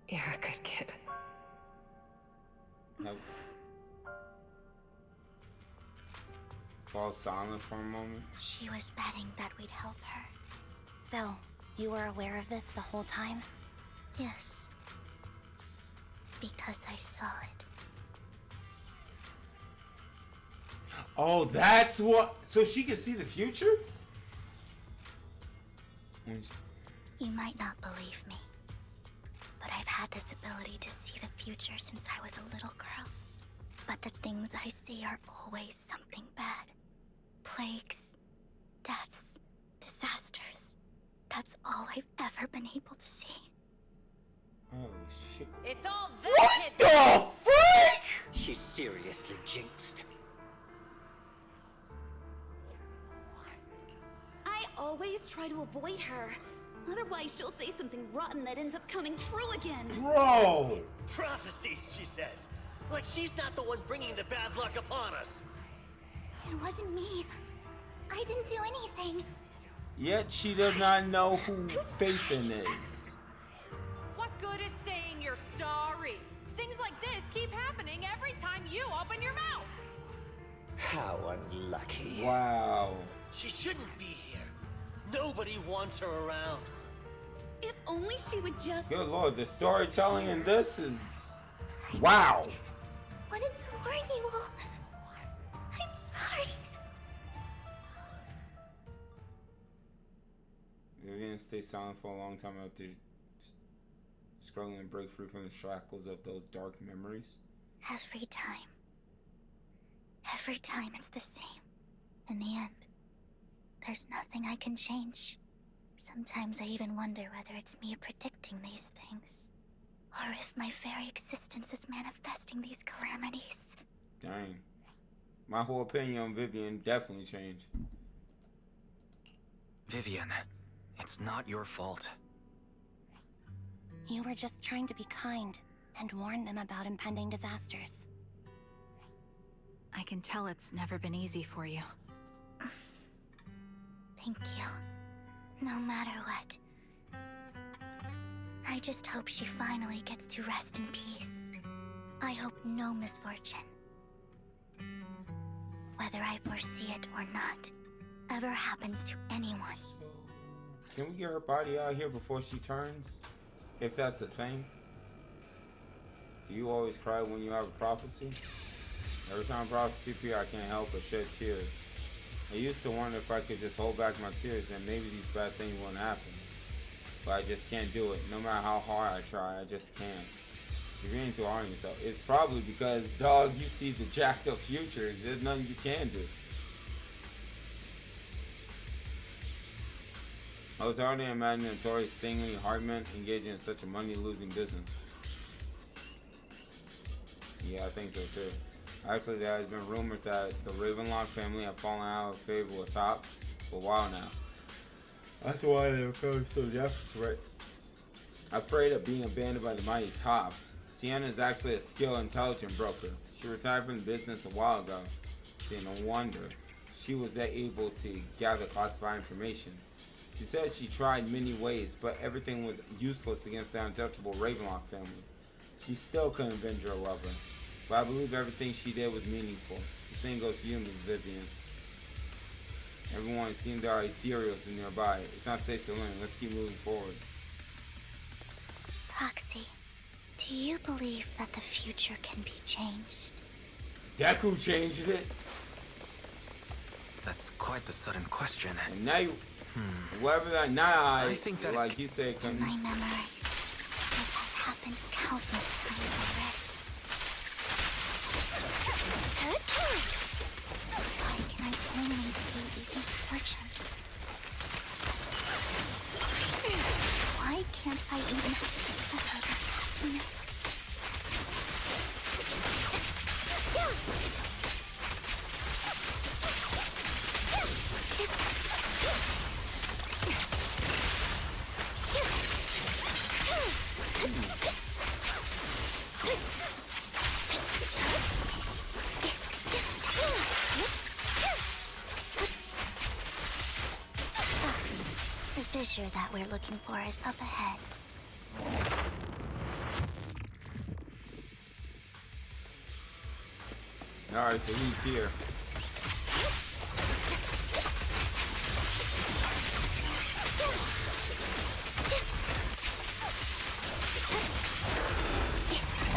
You're a good kid. Fall silent for a moment. She was betting that we'd help her. So, you were aware of this the whole time? Yes. Because I saw it. Oh, that's what. So she can see the future? You might not believe me, but I've had this ability to see the future since I was a little girl. But the things I see are always something bad. Plagues, deaths, disasters. That's all I've ever been able to see. Oh shit. It's all the What kids. the freak? She's seriously jinxed. I always try to avoid her. Otherwise, she'll say something rotten that ends up coming true again. Bro! Prophecies, she says. Like she's not the one bringing the bad luck upon us. It wasn't me. I didn't do anything. Yet she does not know who Phaethon is. What good is saying you're sorry? Things like this keep happening every time you open your mouth. How unlucky. Wow. She shouldn't be here. Nobody wants her around. If only she would just... Good lord, the storytelling in this is... Wow. Wanted to warn you all. I'm sorry. Vivian stayed silent for a long time after struggling to break free from the shackles of those dark memories. Every time. Every time it's the same. In the end, there's nothing I can change. Sometimes I even wonder whether it's me predicting these things, or if my very existence is manifesting these calamities. Dang. My whole opinion on Vivian definitely changed. Vivian, it's not your fault. You were just trying to be kind and warn them about impending disasters. I can tell it's never been easy for you. Thank you. No matter what. I just hope she finally gets to rest in peace. I hope no misfortune, whether I foresee it or not, ever happens to anyone. Can we get her body out here before she turns? If that's a thing. Do you always cry when you have a prophecy? Every time prophecy appears, I can't help but shed tears. I used to wonder if I could just hold back my tears, then maybe these bad things wouldn't happen. But I just can't do it. No matter how hard I try, I just can't. You're getting too hard on yourself. It's probably because, dog, you see the jacked up future. There's nothing you can do. I was already imagining Tori Stingley Hartman engaging in such a money-losing business. Yeah, I think so too. Actually, there has been rumors that the Ravenlock family have fallen out of favor with Tops for a while now. That's why they're feeling so desperate. Afraid of being abandoned by the mighty Tops. Sienna is actually a skilled, intelligent broker. She retired from the business a while ago. See, no wonder she was able to gather classified information. She said she tried many ways, but everything was useless against the untouchable Ravenlock family. She still couldn't avenge her lover. But I believe everything she did was meaningful. The same goes for you, Ms. Vivian. Everyone seems there are ethereals nearby. It's not safe to learn. Let's keep moving forward. Proxy, do you believe that the future can be changed? Deku changed it. That's quite the sudden question. And now you, whatever that I think that like you said, can my memories, this has happened countless times already. Why can I only see these misfortunes? Why can't I even have a sliver of happiness? The fissure that we're looking for is up ahead. Alright, so he's here.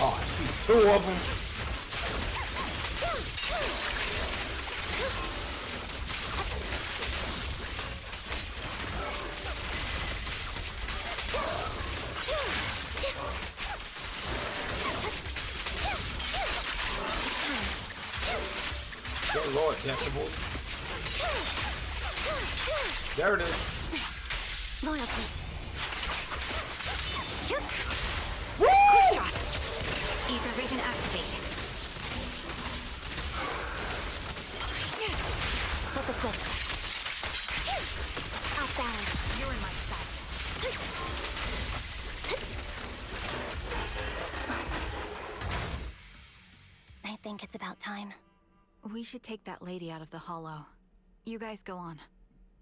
Oh, I see two of them. Good lord, decibels. There it is. Loyalty. Quick shot. Ether vision activate. Flip a switch. Off balance. You're in my sight. I think it's about time. We should take that lady out of the hollow. You guys go on.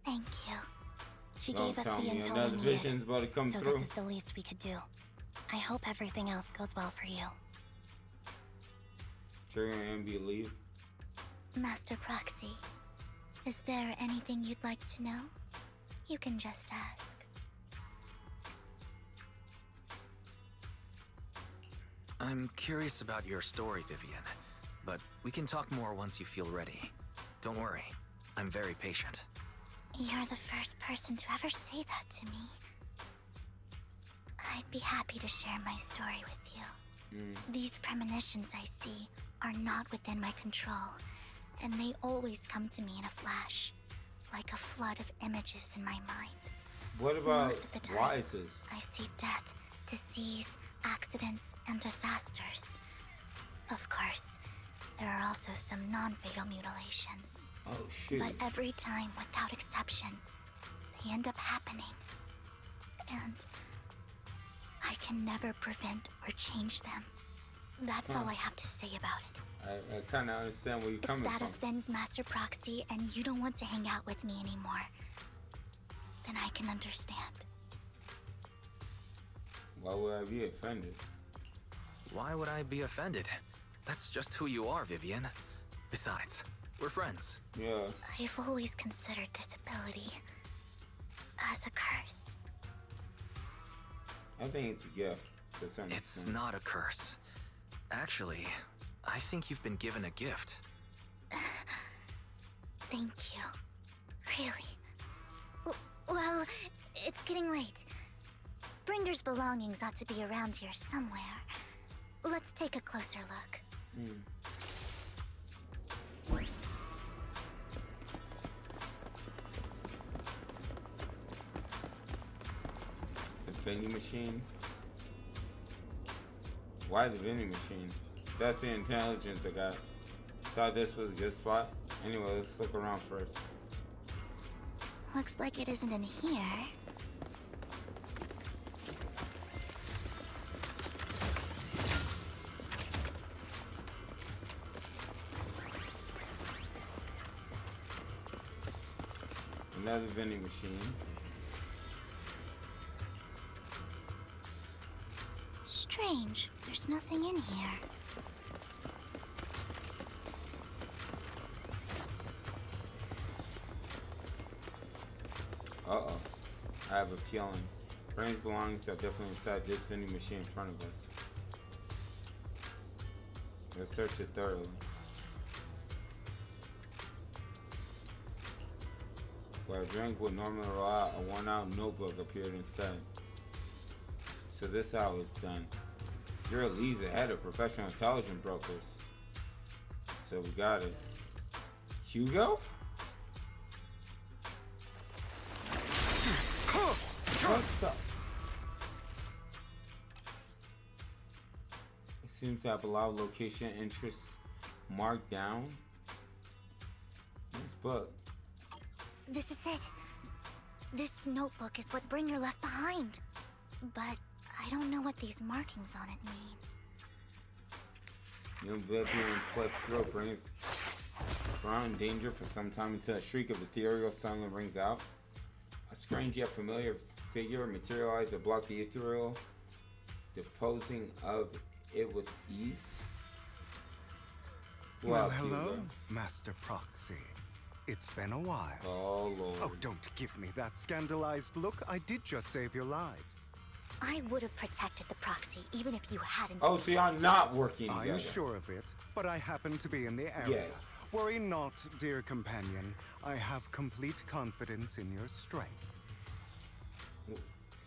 Thank you. She Don't gave us the tell me intel another we needed, vision's about to come so through. this is the least we could do. I hope everything else goes well for you. Sure, and believe. Master Proxy, is there anything you'd like to know? You can just ask. I'm curious about your story, Vivian, but we can talk more once you feel ready. Don't worry, I'm very patient. You're the first person to ever say that to me. I'd be happy to share my story with you. These premonitions I see are not within my control, and they always come to me in a flash, like a flood of images in my mind. What about Most of the time, Rises? I see death, disease, accidents, and disasters. Of course, there are also some non-fatal mutilations. Oh shoot. But every time, without exception, they end up happening. And I can never prevent or change them. That's all I have to say about it. I kind of understand where you're coming If that from. offends Master Proxy and you don't want to hang out with me anymore, then I can understand. Why would I be offended? Why would I be offended? That's just who you are, Vivian. Besides, we're friends. Yeah. I've always considered this ability as a curse. I think it's a gift to some It's extent. not a curse. Actually, I think you've been given a gift. Thank you. Really. Well, it's getting late. Bringer's belongings ought to be around here somewhere. Let's take a closer look. The vending machine? Why the vending machine? That's the intelligence I got. Thought this was a good spot. Anyway, let's look around first. Looks like it isn't in here. Another vending machine. Strange. There's nothing in here. Uh-oh. I have a feeling. Brain's belongings are definitely inside this vending machine in front of us. Let's search it thoroughly. Where a drink would normally allow, a worn-out notebook appeared instead. So this is how it's done. You're Lee's ahead of professional intelligence brokers. So we got it. Hugo? What the? It seems to have a lot of location interests marked down. This book. This is it. This notebook is what Bringer left behind. But I don't know what these markings on it mean. Young Vivian flipped through Bringer's surrounding danger for some time until a shriek of ethereal suddenly rings out. A strange yet familiar figure materialized to block the ethereal, disposing of it with ease. Well, hello, Master Proxy. It's been a while. Oh, Lord. Oh, don't give me that scandalized look. I did just save your lives. I would have protected the proxy even if you hadn't. Oh, so you're not working together. I'm sure of it, but I happen to be in the area. Yeah. Worry not, dear companion. I have complete confidence in your strength.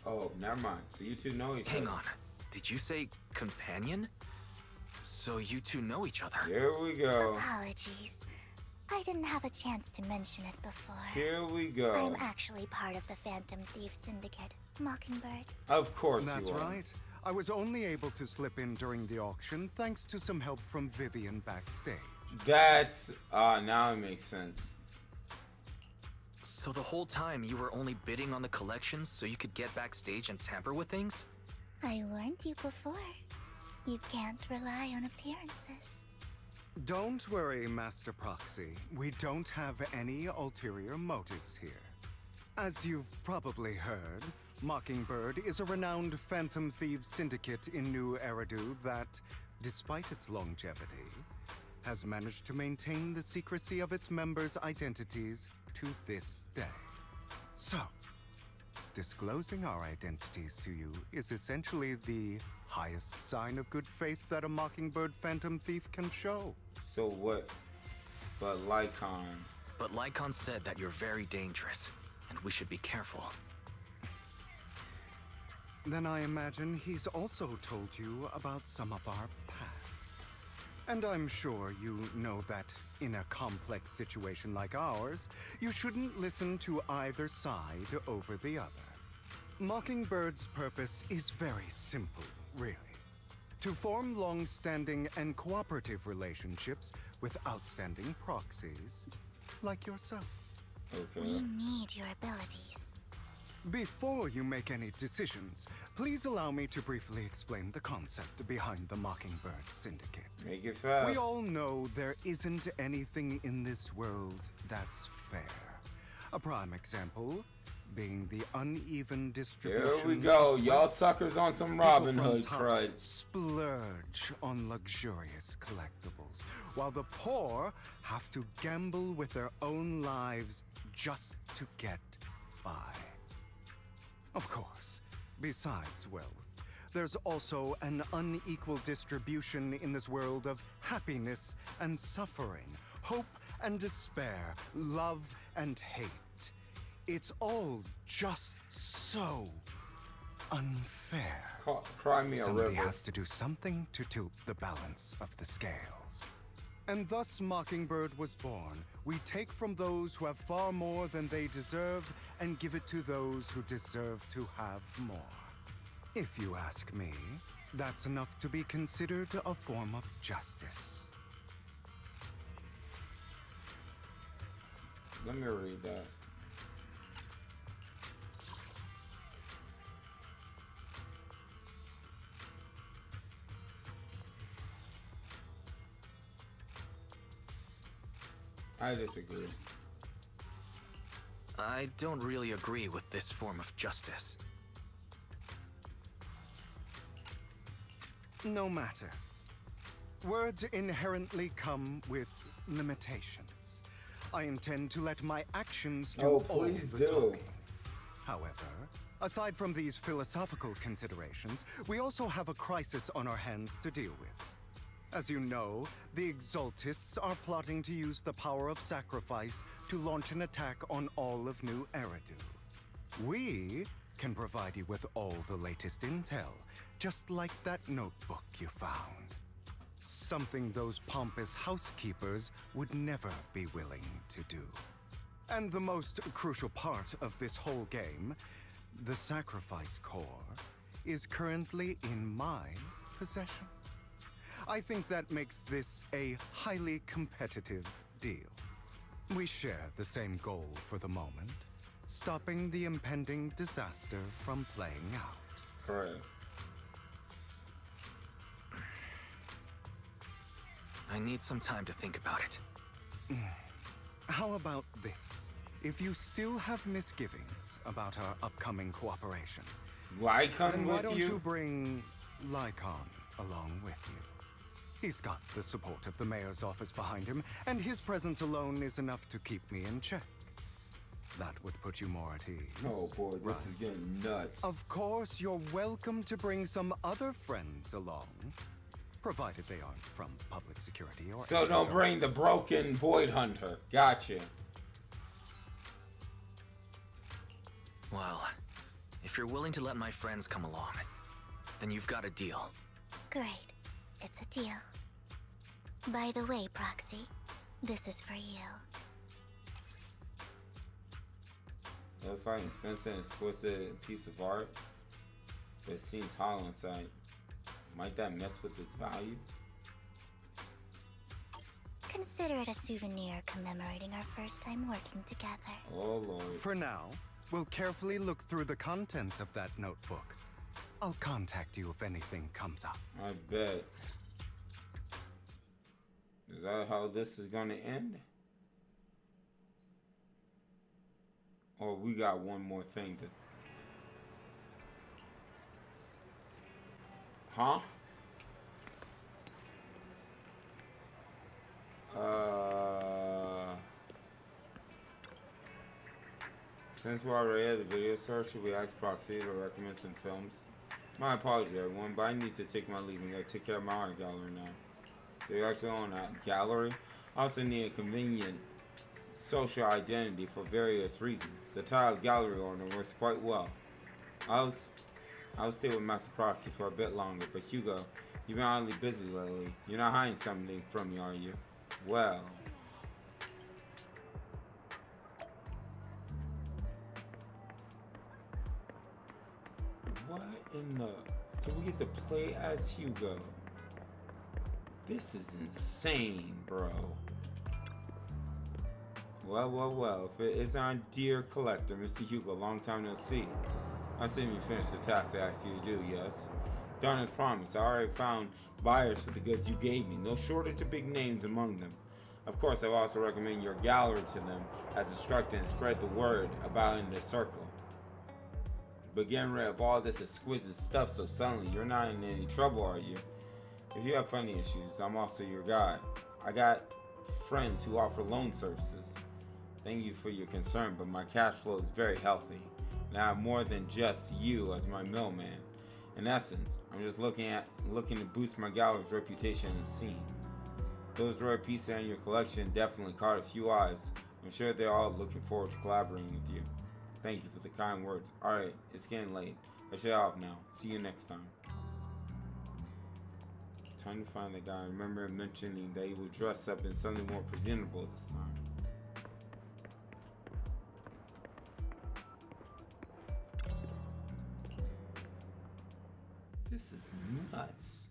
Oh, never mind. So you two know each other. Hang on. Did you say companion? So you two know each other. Here we go. Apologies. I didn't have a chance to mention it before. Here we go. I'm actually part of the Phantom Thief Syndicate, Mockingbird. Of course That's you are. right. I was only able to slip in during the auction thanks to some help from Vivian backstage. That's now it makes sense. So the whole time you were only bidding on the collections so you could get backstage and tamper with things? I warned you before. You can't rely on appearances. Don't worry, Master Proxy. We don't have any ulterior motives here. As you've probably heard, Mockingbird is a renowned Phantom Thieves syndicate in New Eridu that, despite its longevity, has managed to maintain the secrecy of its members' identities to this day. So, disclosing our identities to you is essentially the highest sign of good faith that a Mockingbird Phantom Thief can show. So what? But Lycon. But Lycon said that you're very dangerous, and we should be careful. Then I imagine he's also told you about some of our past. And I'm sure you know that in a complex situation like ours, you shouldn't listen to either side over the other. Mockingbird's purpose is very simple, really. To form long-standing and cooperative relationships with outstanding proxies like yourself. Okay. We need your abilities. Before you make any decisions, please allow me to briefly explain the concept behind the Mockingbird Syndicate. Make it fast. We all know there isn't anything in this world that's fair. A prime example being the uneven distribution. Here we go. Y'all suckers on some Robin People from Hood tops crud. splurge on luxurious collectibles, while the poor have to gamble with their own lives just to get by. Of course, besides wealth, there's also an unequal distribution in this world of happiness and suffering, hope and despair, love and hate. It's all just so unfair. Cry me a Somebody river. has to do something to tilt the balance of the scales. And thus Mockingbird was born. We take from those who have far more than they deserve and give it to those who deserve to have more. If you ask me, that's enough to be considered a form of justice. Let me read that. I disagree. I don't really agree with this form of justice. No matter. Words inherently come with limitations. I intend to let my actions do Oh, all please the do. talking. However, aside from these philosophical considerations, we also have a crisis on our hands to deal with. As you know, the Exaltists are plotting to use the power of sacrifice to launch an attack on all of New Eridu. We can provide you with all the latest intel, just like that notebook you found. Something those pompous housekeepers would never be willing to do. And the most crucial part of this whole game, the sacrifice core, is currently in my possession. I think that makes this a highly competitive deal. We share the same goal for the moment, stopping the impending disaster from playing out. Correct. I need some time to think about it. How about this? If you still have misgivings about our upcoming cooperation, then why don't you bring Lycon along with you? He's got the support of the mayor's office behind him, and his presence alone is enough to keep me in check. That would put you more at ease. Oh boy, this is getting nuts. Of course, you're welcome to bring some other friends along, provided they aren't from public security or... So don't bring the broken Void Hunter. Gotcha. Well, if you're willing to let my friends come along, then you've got a deal. Great. It's a deal. By the way, Proxy, this is for you. Looks like an expensive and exquisite piece of art, but it seems hollow inside. Might that mess with its value? Consider it a souvenir commemorating our first time working together. Oh lord. For now, we'll carefully look through the contents of that notebook. I'll contact you if anything comes up. I bet. Is that how this is gonna end? Or we got one more thing to... Huh? Since we're already at the video store, should we ask Proxy to recommend some films? My apologies, everyone, but I need to take my leave and go take care of my art gallery now. So you actually own a gallery? I also need a convenient social identity for various reasons. The title gallery owner works quite well. I'll stay with Master Proxy for a bit longer, but Hugo, you've been oddly busy lately. You're not hiding something from me, are you? Well... What in the... So we get to play as Hugo. This is insane, bro. Well. If it is our dear collector, Mr. Hugo, long time no see. I see you finished the task I asked you to do, yes? Done as promised. I already found buyers for the goods you gave me. No shortage of big names among them. Of course, I will also recommend your gallery to them as instructed and spread the word about in this circle. But getting rid of all this exquisite stuff so suddenly, you're not in any trouble, are you? If you have funding issues, I'm also your guy. I got friends who offer loan services. Thank you for your concern, but my cash flow is very healthy. And I have more than just you as my middleman. In essence, I'm just looking to boost my gallery's reputation and scene. Those rare pieces in your collection definitely caught a few eyes. I'm sure they're all looking forward to collaborating with you. Thank you for the kind words. Alright, it's getting late. I should off now. See you next time. Time to find the guy. I remember mentioning that he would dress up in something more presentable this time. This is nuts.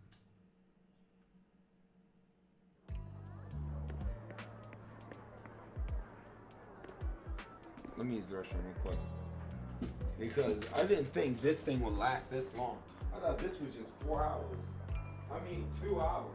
Let me use the restroom real quick. Because I didn't think this thing would last this long. I thought this was just 4 hours. I mean, 2 hours.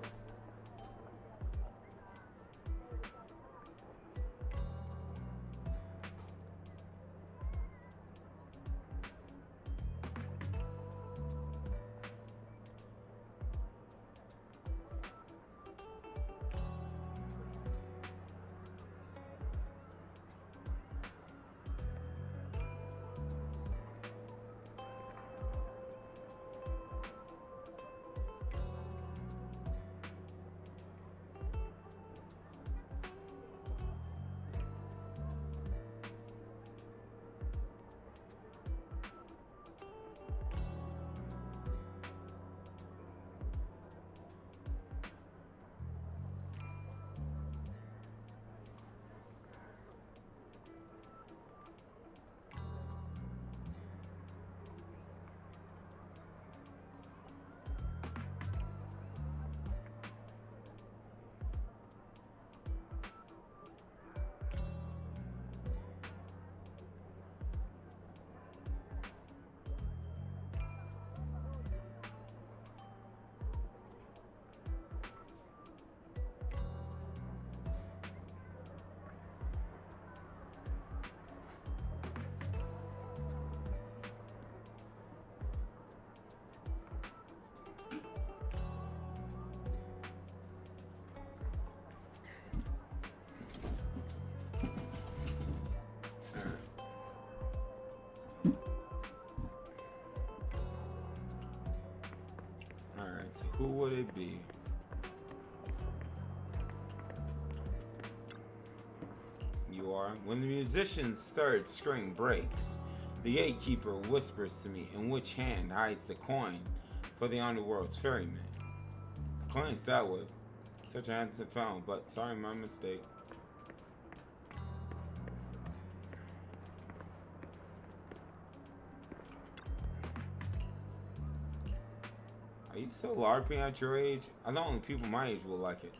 Alright, so who would it be? You are. When the musician's third string breaks, the gatekeeper whispers to me in which hand hides the coin for the underworld's ferryman. The coin's that way. Such a handsome fellow, but sorry, my mistake. Are you still LARPing at your age? I thought only people my age will like it.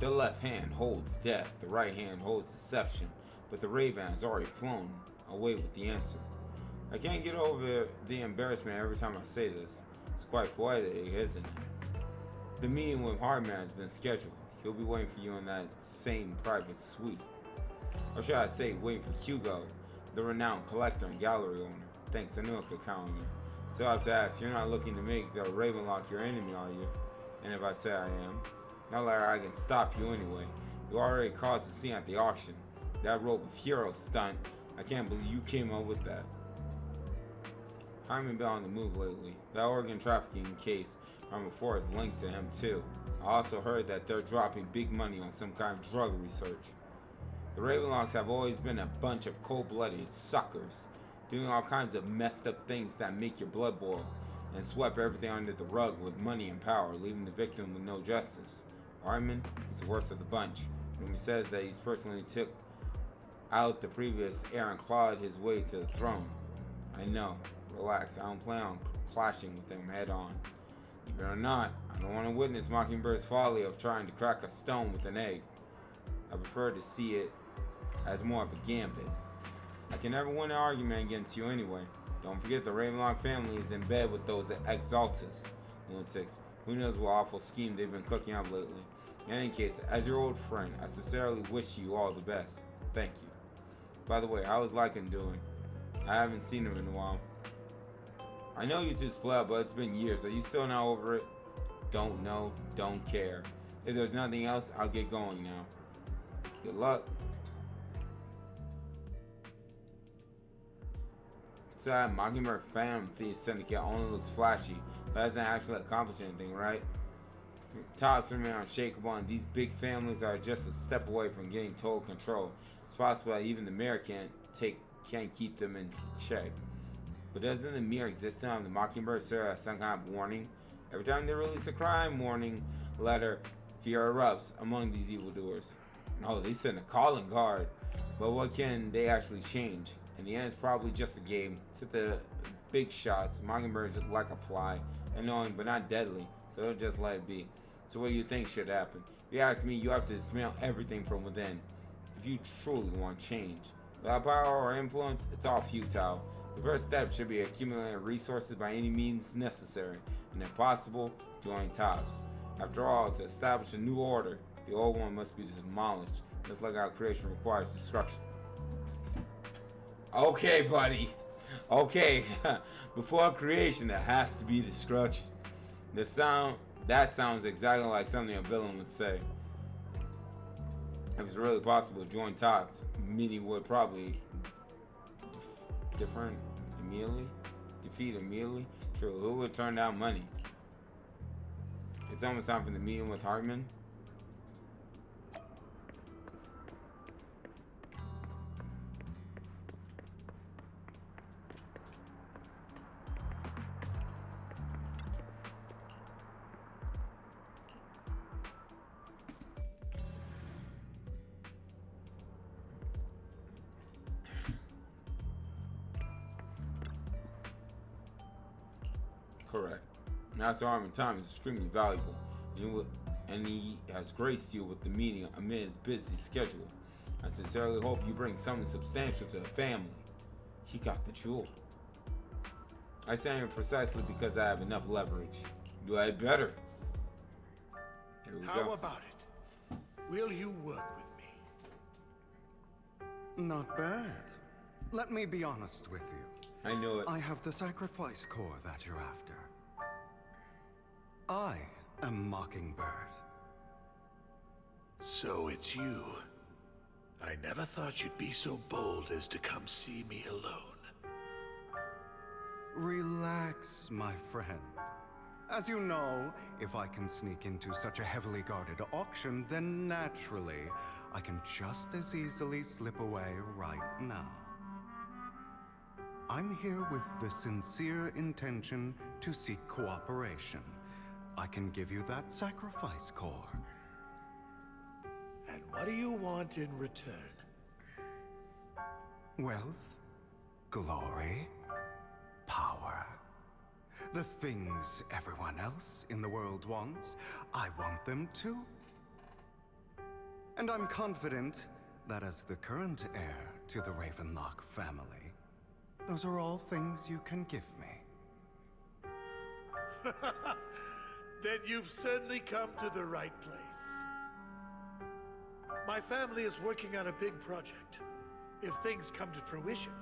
The left hand holds death, the right hand holds deception, but the Raven has already flown away with the answer. I can't get over the embarrassment every time I say this. It's quite poetic, isn't it? The meeting with Hardman has been scheduled. He'll be waiting for you in that same private suite. Or should I say, waiting for Hugo, the renowned collector and gallery owner. Thanks, I knew I could count on you. So I have to ask, you're not looking to make the Ravenlock your enemy, are you? And if I say I am, not like I can stop you anyway. You already caused a scene at the auction. That rope of hero stunt, I can't believe you came up with that. Hyman been on the move lately. That organ trafficking case from before is linked to him too. I also heard that they're dropping big money on some kind of drug research. The Ravenlocks have always been a bunch of cold-blooded suckers, doing all kinds of messed up things that make your blood boil, and swept everything under the rug with money and power, leaving the victim with no justice. Armin, he's the worst of the bunch. Rumor says that he's personally took out the previous heir and clawed his way to the throne. I know. Relax, I don't plan on clashing with him head on. Even or not, I don't want to witness Mockingbird's folly of trying to crack a stone with an egg. I prefer to see it as more of a gambit. I can never win an argument against you anyway. Don't forget the Ravenlock family is in bed with those Exaltus lunatics. Who knows what awful scheme they've been cooking up lately. In any case, as your old friend, I sincerely wish you all the best. Thank you. By the way, how is Lycan doing? I haven't seen him in a while. I know you two split up, but it's been years. Are you still not over it? Don't know, don't care. If there's nothing else, I'll get going now. Good luck. Sad, Mockingbird Fan Thief Syndicate only looks flashy, but hasn't actually accomplished anything, right? Tops remain unshakable, and these big families are just a step away from getting total control. It's possible that even the mayor can't keep them in check. But doesn't the mere existence of the Mockingbird serve as some kind of warning? Every time they release a crime warning letter, fear erupts among these evildoers. No, they send a calling card. But what can they actually change? In the end, it's probably just a game. To the big shots, Mockingbird is just like a fly, annoying but not deadly, so they'll just let it be. So what do you think should happen? If you ask me, you have to smell everything from within. If you truly want change. Without power or influence, it's all futile. The first step should be accumulating resources by any means necessary, and if possible, join Tops. After all, to establish a new order, the old one must be demolished, just like our creation requires destruction. Okay, buddy. Okay, before creation, there has to be destruction. That sounds exactly like something a villain would say. If it's really possible to join Tops, many would probably defeat immediately. True, who would turn down money? It's almost time for the meeting with Hartman. Correct. Master Hartman time is extremely valuable, and he has graced you with the meeting amid his busy schedule. I sincerely hope you bring something substantial to the family. He got the jewel. I stand here precisely because I have enough leverage. You had better. Here we How go. about it? Will you work with me? Not bad. Let me be honest with you. I knew it. I have the sacrifice core that you're after. I am Mockingbird. So it's you. I never thought you'd be so bold as to come see me alone. Relax, my friend. As you know, if I can sneak into such a heavily guarded auction, then naturally, I can just as easily slip away right now. I'm here with the sincere intention to seek cooperation. I can give you that sacrifice core. And what do you want in return? Wealth, glory, power. The things everyone else in the world wants, I want them too. And I'm confident that as the current heir to the Ravenlock family, those are all things you can give me. Then you've certainly come to the right place. My family is working on a big project. If things come to fruition,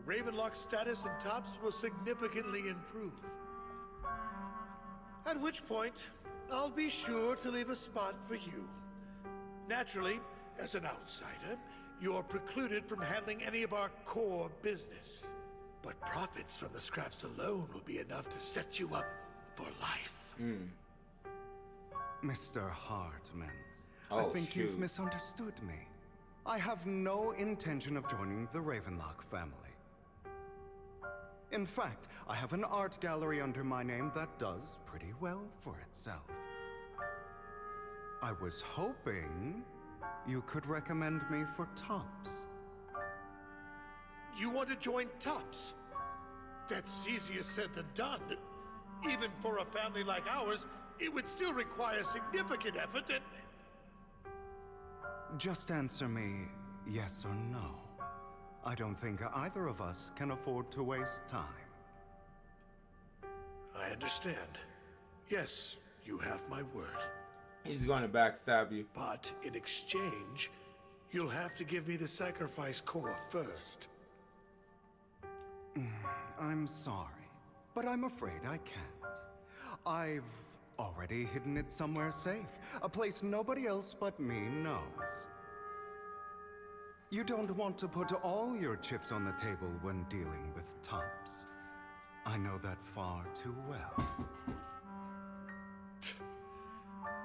Ravenlock's status in Tops will significantly improve. At which point, I'll be sure to leave a spot for you. Naturally, as an outsider, you're precluded from handling any of our core business. But profits from the scraps alone will be enough to set you up for life. Mr. Hartman, I Oh, think shoot. you've misunderstood me. I have no intention of joining the Ravenlock family. In fact, I have an art gallery under my name that does pretty well for itself. I was hoping you could recommend me for Tops. You want to join Tops? That's easier said than done. Even for a family like ours, it would still require significant effort and... Just answer me yes or no. I don't think either of us can afford to waste time. I understand. Yes, you have my word. He's going to backstab you. But in exchange, you'll have to give me the sacrifice core first. I'm sorry, but I'm afraid I can't. I've already hidden it somewhere safe, a place nobody else but me knows. You don't want to put all your chips on the table when dealing with Tops. I know that far too well.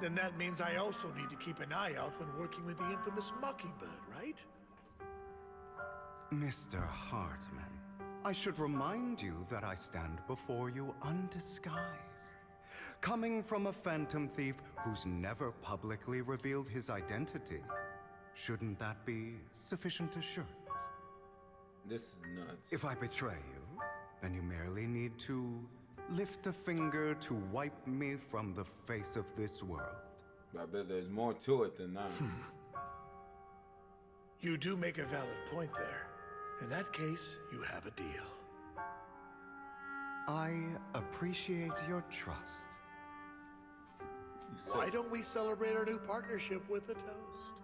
Then that means I also need to keep an eye out when working with the infamous Mockingbird, right? Mr. Hartman, I should remind you that I stand before you undisguised. Coming from a phantom thief who's never publicly revealed his identity, shouldn't that be sufficient assurance? This is nuts. If I betray you, then you merely need to lift a finger to wipe me from the face of this world. I bet there's more to it than that. You do make a valid point there. In that case, you have a deal. I appreciate your trust. Why don't we celebrate our new partnership with a toast?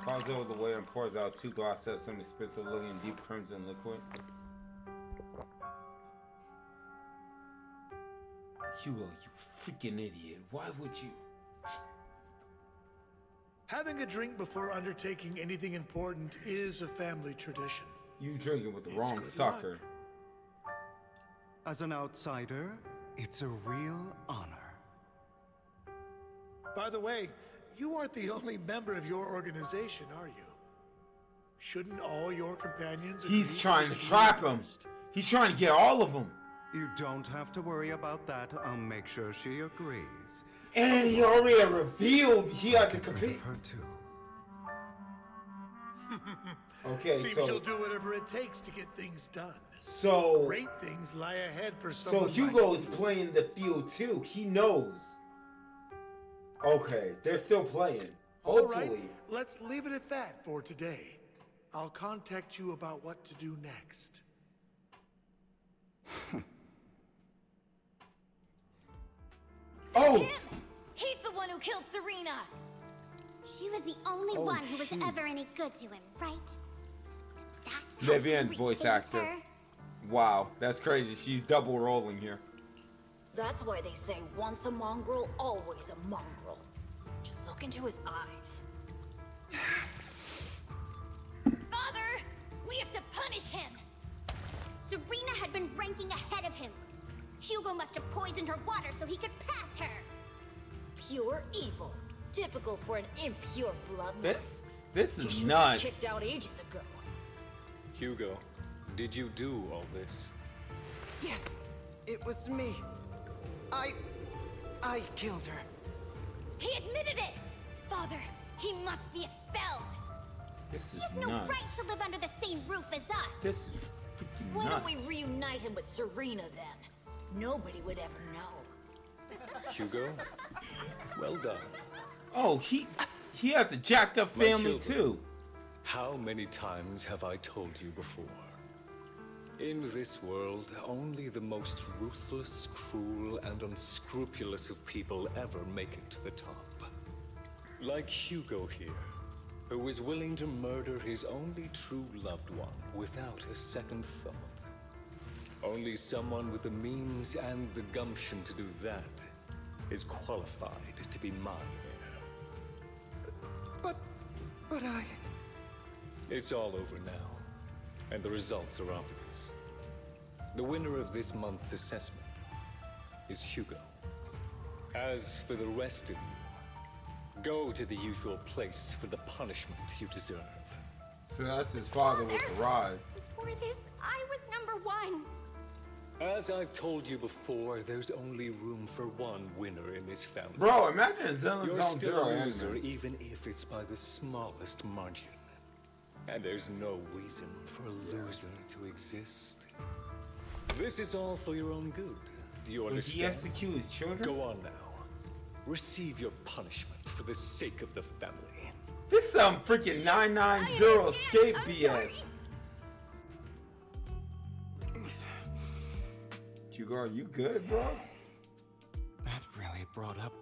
Calls over the way and pours out 2 glasses of some expensive looking deep crimson liquid. You freaking idiot. Why would you? Having a drink before undertaking anything important is a family tradition. You drinking with the wrong sucker. As an outsider, it's a real honor. By the way, you aren't the only member of your organization, are you? Shouldn't all your companions... He's trying to trap him. He's trying to get all of them. You don't have to worry about that. I'll make sure she agrees. And he already revealed he has a compete. Her too. Okay, Seems so you'll do whatever it takes to get things done. So great things lie ahead for someone. So Hugo's playing the field too. He knows. Okay, they're still playing. Hopefully. All right, let's leave it at that for today. I'll contact you about what to do next. Oh! Him! He's the one who killed Serena! She was the only one who was ever any good to him, right? That's Vivian's voice actor. Her. Wow, that's crazy. She's double rolling here. That's why they say once a mongrel, always a mongrel. Just look into his eyes. Father! We have to punish him! Serena had been ranking ahead of him. Hugo must have poisoned her water so he could pass her. Pure evil. Typical for an impure bloodline. This He is should have nuts. been kicked out ages ago. Hugo, did you do all this? Yes, it was me. I killed her. He admitted it! Father, he must be expelled. This is He has no nuts. right to live under the same roof as us. This is freaking Why nuts. don't we reunite him with Serena then? Nobody would ever know. Hugo, well done. Oh, he has a jacked up My family children, too. How many times have I told you before? In this world, only the most ruthless, cruel, and unscrupulous of people ever make it to the top. Like Hugo here, who is willing to murder his only true loved one without a second thought. Only someone with the means and the gumption to do that is qualified to be my heir. But I... It's all over now, and the results are obvious. The winner of this month's assessment is Hugo. As for the rest of you, go to the usual place for the punishment you deserve. So that's his father with the rod. For this, I was number one. As I've told you before, there's only room for one winner in this family. Bro, imagine a Zenless You're Zone still Zero a loser, anime. even if it's by the smallest margin. And there's no reason for a loser to exist. This is all for your own good. Do you Would understand? he execute his children? Go on now. Receive your punishment for the sake of the family. This some freaking 990 escape BS. Hugo, are you good, bro? That really brought up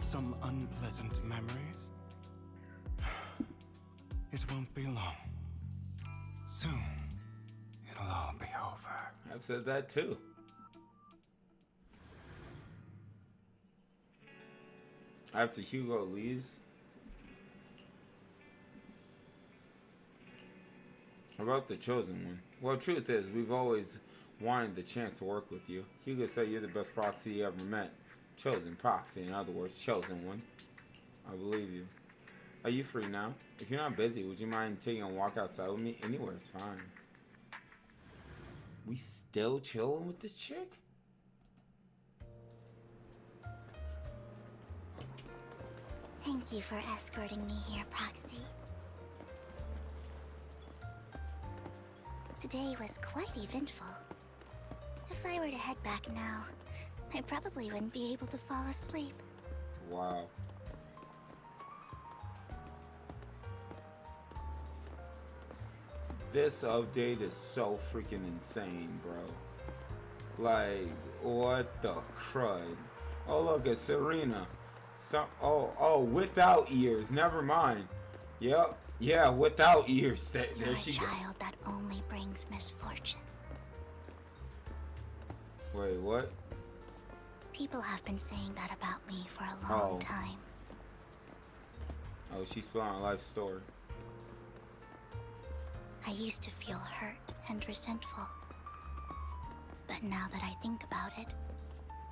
some unpleasant memories. It won't be long. Soon, it'll all be over. I've said that too. After Hugo leaves. About the chosen one. Well, truth is, we've always wanted the chance to work with you. Hugo said you're the best proxy he ever met. Chosen proxy, in other words, chosen one. I believe you. Are you free now? If you're not busy, would you mind taking a walk outside with me? Anywhere is fine. We still chilling with this chick? Thank you for escorting me here, Proxy. Today was quite eventful. If I were to head back now, I probably wouldn't be able to fall asleep. Wow. This update is so freaking insane, bro. Like, what the crud? Oh, look, it's Serena. Oh, without ears. Never mind. Yep. Yeah, without ears. There You're she a goes. child that only brings misfortune. Wait, what? People have been saying that about me for a long time. Oh, she's spilling her life story. I used to feel hurt and resentful. But now that I think about it,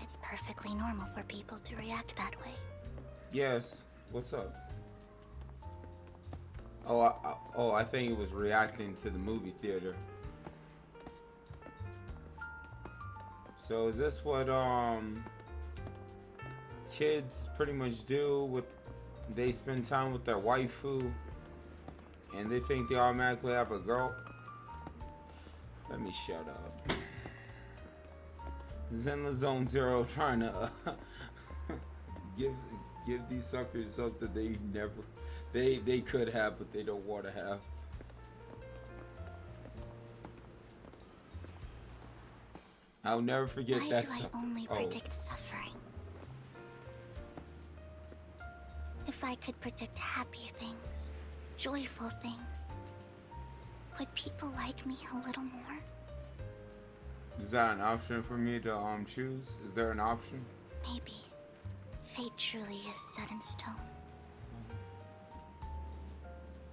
it's perfectly normal for people to react that way. Yes. What's up? I think it was reacting to the movie theater. So is this what kids pretty much do with they spend time with their waifu and they think they automatically have a girl? Let me shut up. Zenless Zone Zero trying to give these suckers something they could have but they don't want to have. I'll never forget Why that do I only predict suffering? If I could predict happy things, joyful things, would people like me a little more? Is that an option for me to choose? Is there an option? Maybe. Fate truly is set in stone.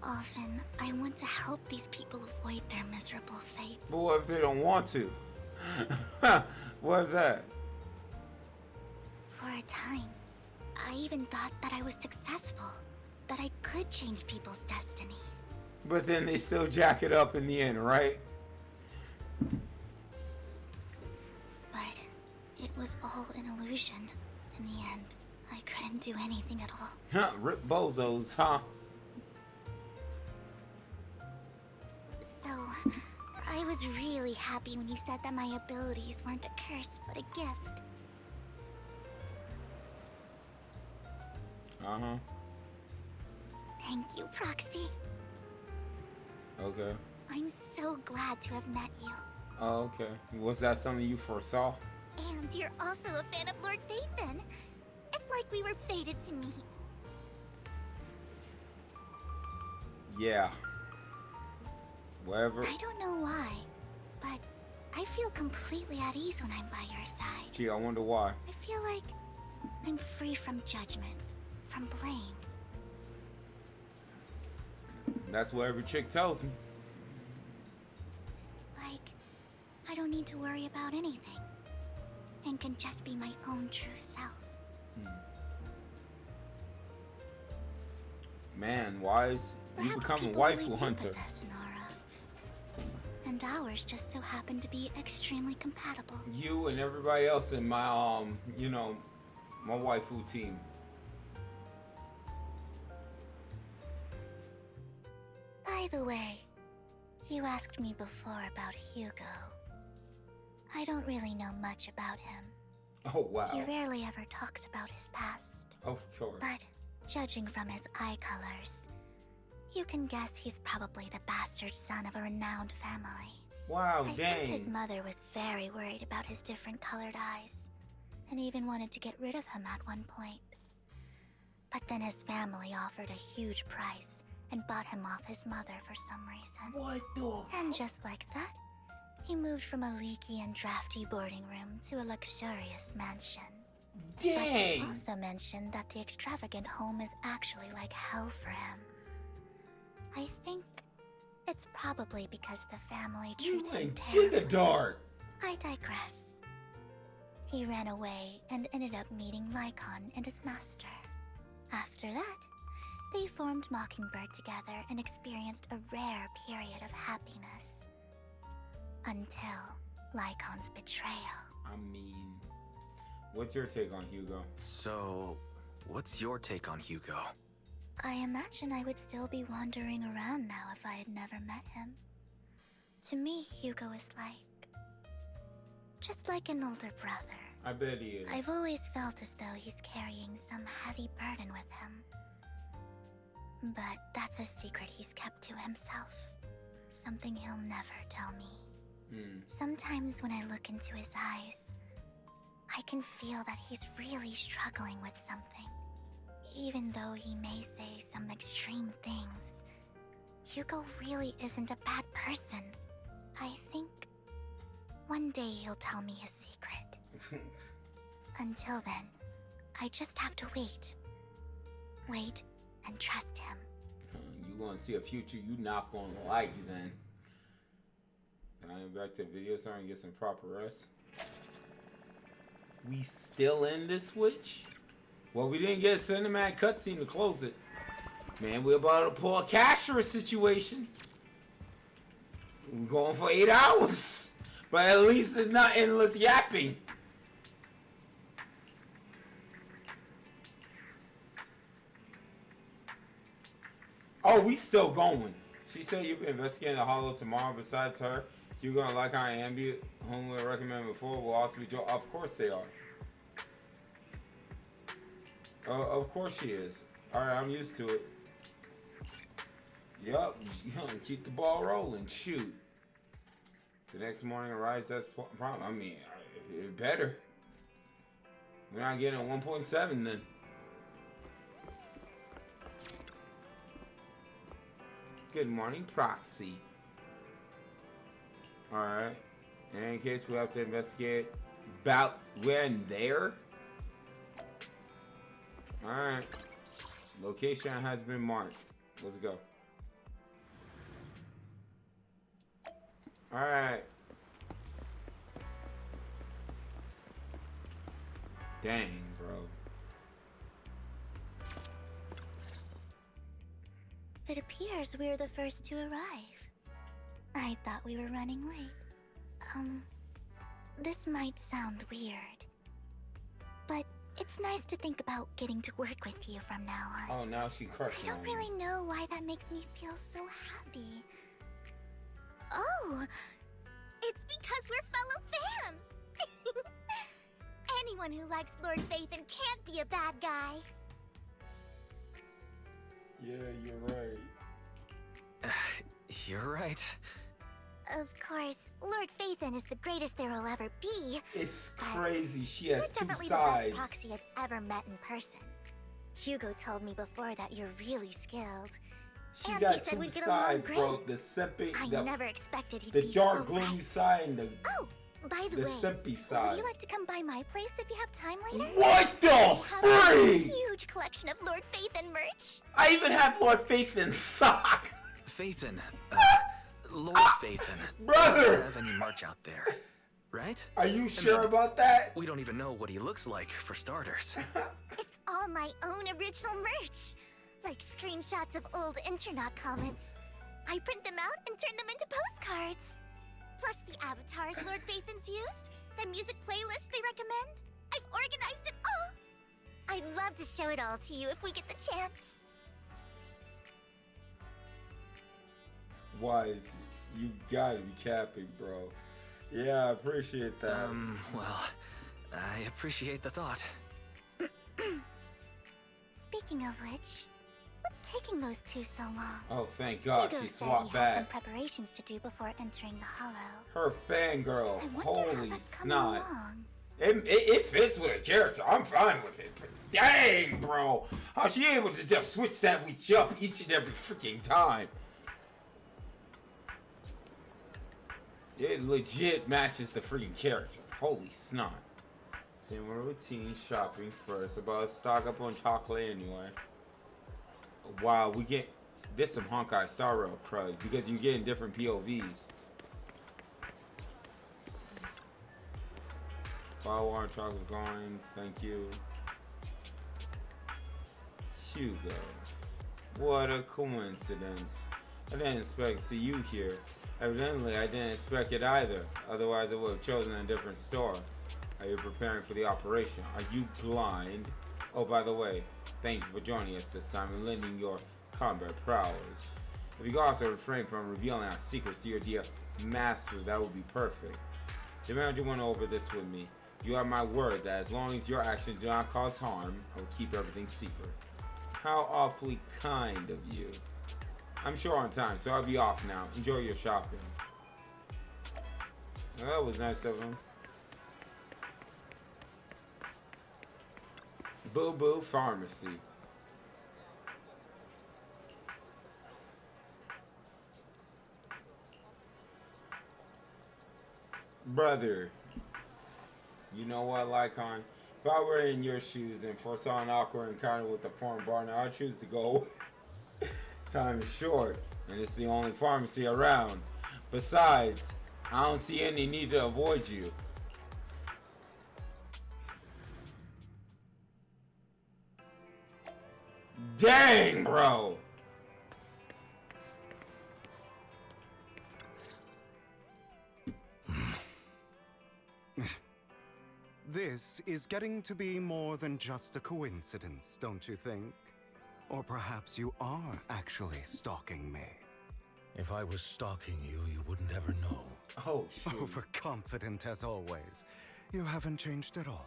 Often, I want to help these people avoid their miserable fates. But what if they don't want to? What if that? For a time, I even thought that I was successful, that I could change people's destiny. But then they still jack it up in the end, right? But it was all an illusion. In the end, I couldn't do anything at all. Huh, rip bozos, huh? So, I was really happy when you said that my abilities weren't a curse, but a gift. Uh-huh. Thank you, Proxy. Okay. I'm so glad to have met you. Oh, okay. Was that something you foresaw? And you're also a fan of Lord Phaethon. It's like we were fated to meet. Yeah. Whatever. I don't know why, but I feel completely at ease when I'm by your side. Gee, I wonder why. I feel like I'm free from judgment, from blame. That's what every chick tells me. Like, I don't need to worry about anything, and can just be my own true self. Man, Wise, you Perhaps become a people waifu really do hunter. possess an aura, and ours just so happen to be extremely compatible. You and everybody else in my you know, my waifu team. By the way, you asked me before about Hugo. I don't really know much about him. Oh wow. He rarely ever talks about his past. Of course. But judging from his eye colors, you can guess he's probably the bastard son of a renowned family. Wow, I dang. think his mother was very worried about his different colored eyes, and even wanted to get rid of him at one point. But then his family offered a huge price and bought him off his mother for some reason. What the? And just like that, he moved from a leaky and drafty boarding room to a luxurious mansion. Dang! But he's also mentioned that the extravagant home is actually like hell for him. I think it's probably because the family treats him terribly. dark. I digress. He ran away and ended up meeting Lycon and his master. After that, they formed Mockingbird together and experienced a rare period of happiness. Until Lycon's betrayal. I mean, what's your take on Hugo? So, what's your take on Hugo? I imagine I would still be wandering around now if I had never met him. To me, Hugo is just like an older brother. I bet he is. I've always felt as though he's carrying some heavy burden with him. But that's a secret he's kept to himself. Something he'll never tell me. Sometimes when I look into his eyes, I can feel that he's really struggling with something. Even though he may say some extreme things, Hugo really isn't a bad person. I think one day he'll tell me his secret. Until then, I just have to wait. Wait and trust him. You gonna see a future you not gonna like then. I'm back to video so I can get some proper rest. We still in this Switch? Well, we didn't get a cinematic cutscene to close it. Man, we're about to pull a cashier situation. We're going for 8 hours. But at least it's not endless yapping. Oh, we still going. She said you'll be investigating the Hollow tomorrow. Besides her, you're gonna like how Ambi, whom we recommended before, will also be joined. Of course they are. Of course she is. Alright, I'm used to it. Yup, keep the ball rolling. Shoot. The next morning arrives as promised. I mean, it better. We're not getting a 1.7 then. Good morning, Proxy. Alright. In any case, we have to investigate about when there. Alright. Location has been marked. Let's go. Alright. Dang, bro. It appears we're the first to arrive. I thought we were running late. This might sound weird, but it's nice to think about getting to work with you from now on. Oh, now she crushed I don't really know why that makes me feel so happy. Oh, it's because we're fellow fans! Anyone who likes Lord Phaethon can't be a bad guy. Yeah, you're right. You're right. Of course, Lord Phaethon is the greatest there will ever be. It's crazy. She has You're two definitely sides. the best proxy I've ever met in person. Hugo told me before that you're really skilled. She and got he said two we'd get along sides, great. bro. The simpy, I never expected he'd the be dark, so gloomy right. side and the By the way, simpy side. would you like to come by my place if you have time later? What the We have a freak? huge collection of Lord Phaethon merch. I even have Lord Phaethon's sock. Phaethon. Lord Phaethon. Brother! We don't have any merch out there, right? Are you sure about that? We don't even know what he looks like, for starters. It's all my own original merch. Like screenshots of old Internet comments. I print them out and turn them into postcards. Plus the avatars Lord Phaethon's used, the music playlist they recommend. I've organized it all. I'd love to show it all to you if we get the chance. Wise, you gotta be capping, bro. Yeah, I appreciate that. Well, I appreciate the thought. Speaking of which, what's taking those two so long? Oh, thank God, Hugo she said swapped he had some back. preparations to do before entering the Hollow. Her fangirl. I wonder how Holy that's coming snot. along. It fits with her character. I'm fine with it. But dang, bro. How's she able to just switch that witch up each and every freaking time? It legit matches the freaking character. Holy snot. Same routine shopping first. About to stock up on chocolate anyway. Wow, we get this some Honkai Star Rail crud because you're getting different POVs. Bottle chocolate coins, thank you. Hugo. What a coincidence. I didn't expect to see you here. Evidently, I didn't expect it either. Otherwise, I would have chosen a different store. Are you preparing for the operation? Are you blind? Oh, by the way, thank you for joining us this time and lending your combat prowess. If you could also refrain from revealing our secrets to your dear master, that would be perfect. The manager went over this with me. You have my word that as long as your actions do not cause harm, I will keep everything secret. How awfully kind of you. I'm sure on time, so I'll be off now. Enjoy your shopping. Well, that was nice of him. Boo Boo Pharmacy. Brother, you know what, Lycon? If I were in your shoes and foresaw an awkward encounter with the foreign partner, I'd choose to go. Time is short, and it's the only pharmacy around. Besides, I don't see any need to avoid you. Dang, bro! This is getting to be more than just a coincidence, don't you think? Or perhaps you are actually stalking me. If I was stalking you, you wouldn't ever know. Oh, shit. Overconfident as always. You haven't changed at all.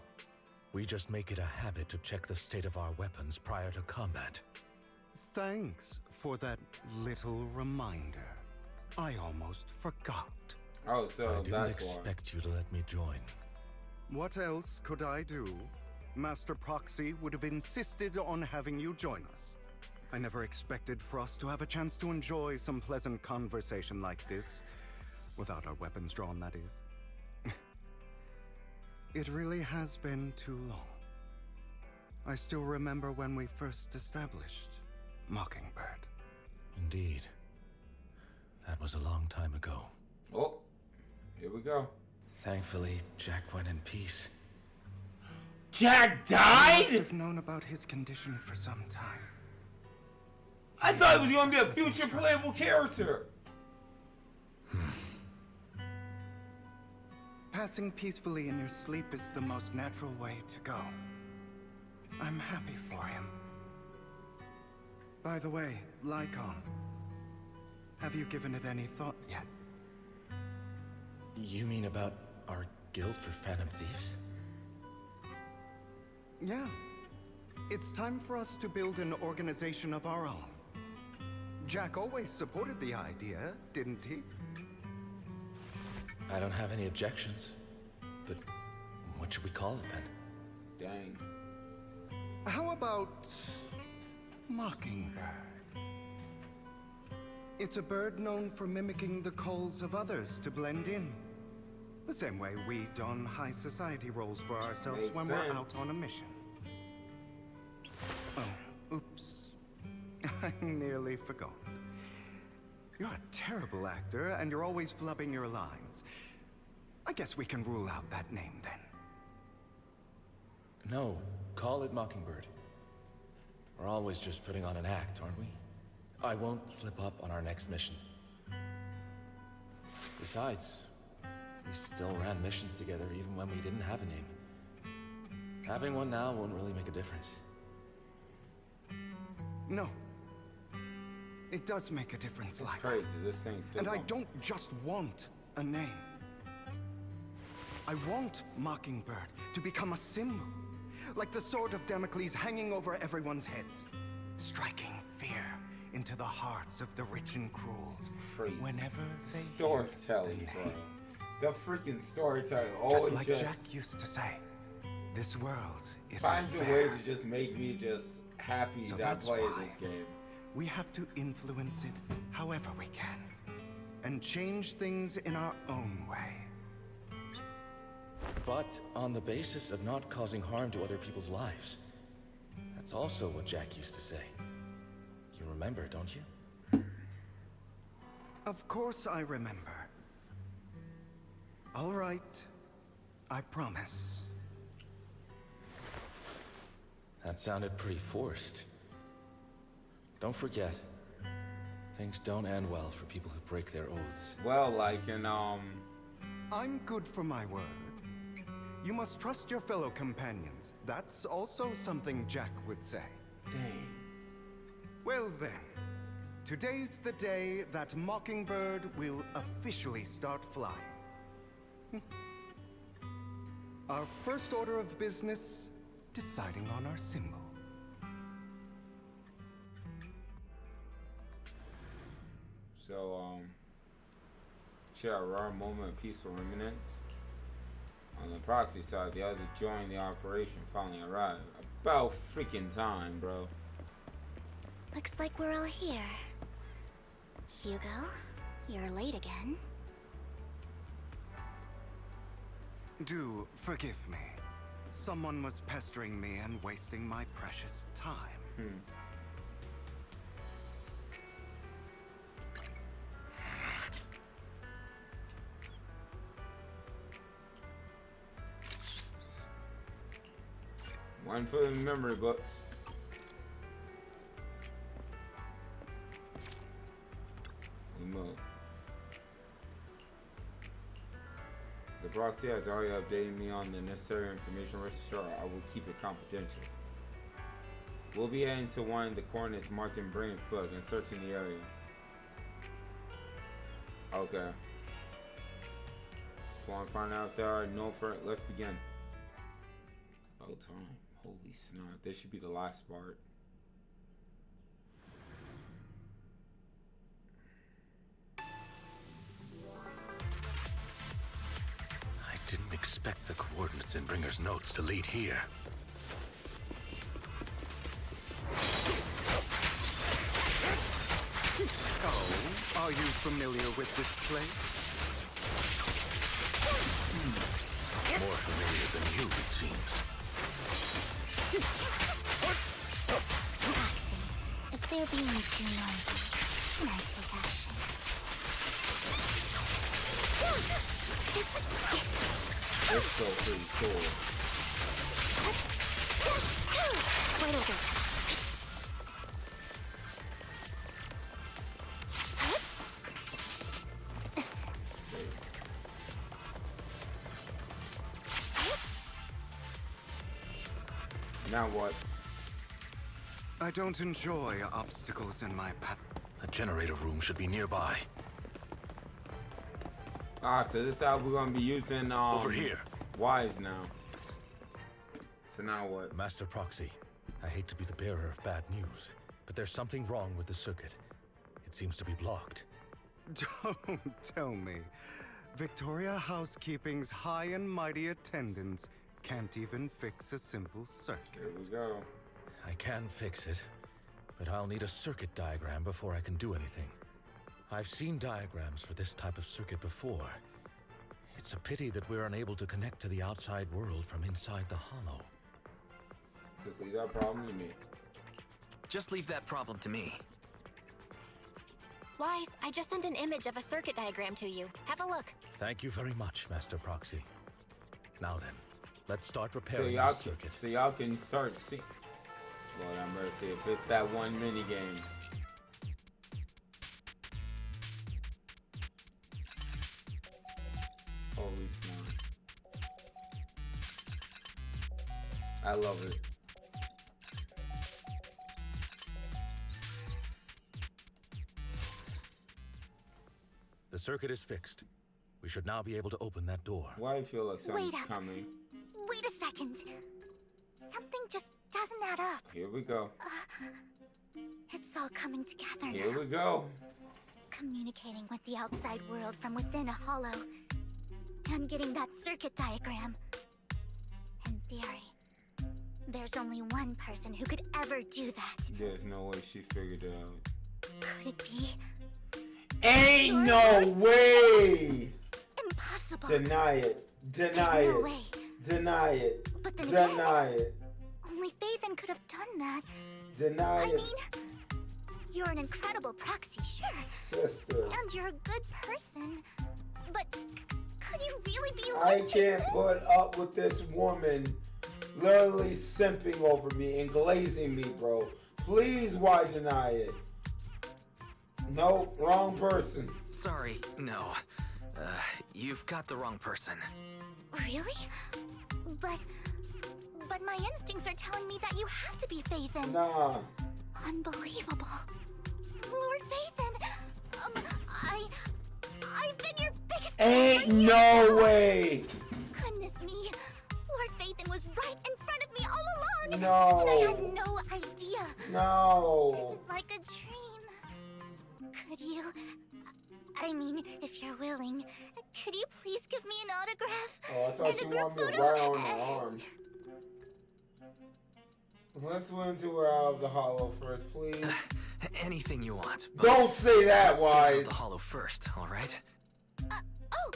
We just make it a habit to check the state of our weapons prior to combat. Thanks for that little reminder. I almost forgot. Oh, so I didn't that's expect you to let me join. What else could I do? Master Proxy would have insisted on having you join us. I never expected for us to have a chance to enjoy some pleasant conversation like this, without our weapons drawn, that is. It really has been too long. I still remember when we first established Mockingbird. Indeed. That was a long time ago. Oh. Here we go. Thankfully, Jack went in peace. Jack I must died? have known about his condition for some time. I thought it was going to be a future playable character. Passing peacefully in your sleep is the most natural way to go. I'm happy for him. By the way, Lycon, have you given it any thought yet? You mean about our guild for Phantom Thieves? Yeah. It's time for us to build an organization of our own. Jack always supported the idea, didn't he? I don't have any objections. But what should we call it then? Dang. How about Mockingbird? It's a bird known for mimicking the calls of others to blend in. The same way we don high society roles for ourselves Makes when sense. we're out on a mission. Oh, oops. I nearly forgot. You're a terrible actor, and you're always flubbing your lines. I guess we can rule out that name then. No, call it Mockingbird. We're always just putting on an act, aren't we? I won't slip up on our next mission. Besides, we still ran missions together even when we didn't have a name. Having one now won't really make a difference. No. It does make a difference, It's like. crazy. This thing's still And I going. don't just want a name. I want Mockingbird to become a symbol. Like the sword of Damocles hanging over everyone's heads. Striking fear into the hearts of the rich and cruel. Crazy. Whenever they Storytelling, bro. The freaking storytelling Just always like just Jack used to say, this world is finds a unfair. way to just make me just happy So that I that's played why this game. we have to influence it however we can. And change things in our own way. But on the basis of not causing harm to other people's lives. That's also what Jack used to say. You remember, don't you? Of course I remember. All right. I promise. That sounded pretty forced. Don't forget, things don't end well for people who break their oaths. Well, like in I'm good for my word. You must trust your fellow companions. That's also something Jack would say. Dang. Well then, today's the day that Mockingbird will officially start flying. Our first order of business, deciding on our symbol. So, share a rare moment of peaceful remnants. On the proxy side, the others joined the operation finally arrived. About freaking time, bro. Looks like we're all here. Hugo, you're late again. Do forgive me. Someone was pestering me and wasting my precious time. One for the memory books. We move. The proxy has already updated me on the necessary information. Rest assured, I will keep it confidential. We'll be heading to one of the coordinates marked in Brain's book and searching the area. Okay. Want to find out if there are no further. Let's begin. Oh, time. Holy snot. This should be the last part. I didn't expect the coordinates in Bringer's notes to lead here. Oh, are you familiar with this place? More familiar than you, it seems. Roxy, if they're being too noisy, can I take action? That's so pretty cool. Right over. Now what? I don't enjoy obstacles in my path. The generator room should be nearby. Ah, so this is how we're gonna be using Over here. Wise now. So now what? Master Proxy, I hate to be the bearer of bad news, but there's something wrong with the circuit. It seems to be blocked. Don't tell me. Victoria Housekeeping's high and mighty attendants can't even fix a simple circuit. Here we go. I can fix it, but I'll need a circuit diagram before I can do anything. I've seen diagrams for this type of circuit before. It's a pity that we're unable to connect to the outside world from inside the hollow. Just leave that problem to me. Just leave that problem to me. Wise, I just sent an image of a circuit diagram to you. Have a look. Thank you very much, Master Proxy. Now then, let's start So repairing y'all this circuit. so y'all can start see. Lord have mercy, if it's that one mini game. Holy snap. I love it. The circuit is fixed. We should now be able to open that door. Why do you feel like something's Wait up. coming? Wait a second. Something just doesn't add up. Here we go. It's all coming together Here now. we go. Communicating with the outside world from within a hollow. And getting that circuit diagram. In theory, there's only one person who could ever do that. There's no way she figured it out. Could it be? Ain't no way! Impossible. Deny it. Deny There's no it. way. Deny it. But then Deny again, it. only Phaethon could have done that. Deny I it. mean, you're an incredible proxy, sure. Sister. And you're a good person. But could you really be I like can't put up with this woman literally simping over me and glazing me, bro. Please, why deny it? Nope, wrong person. Sorry, no. You've got the wrong person. Really? But my instincts are telling me that you have to be Phaethon. Nah. Unbelievable. Lord Phaethon, I've been your biggest fan Ain't for years no now. way. Goodness me. Lord Phaethon was right in front of me all along. No. And I had no idea. No. This is like a dream. Could you... I mean, if you're willing, could you please give me an autograph? Oh, I thought and she a group wanted me photo? right on her arm. Let's win to her out of the hollow first, please. Anything you want. but Don't say that, let's get out of Wise. the hollow first, all right? Oh,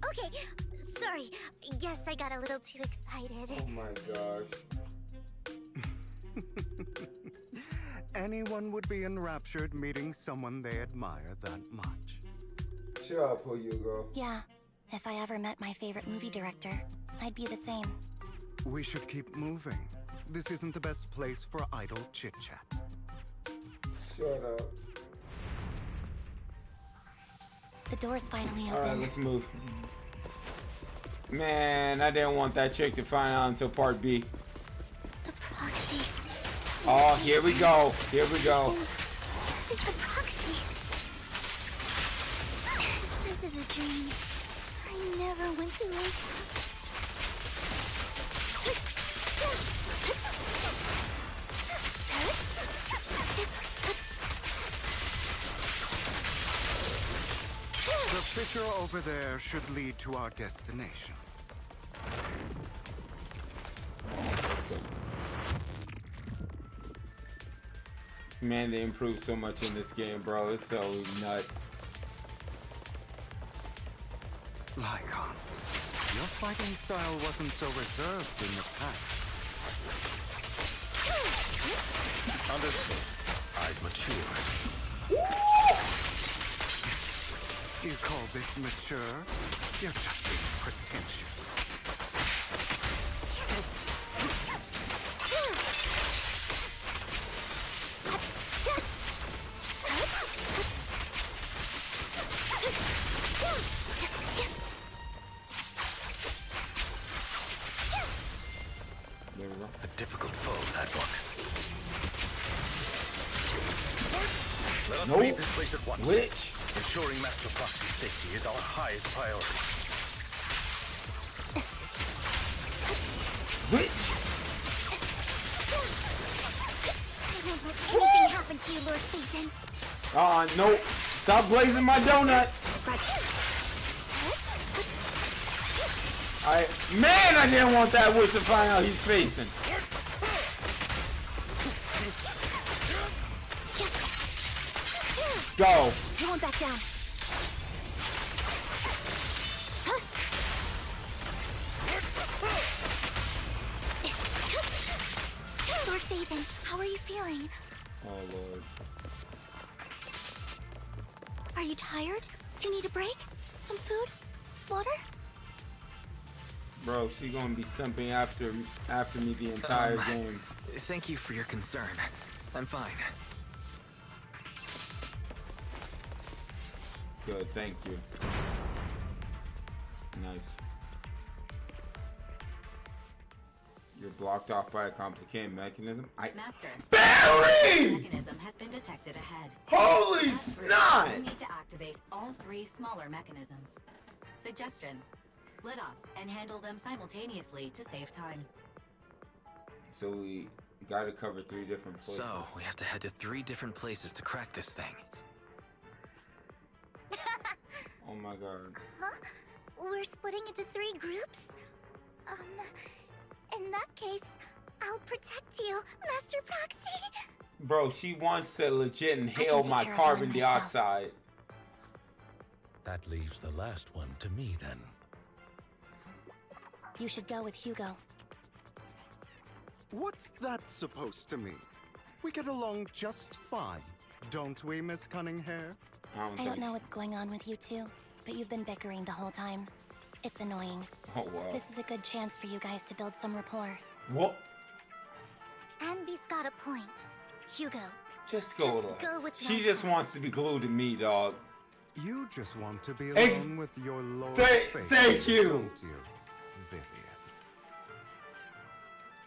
okay. Sorry. Guess I got a little too excited. Oh my gosh. Anyone would be enraptured meeting someone they admire that much. Shut up, Hugo. Yeah, if I ever met my favorite movie director, I'd be the same. We should keep moving. This isn't the best place for idle chit-chat. Shut up. The door's finally open. Alright, let's move. Man, I didn't want that chick to find out until part B. The proxy. Oh, here we go. Here we go. Is the proxy. This is a dream. I never went through it. The fissure over there should lead to our destination. Man, they improved so much in this game, bro. It's so nuts. Lycon, your fighting style wasn't so reserved in the past. Understood. I've matured. You call this mature? You're just being pretentious. difficult foe, that one. Let us Nope. leave this place at once. Which? Ensuring Master Proxy's safety is our highest priority. Which? I won't let anything happen to you, Lord Phaeton. Nope. Stop blazing my donut. Man, I didn't want that witch to find out he's faithing. Go. I won't back down. Lord Phaeton, how are you feeling? Oh, Lord. Are you tired? Do you need a break? Some food? Water? Bro, she gonna be simping after me the entire game. Thank you for your concern. I'm fine. Good, thank you. Nice. You're blocked off by a complicated mechanism. Master. Barry! Mechanism has been detected ahead. Holy As proof, snot! You need to activate all 3 smaller mechanisms. Suggestion: split up and handle them simultaneously to save time. So we gotta cover 3 different places. So, we have to head to 3 different places to crack this thing. Oh my god. Huh? We're splitting into 3 groups? In that case, I'll protect you, Master Proxy. Bro, she wants to legit inhale take my care of carbon one myself. dioxide. That leaves the last one to me, then. You should go with Hugo. What's that supposed to mean? We get along just fine, don't we, Miss Cunninghair? I don't know what's going on with you two, but you've been bickering the whole time. It's annoying. Oh, wow. This is a good chance for you guys to build some rapport. What? Anby's got a point. Hugo, Just go with her. go with She my just wants to be glued to me, dog. You just want to be Ex- alone with your Lord Thank Faith, you. don't you, Vivian?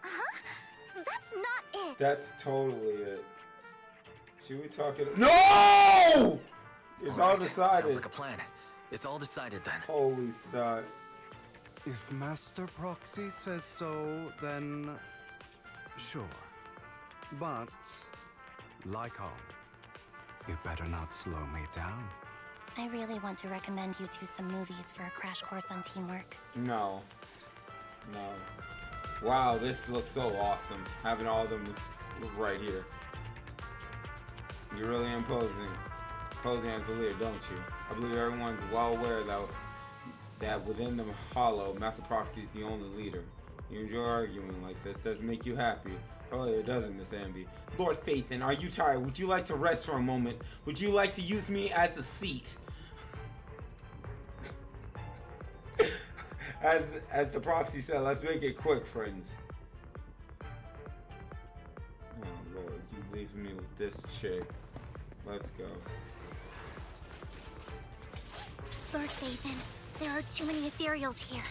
Huh? That's not it. That's totally it. Should we talk it? No! It's all Alright, decided. Sounds like a plan. It's all decided then. Holy snot. If Master Proxy says so, then sure. But, like on, you better not slow me down. I really want to recommend you two some movies for a crash course on teamwork. No. No. Wow, this looks so awesome. Having all of them is right here. You're really posing as the leader, don't you? I believe everyone's well aware that within the Hollow, Master Proxy is the only leader. You enjoy arguing like this. Does it make you happy? Probably it doesn't, Miss Amby. Lord Phaeton, are you tired? Would you like to rest for a moment? Would you like to use me as a seat? As the proxy said, let's make it quick, friends. Oh Lord, you leaving me with this chick. Let's go. Lord Phaeton, there are too many ethereals here.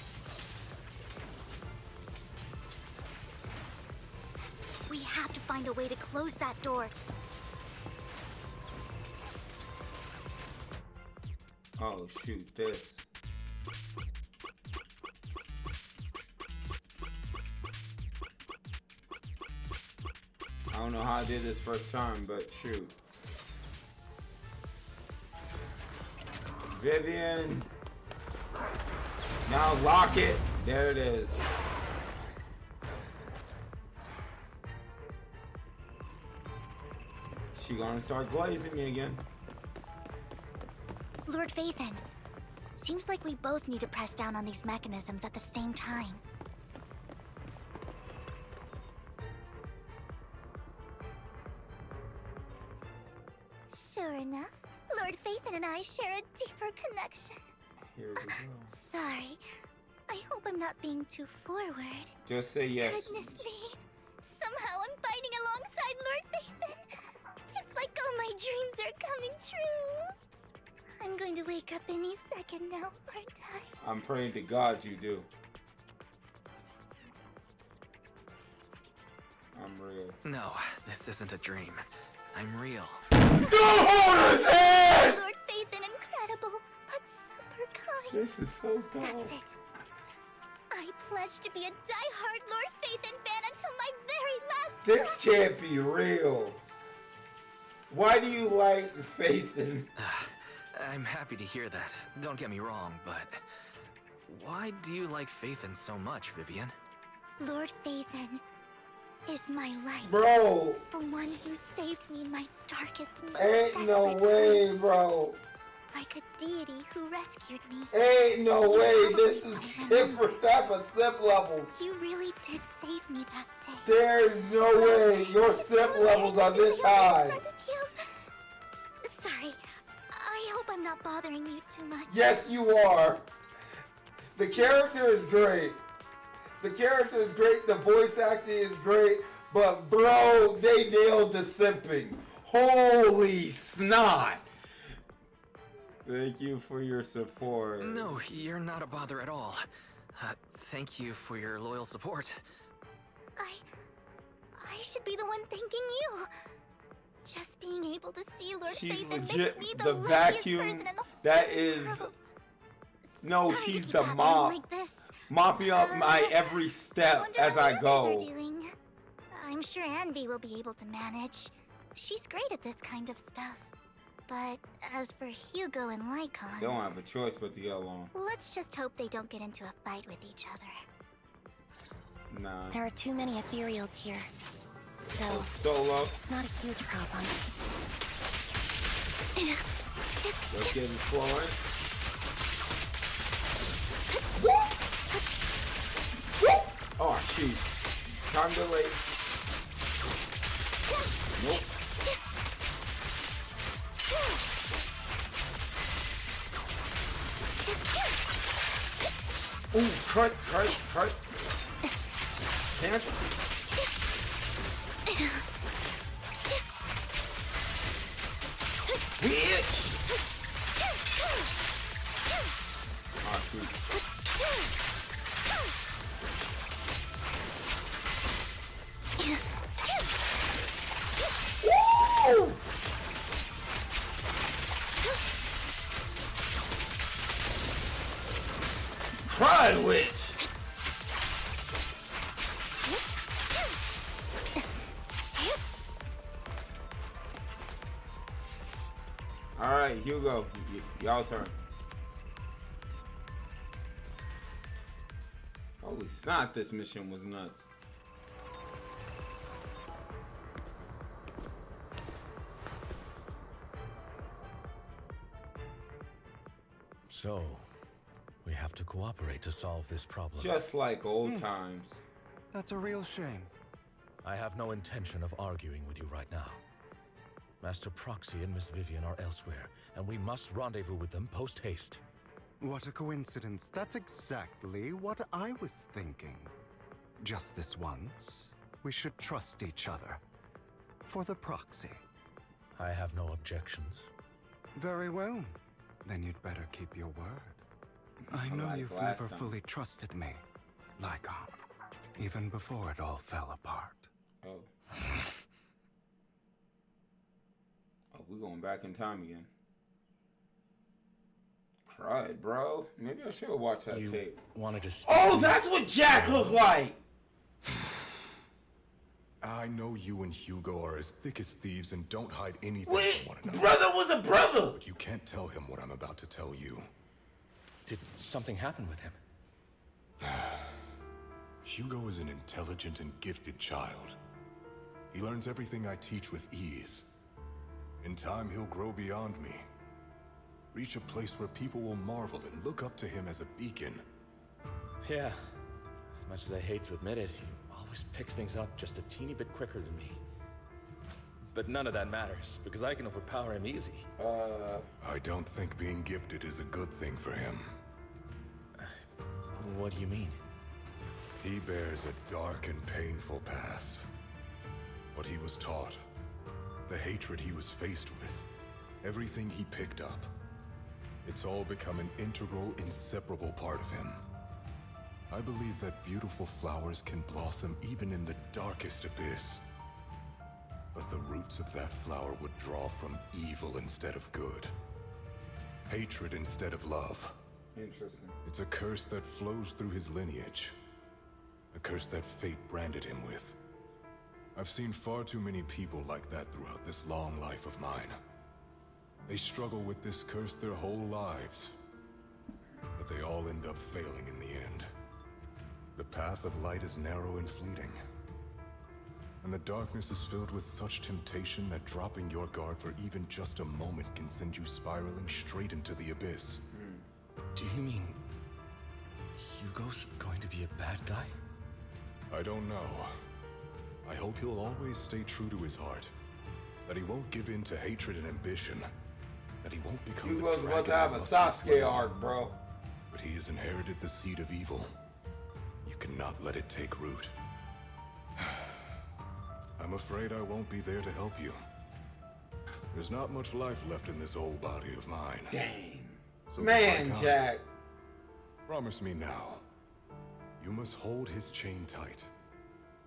We have to find a way to close that door. Oh shoot, this. I don't know how I did this first time, but shoot. Vivian. Now lock it. There it is. She gonna start glazing me again. Lord Phaeton, seems like we both need to press down on these mechanisms at the same time. Sure enough, Lord Phaeton and I share a deeper connection. Here we go. Sorry, I hope I'm not being too forward. Just say yes. Goodness me, somehow I'm fighting alongside Lord Phaeton. It's like all my dreams are coming true. I'm going to wake up any second now, aren't I? I'm praying to God you do. I'm real. No, this isn't a dream. I'm real. Don't hold his head! Lord Phaethon, incredible, but super kind. This is so dumb. That's it. I pledge to be a die-hard Lord Phaethon fan until my very last This breath. can't be real. Why do you like Phaethon? I'm happy to hear that. Don't get me wrong, but why do you like Phaethon so much, Vivian? Lord Phaethon is my light. Bro. The one who saved me in my darkest, most Ain't no desperate way, times. bro. Like a deity who rescued me. Ain't no You way. probably This is don't different type of sip levels. You really did save me that day. There's no way your sip levels are this high. Sorry. I hope I'm not bothering you too much. Yes, you are. The character is great. The character is great. The voice acting is great. But, bro, they nailed the simping. Holy snot. Thank you for your support. No, you're not a bother at all. Thank you for your loyal support. I should be the one thanking you. Just being able to see Lord She's Phaethon legit makes me the luckiest vacuum. person in the That whole is. world. No, Sorry to she's keep the happening mop. like this. Mopping up my every step Wonder as how I the go. others are doing. I'm sure Anby will be able to manage. She's great at this kind of stuff. But as for Hugo and Lycon, They don't have a choice but to get along. let's just hope they don't get into a fight with each other. Nah. There are too many ethereals here. Though, Solo. it's not a huge problem. Let's get it flowing. Oh, shoot. Time delay. Nope. Ooh, cut. Cancel. Bitch! Ah, shoot. Woo! Pride Witch! Alright, Hugo, y'all turn. Holy snot, this mission was nuts. So, we have to cooperate to solve this problem. Just like old times. That's a real shame. I have no intention of arguing with you right now. Master Proxy and Miss Vivian are elsewhere, and we must rendezvous with them post-haste. What a coincidence. That's exactly what I was thinking. Just this once, we should trust each other. For the proxy. I have no objections. Very well. Then you'd better keep your word. I know like you've last never time. fully trusted me, Lycon. Even before it all fell apart. Oh. Oh, we going back in time again. Cried, bro. Maybe I should watch that tape. Wanted to Oh, that's what Jack looked like! I know you and Hugo are as thick as thieves and don't hide anything Wait, from one another. brother was a brother! But you can't tell him what I'm about to tell you. Did something happen with him? Hugo is an intelligent and gifted child. He learns everything I teach with ease. In time, he'll grow beyond me. Reach a place where people will marvel and look up to him as a beacon. Yeah. As much as I hate to admit it, he always picks things up just a teeny bit quicker than me. But none of that matters, because I can overpower him easy. I don't think being gifted is a good thing for him. What do you mean? He bears a dark and painful past. What he was taught, the hatred he was faced with, everything he picked up. It's all become an integral, inseparable part of him. I believe that beautiful flowers can blossom even in the darkest abyss. But the roots of that flower would draw from evil instead of good. Hatred instead of love. Interesting. It's a curse that flows through his lineage. A curse that fate branded him with. I've seen far too many people like that throughout this long life of mine. They struggle with this curse their whole lives. But they all end up failing in the end. The path of light is narrow and fleeting. And the darkness is filled with such temptation that dropping your guard for even just a moment can send you spiraling straight into the abyss. Do you mean Hugo's going to be a bad guy? I don't know. I hope he'll always stay true to his heart. That he won't give in to hatred and ambition. That he won't become Hugo's the about dragon to have that a must be Sasuke slain. arc, bro. But he has inherited the seed of evil. You cannot let it take root. I'm afraid I won't be there to help you. There's not much life left in this old body of mine. Dang. So Man, goodbye, Khan. Jack. Promise me now. You must hold his chain tight.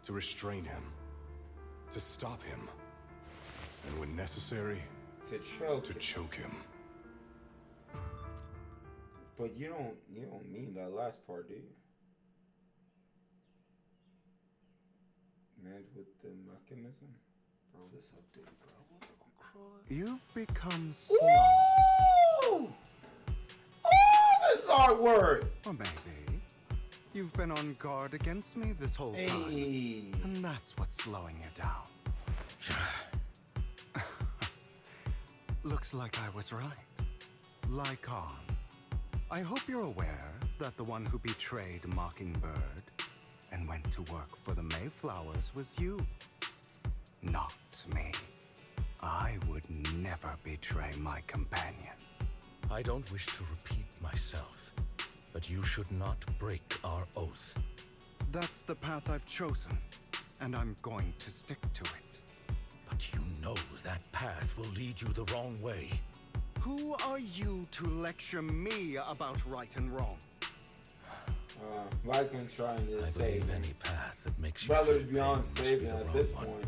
To restrain him. To stop him. And when necessary, to choke him. But you don't mean that last part, do you? Manage with the mechanism? Bro, this update, bro. What the crud? You've become slow. Ooh! This artwork! Or maybe you've been on guard against me this whole time. And that's what's slowing you down. Looks like I was right. Lycon. I hope you're aware that the one who betrayed Mockingbird and went to work for the Mayflowers was you. Not me. I would never betray my companion. I don't wish to repeat myself, but you should not break our oath. That's the path I've chosen, and I'm going to stick to it. But you know that path will lead you the wrong way. Who are you to lecture me about right and wrong? Lycan's trying to save believe any path that makes you brothers feel beyond pain must be saving the at wrong this one. point.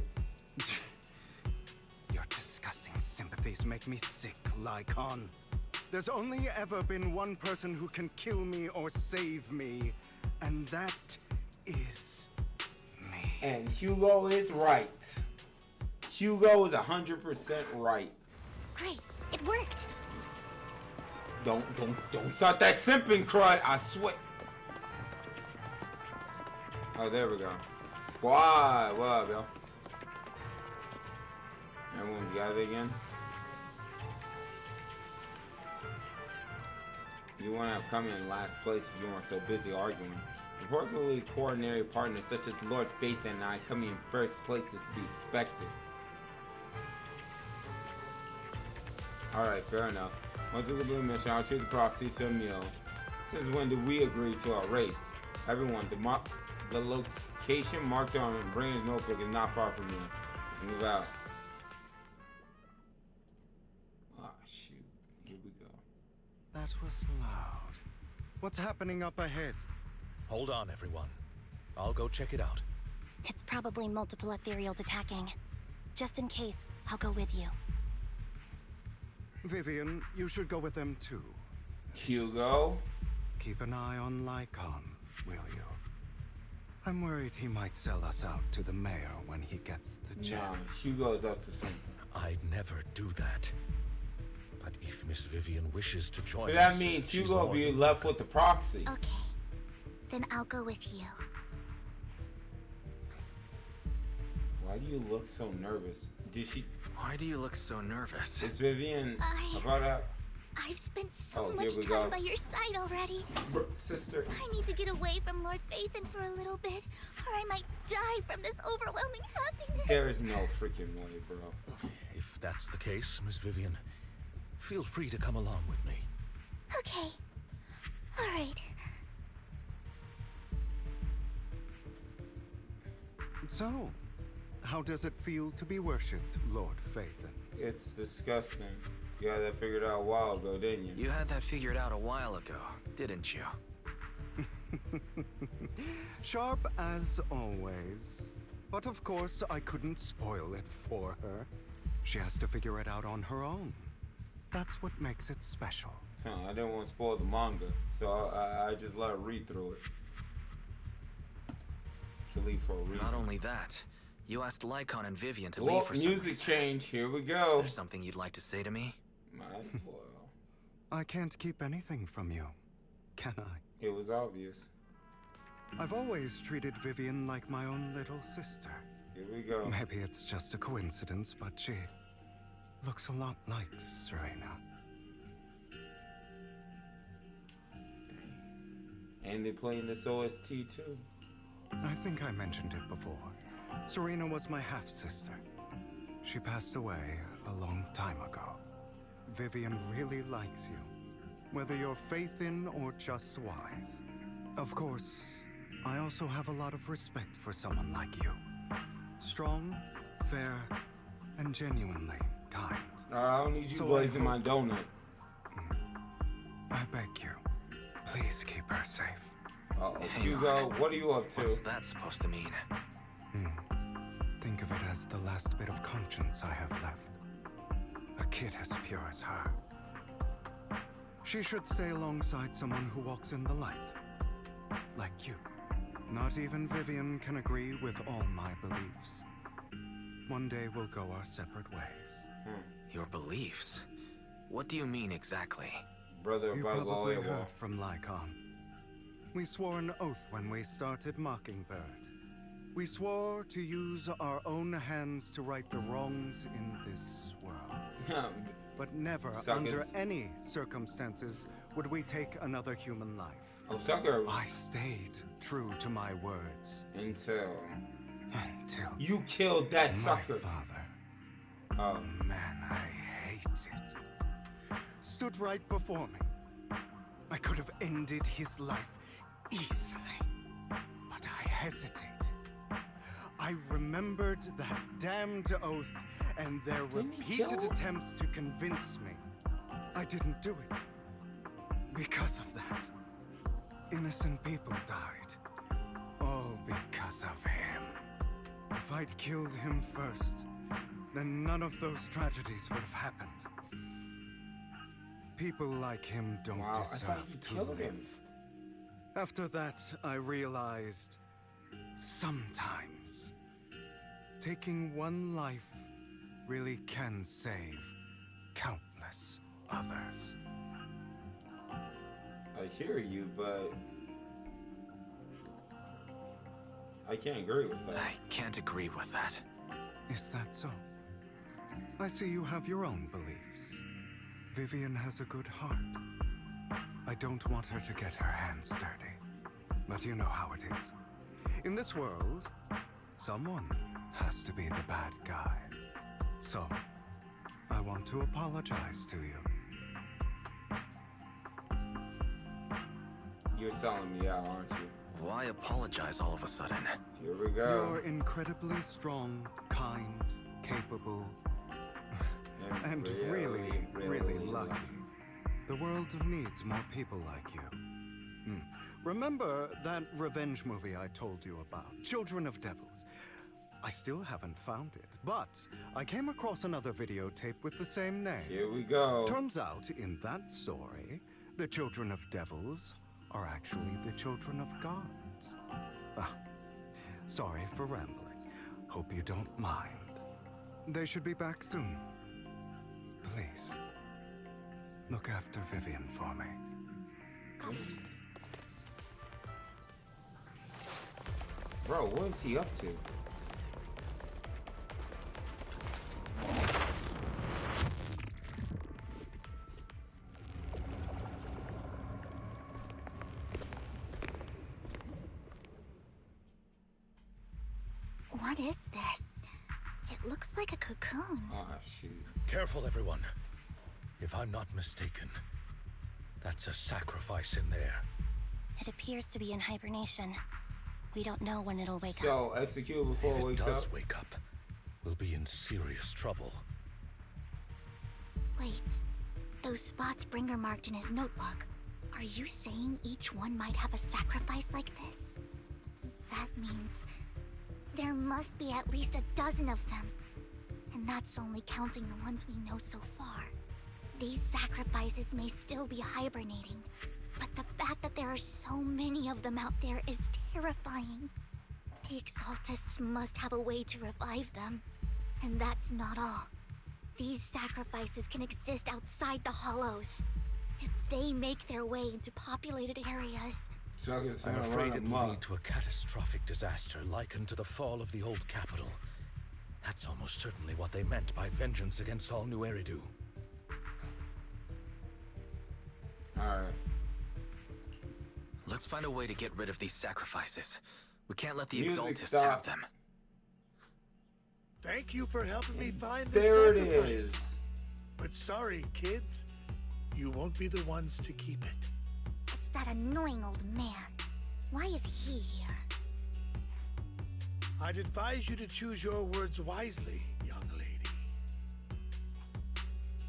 Your disgusting sympathies make me sick, Lycon. There's only ever been one person who can kill me or save me, and that is me. And Hugo is right. Hugo is 100% right. Great, it worked. Don't start that simping crud, I swear. Oh, there we go. Squad, what up, yo? Everyone's gathered again. You want to come in last place if you weren't so busy arguing. Reportedly, coordinary partners such as Lord Faith and I coming in first place is to be expected. Alright, fair enough. Once we complete the mission, I'll treat the proxy to a meal. Since when did we agree to our race? Everyone, the location marked on Brandon's notebook is not far from here. Let's move out. Ah, shoot. Here we go. That was loud. What's happening up ahead? Hold on, everyone. I'll go check it out. It's probably multiple ethereals attacking. Just in case, I'll go with you. Vivian, you should go with them too. Hugo? Keep an eye on Lycon, will you? I'm worried he might sell us out to the mayor when he gets the chance. Nah, Hugo's up to something. I'd never do that. But if Miss Vivian wishes to join But us, that means she's Hugo more be than left with the proxy. Okay, then I'll go with you. Why do you look so nervous? Did she... Why do you look so nervous? Is Vivian about that? I've spent so Oh, much here we time go. by your side already. Sister. I need to get away from Lord Phaethon for a little bit, or I might die from this overwhelming happiness. There is no freaking way, bro. If that's the case, Miss Vivian, feel free to come along with me. Okay. All right. So, how does it feel to be worshipped, Lord Phaethon? It's disgusting. You had that figured out a while ago, didn't you? You had that figured out a while ago, didn't you? Sharp as always. But of course, I couldn't spoil it for her. She has to figure it out on her own. That's what makes it special. I didn't want to spoil the manga, so I just let her read through it. To leave for a reason. Not only that, you asked Lycon and Vivian to leave for some music reason. change. Here we Is go. there something you'd like to say to me? Might as well. I can't keep anything from you, can I? It was obvious. I've always treated Vivian like my own little sister. Here we go. Maybe it's just a coincidence, but she looks a lot like Serena. And they're playing this OST too. I think I mentioned it before. Serena was my half-sister. She passed away a long time ago. Vivian really likes you, whether you're faith in or just wise. Of course, I also have a lot of respect for someone like you. Strong, fair, and genuinely kind. I don't need you glazing my donut. I beg you, please keep her safe. Uh-oh, Hugo, what are you up to? What's that supposed to mean? Think of it as the last bit of conscience I have left. A kid as pure as her. She should stay alongside someone who walks in the light. Like you. Not even Vivian can agree with all my beliefs. One day we'll go our separate ways. Your beliefs? What do you mean exactly? Brother, you probably heard from Lycon. We swore an oath when we started Mockingbird. We swore to use our own hands to right the wrongs in this world. But never, under any circumstances, would we take another human life. Oh, sucker. I stayed true to my words. Until you killed that my sucker. Father. Oh man, I hate it. Stood right before me. I could have ended his life easily, but I hesitated. I remembered that damned oath and their repeated attempts to convince me. I didn't do it. Because of that, innocent people died. All because of him. If I'd killed him first, then none of those tragedies would have happened. People like him don't deserve to live. After that, I realized sometimes taking one life really can save countless others. I hear you, but I can't agree with that. I can't agree with that. Is that so? I see you have your own beliefs. Vivian has a good heart. I don't want her to get her hands dirty. But you know how it is. In this world, someone has to be the bad guy. So, I want to apologize to you. You're selling me out, aren't you? Why apologize all of a sudden? Here we go. You're incredibly strong, kind, capable, and really lucky. The world needs more people like you. Remember that revenge movie I told you about, Children of Devils? I still haven't found it, but I came across another videotape with the same name. Here we go. Turns out, in that story, the Children of Devils are actually the children of gods. Sorry for rambling. Hope you don't mind. They should be back soon. Please, look after Vivian for me. Bro, what is he up to? What is this? It looks like a cocoon. Oh, shoot. Careful, everyone. If I'm not mistaken, that's a sacrifice in there. It appears to be in hibernation. We don't know when it'll wake up. So, execute before it wakes up? If it does wake up, we'll be in serious trouble. Wait, those spots Bringer marked in his notebook. Are Are you saying each one might have a sacrifice like this? That means there must be at least a dozen of them. And that's only counting the ones we know so far. These sacrifices may still be hibernating, but the fact that there are so many of them out there is terrifying. The Exaltists must have a way to revive them. And that's not all. These sacrifices can exist outside the Hollows. If they make their way into populated areas... I'm afraid it will lead to a catastrophic disaster likened to the fall of the old capital. That's almost certainly what they meant by vengeance against all New Eridu. Alright. Let's find a way to get rid of these sacrifices. We can't let the Music Exaltists stop. have them. Thank you for helping me find this There it sacrifice. is. But sorry, kids. You won't be the ones to keep it. It's that annoying old man. Why is he here? I'd advise you to choose your words wisely, young lady.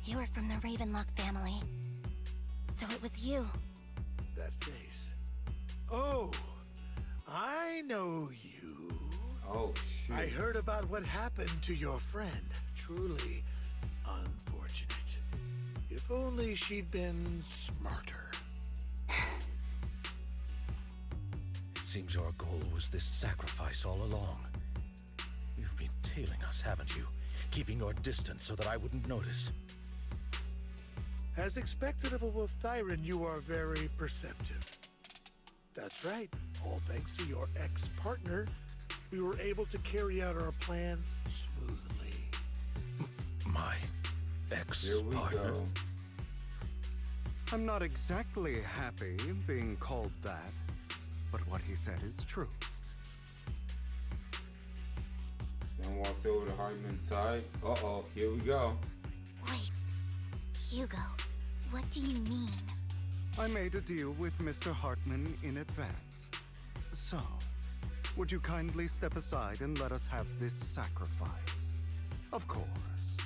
You are from the Ravenlock family. So it was you. That face. Oh, I know you. Oh, shit. I heard about what happened to your friend. Truly unfortunate. If only she'd been smarter. It seems your goal was this sacrifice all along. You've been tailing us, haven't you? Keeping your distance so that I wouldn't notice. As expected of a Wolf Thyran, you are very perceptive. That's right. All thanks to your ex-partner, we were able to carry out our plan smoothly. My ex-partner? I'm not exactly happy being called that, but what he said is true. Then walks over to Hartman's side. Uh-oh, here we go. Wait, Hugo, what do you mean? I made a deal with Mr. Hartman in advance. So, would you kindly step aside and let us have this sacrifice? Of course,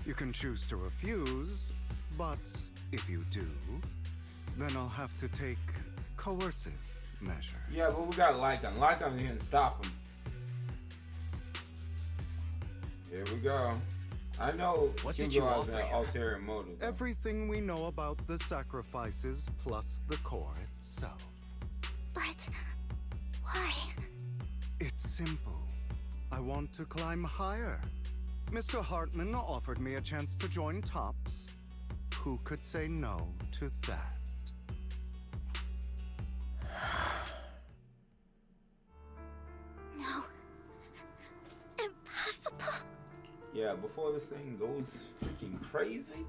you can choose to refuse, but if you do, then I'll have to take coercive measures. Yeah, but we got Lycan. Lycan didn't stop him. Here we go. I know Hugo has an ulterior motive. Everything we know about the sacrifices plus the core itself. But why? It's simple. I want to climb higher. Mr. Hartman offered me a chance to join Tops. Who could say no to that? No. Impossible. Yeah, before this thing goes freaking crazy.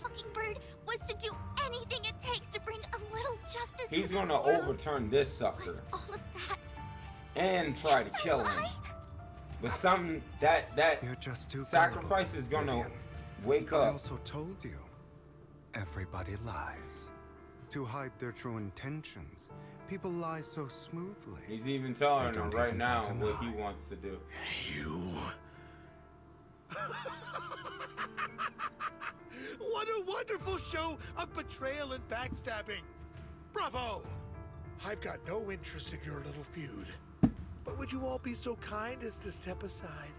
Mockingbird was to do anything it takes to bring a little justice He's to gonna this world. overturn this sucker All of that. and try to kill him. But something that You're just too sacrifice gullible, is gonna Vivian. wake I up. also told you, everybody lies. To hide their true intentions, people lie so smoothly. He's even telling They him don't right even now bat an what eye. he wants to do. You. What a wonderful show of betrayal and backstabbing! Bravo! I've got no interest in your little feud. But would you all be so kind as to step aside?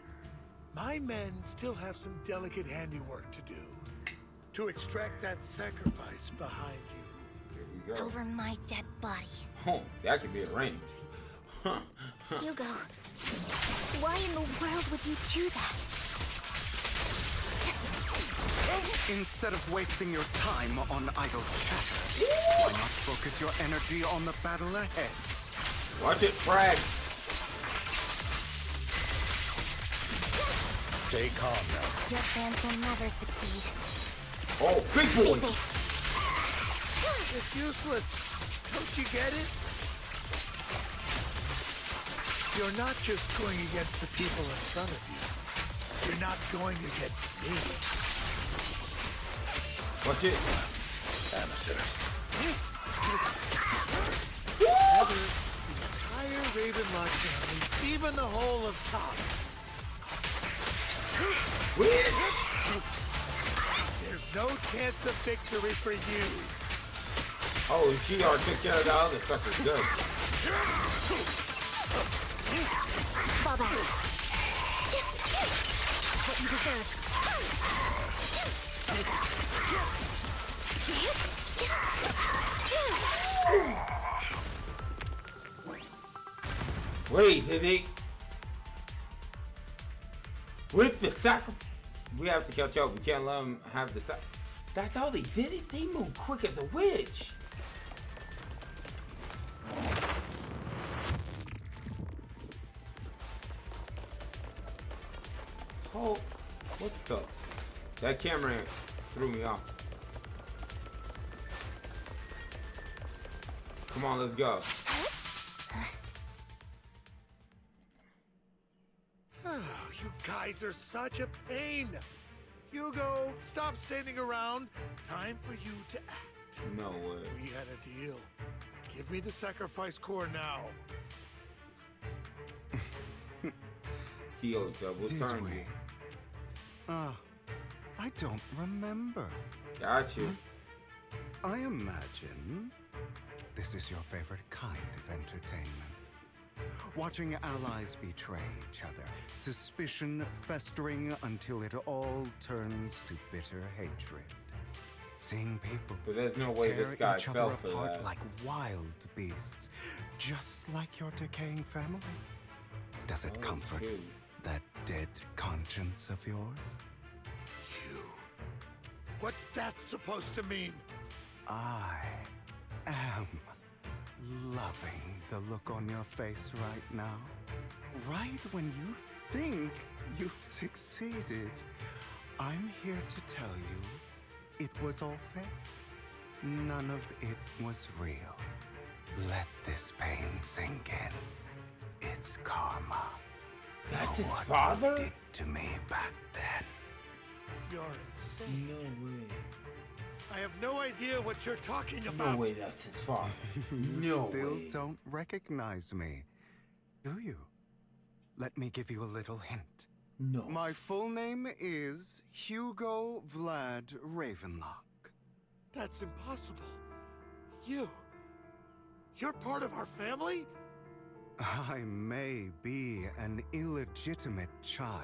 My men still have some delicate handiwork to do. To extract that sacrifice behind you. Here we go. Over my dead body. Oh, that could be arranged. Hugo, why in the world would you do that? Instead of wasting your time on idle chatter, why not focus your energy on the battle ahead? Watch it, frag. Stay calm now. Your plans will never succeed. Oh, big boy! Easy. It's useless. Don't you get it? You're not just going against the people in front of you. You're not going against me. Watch it. Amateur. Together, the entire Ravenlock family, even the whole of Tops. There's no chance of victory for you. Oh, she already took care of the other suckers. Good. Fall back. What you deserve. Wait, did they? With the sacrifice, we have to catch up. We can't let them have the sac. That's how they did it. They moved quick as a witch. Oh, what the? That camera threw me off. Come on, let's go. You guys are such a pain. Hugo, stop standing around. Time for you to act. No way. We had a deal. Give me the sacrifice core now. Kyo double turn you. I don't remember. Got you. I imagine this is your favorite kind of entertainment. Watching allies betray each other, suspicion festering until it all turns to bitter hatred. Seeing people But there's no way tear this guy each other fell for apart that. like wild beasts, just like your decaying family. Does it comfort shoot. that dead conscience of yours? What's that supposed to mean? I am loving the look on your face right now. Right when you think you've succeeded, I'm here to tell you it was all fake. None of it was real. Let this pain sink in. It's karma. That's for his what father? you did to me back then. You're insane. No way. I have no idea what you're talking No about. way that's his father. You No still way. don't recognize me, do you? Let me give you a little hint. No. My full name is Hugo Vlad Ravenlock. That's impossible. You're part of our family? I may be an illegitimate child,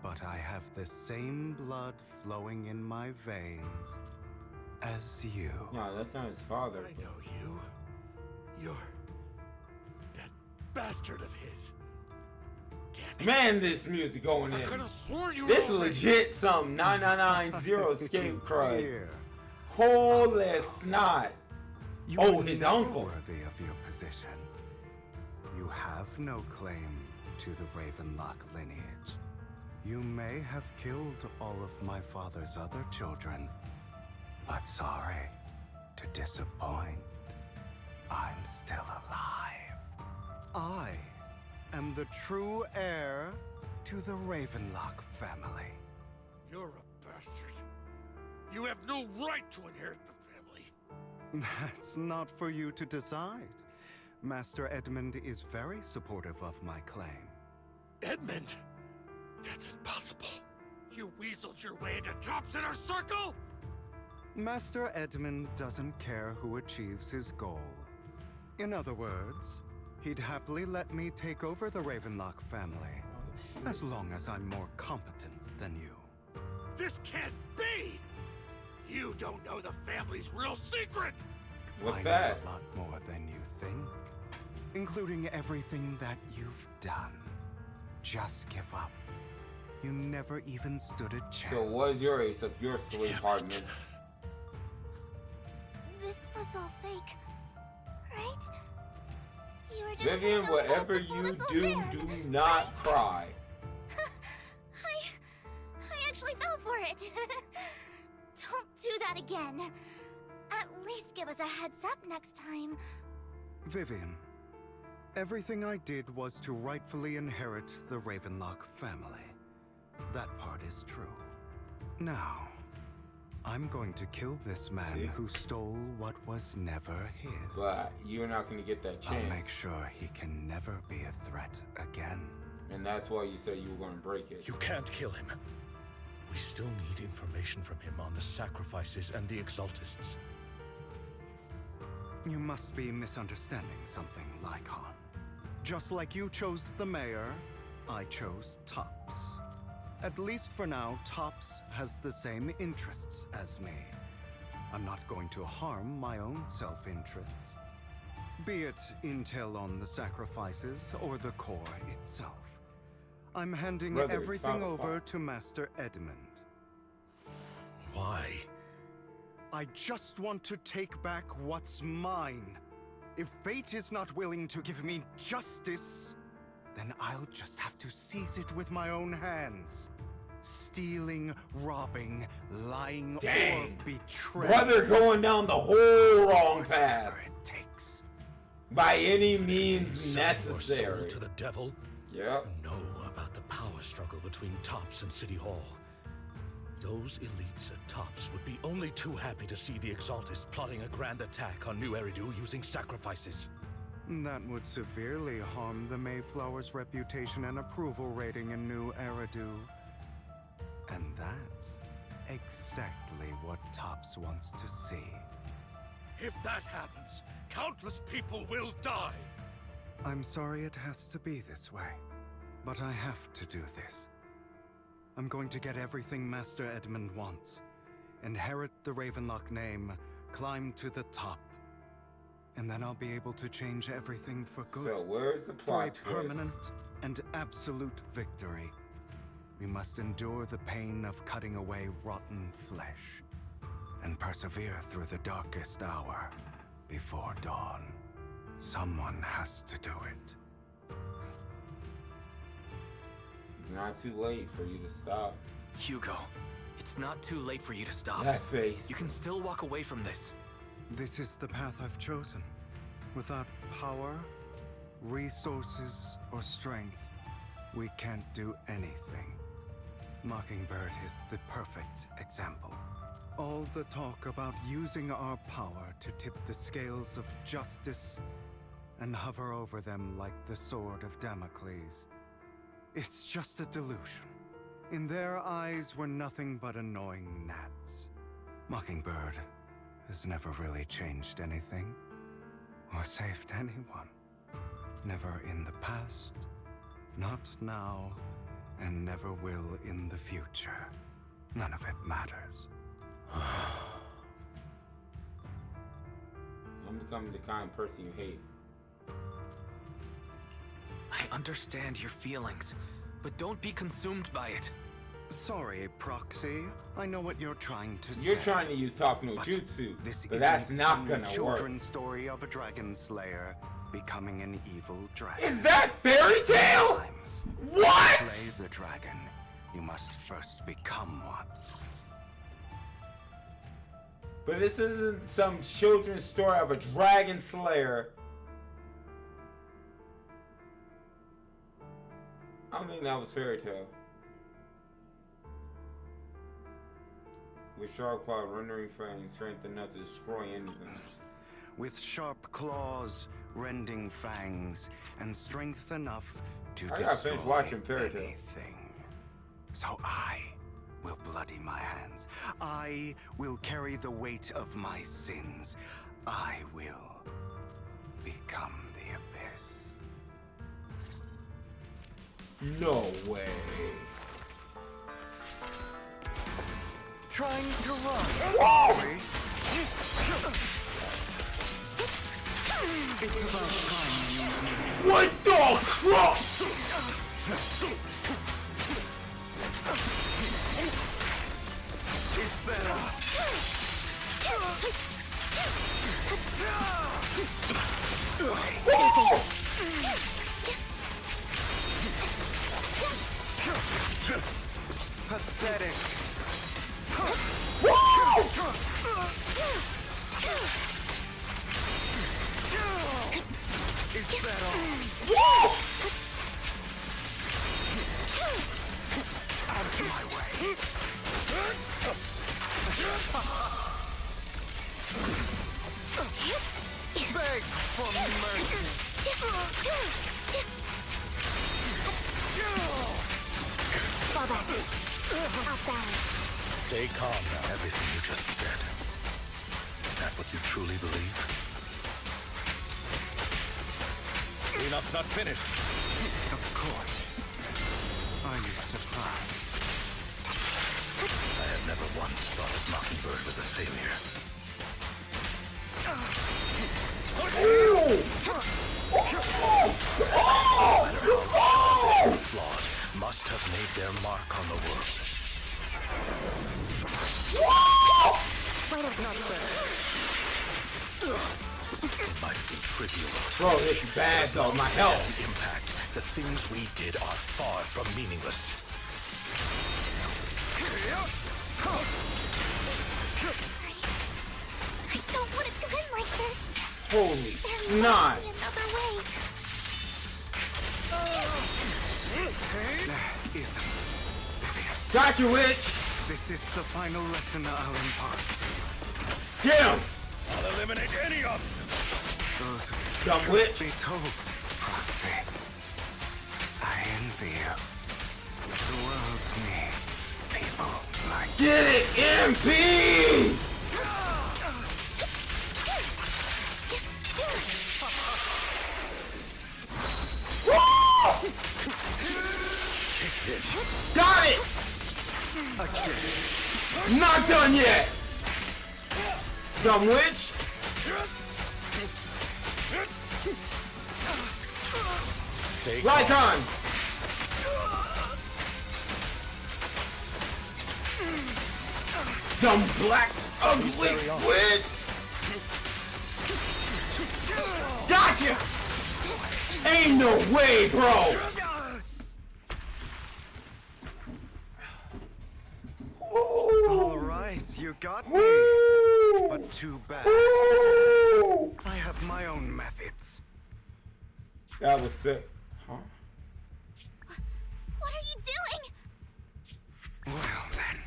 but I have the same blood flowing in my veins as you. No, that's not his father. I know you. You're that bastard of his. Damn it. Man, this music going I in. could've sworn you This were legit some 9990 escape crud. Dear, Holy snot. you Oh, are his never uncle. worthy of your position. You have no claim to the Ravenlock lineage. You may have killed all of my father's other children, but sorry to disappoint. I'm still alive. I am the true heir to the Ravenlock family. You're a bastard. You have no right to inherit the family. That's not for you to decide. Master Edmund is very supportive of my claim. Edmund? That's impossible. You weaseled your way into Top's inner circle? Master Edmund doesn't care who achieves his goal. In other words, he'd happily let me take over the Ravenlock family, as long as I'm more competent than you. This can't be! You don't know the family's real secret! What's I that? know a lot more than you think, including everything that you've done. Just give up. You never even stood a chance. So what is your ace up your sleeve, Hardman? This was all fake, right? You were just Vivian, going on whatever about the you little do, man, do not cry. I actually fell for it. Don't do that again. At least give us a heads up next time. Vivian, everything I did was to rightfully inherit the Ravenlock family. That part is true. Now, I'm going to kill this man See? who stole what was never his. But you're not going to get that chance. I'll make sure he can never be a threat again. And that's why you said you were going to break it. You can't kill him. We still need information from him on the sacrifices and the Exaltists. You must be misunderstanding something, Lycon. Just like you chose the mayor, I chose Tops. At least for now, Tops has the same interests as me. I'm not going to harm my own self-interests. Be it intel on the sacrifices or the core itself. I'm handing everything over to Master Edmund. Why? I just want to take back what's mine. If fate is not willing to give me justice, then I'll just have to seize it with my own hands. Stealing, robbing, lying, or betraying. Brother going down the whole wrong path. It takes. By any means necessary. To the devil? Yep. Know about the power struggle between Tops and City Hall. Those elites at Tops would be only too happy to see the Exaltists plotting a grand attack on New Eridu using sacrifices. That would severely harm the Mayflower's reputation and approval rating in New Eridu. And that's exactly what Tops wants to see. If that happens, countless people will die. I'm sorry it has to be this way, but I have to do this. I'm going to get everything Master Edmund wants. Inherit the Ravenlock name, climb to the top. And then I'll be able to change everything for good. So where's the plot For a permanent and absolute victory. We must endure the pain of cutting away rotten flesh. And persevere through the darkest hour before dawn. Someone has to do it. Not too late for you to stop. Hugo, it's not too late for you to stop. That face. You can still walk away from this. This is the path I've chosen. Without power, resources, or strength, we can't do anything. Mockingbird is the perfect example. All the talk about using our power to tip the scales of justice and hover over them like the sword of Damocles. It's just a delusion. In their eyes, we're nothing but annoying gnats. Mockingbird has never really changed anything, or saved anyone. Never in the past, not now, and never will in the future. None of it matters. I'm becoming the kind of person you hate. I understand your feelings, but don't be consumed by it. Sorry, Proxy. I know what you're trying to say. You're trying to use talk no jutsu, but that's isn't not some gonna work. children's story of a dragon slayer becoming an evil dragon. Is that fairy tale? What? To slay the dragon, you must first become one. But this isn't some children's story of a dragon slayer. I don't think that was fairy tale. With sharp claw, rendering fangs, strength enough to destroy anything. With sharp claws, rending fangs, and strength enough to I gotta destroy finish watching fairy tale. anything. So I will bloody my hands. I will carry the weight of my sins. I will become the abyss. No way. Trying to run. Whoa! It's about time you knew. What the crap? It's better. Pathetic. Is that all? Out of my way. Beg for mercy. Fall back. Off balance. Stay calm now. Everything you just said. Is that what you truly believe? Cleanup's not finished. Of course. Are you surprised? I have never once thought that Mockingbird was a failure. Flawed must have made their mark on the world. Might have not been. It might have been trivial. Bro, this is bad though, my health. The impact. The things we did are far from meaningless. I don't want it to end like this. Holy snot. Another way. There isn't. Gotcha, witch! This is the final lesson I'll impart. Get him! I'll eliminate any of them. Those Dumb witch! be told, Proxy. I envy you. The world needs people like Get it, MP! Got it! Not done yet! Dumb witch! Lycon! Dumb black ugly witch! Gotcha! Ain't no way, bro! All right, you got me. But too bad. I have my own methods. That was sick. Huh? What are you doing? Well then,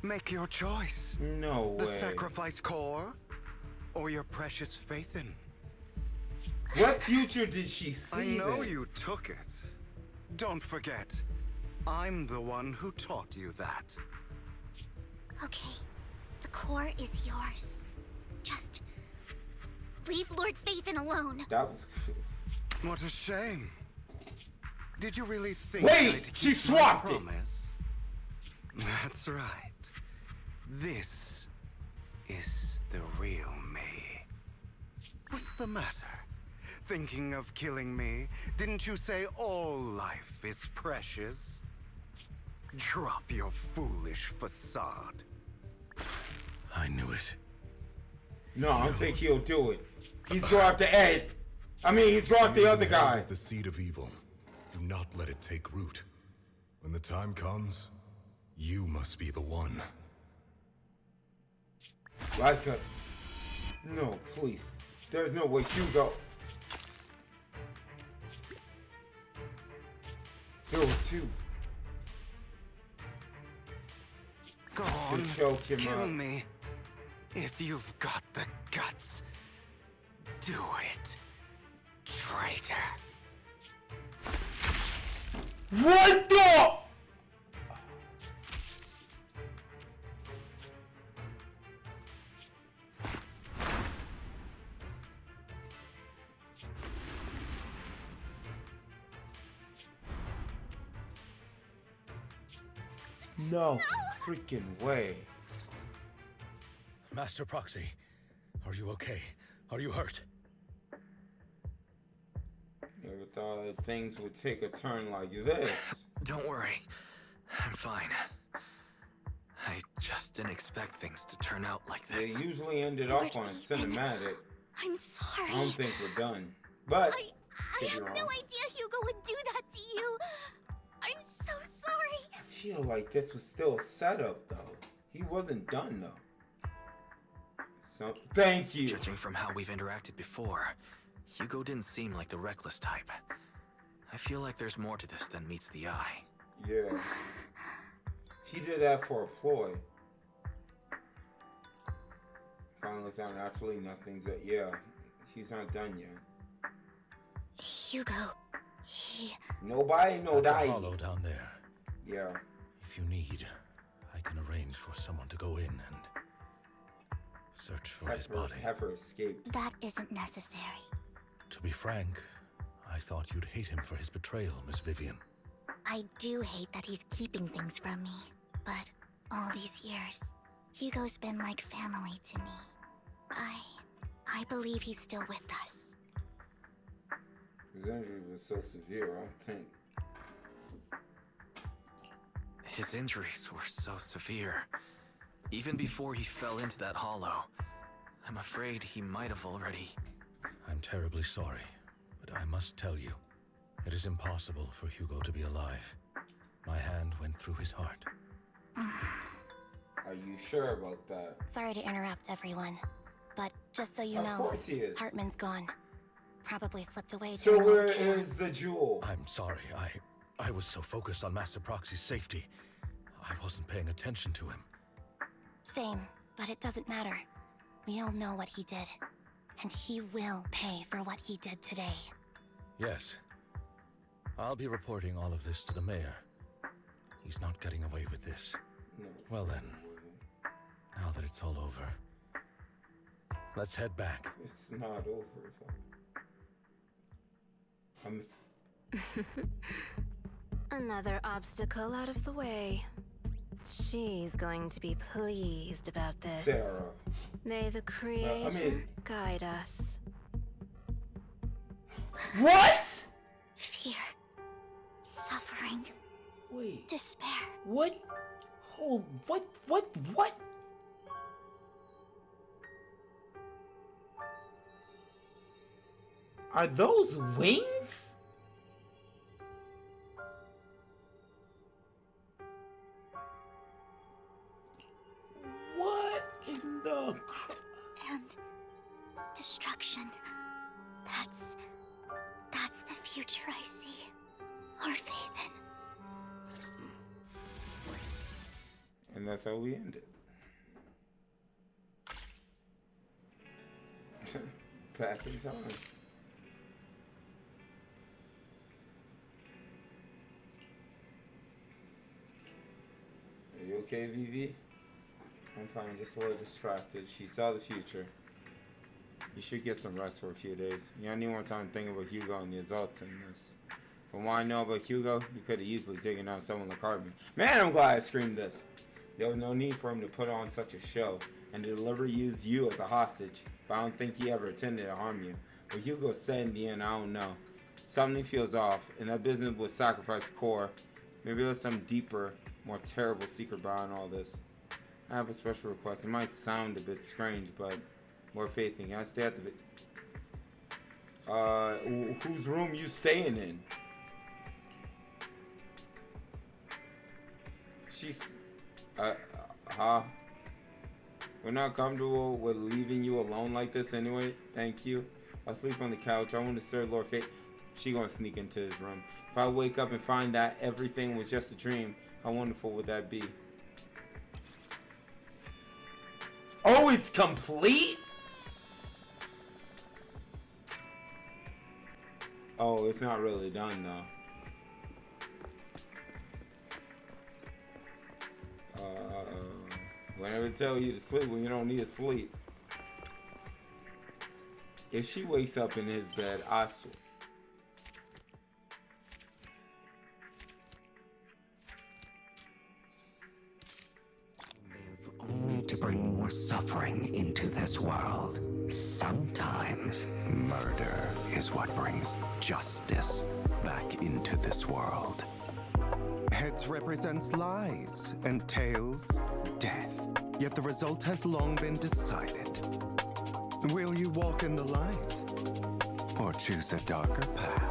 make your choice. No The way. sacrifice core, or your precious faith in. What future did she see? I know then? you took it. Don't forget, I'm the one who taught you that. Okay, the core is yours. Just leave Lord Phaethon alone. That was. What a shame. Did you really think Wait, I'd she keep my swapped it. promise? That's right. This is the real me. What's the matter? Thinking of killing me? Didn't you say all life is precious? Drop your foolish facade. I knew it. No, I don't think he'll do it. He's going after Ed. I mean, he's going after the other guy. The seed of evil. Do not let it take root. When the time comes, you must be the one. Like a... No, please. There's no way, Hugo. There were two. Go on, choke him kill up. me. If you've got the guts, do it, traitor. What the? No freaking way. Master Proxy, are you okay? Are you hurt? Never thought that things would take a turn like this. Don't worry. I'm fine. I just didn't expect things to turn out like this. They usually ended off on a cinematic. I'm sorry. I don't think we're done. But I had no idea Hugo would do that to you. I'm so sorry. I feel like this was still a setup though. He wasn't done though. So thank you. Judging from how we've interacted before, Hugo didn't seem like the reckless type. I feel like there's more to this than meets the eye. Yeah. He did that for a ploy. Finally found actually nothing's that he's not done yet. Hugo, he... Nobody know That's die. a hollow down there. Yeah. If you need, I can arrange for someone to go in and search for his body. Have her escape. That isn't necessary. To be frank, I thought you'd hate him for his betrayal, Miss Vivian. I do hate that he's keeping things from me, but all these years, Hugo's been like family to me. I believe he's still with us. His injury was so severe, I don't think. His injuries were so severe. Even before he fell into that hollow, I'm afraid he might have already... I'm terribly sorry, but I must tell you, it is impossible for Hugo to be alive. My hand went through his heart. Are you sure about that? Sorry to interrupt, everyone. But just so you know, Of course he is. Hartman's gone. Probably slipped away So during all where the chaos. is the jewel? I'm sorry, I was so focused on Master Proxy's safety, I wasn't paying attention to him. Same, but it doesn't matter. We all know what he did. And he will pay for what he did today. Yes. I'll be reporting all of this to the mayor. He's not getting away with this. No. Well then, now that it's all over, let's head back. It's not over, though. Another obstacle out of the way. She's going to be pleased about this. Sarah. May the Creator guide us. What? Fear. Suffering. Wait. Despair. What? Hold. What? Are those wings? What in the... And destruction. That's the future I see. Or faith in. And that's how we end it. Back in time. Are you okay, Vivi? I'm fine, just a little distracted. She saw the future. You should get some rest for a few days. You don't need more time thinking about Hugo and the results in this. From what I know about Hugo, you could have easily taken down someone like Hartman. Man, I'm glad I screamed this. There was no need for him to put on such a show and to deliberately use you as a hostage. But I don't think he ever intended to harm you. What Hugo said in the end, I don't know. Something feels off, and that business with sacrifice core. Maybe there's some deeper, more terrible secret behind all this. I have a special request. It might sound a bit strange, but more faith in. Can I stay at the... whose room you staying in? She's... We're not comfortable with leaving you alone like this anyway. Thank you. I'll sleep on the couch. I want to serve Lord Fate. She gonna sneak into his room. If I wake up and find that everything was just a dream, how wonderful would that be? Oh, it's complete? Oh, it's not really done though. Whenever tell you to sleep when you don't need to sleep. If she wakes up in his bed, I swear. Only to bring more suffering into this world. Sometimes murder is what brings justice back into this world. Heads represents lies, and tails, death. Yet the result has long been decided. Will you walk in the light, or choose a darker path?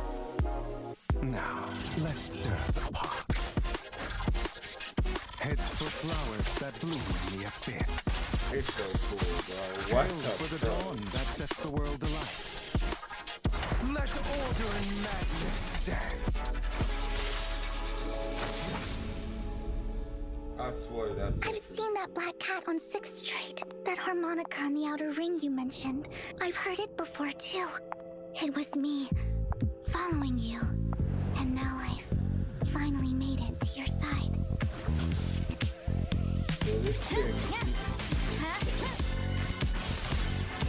Now, let's stir the pot. Heads for flowers that bloom in the abyss. It's so cool, bro. What Tails for the dawn that sets the world alight. Let order and madness dance. I swear that's I've seen that black cat on 6th Street. That harmonica in the outer ring you mentioned. I've heard it before too. It was me, following you. And now I've finally made it to your side.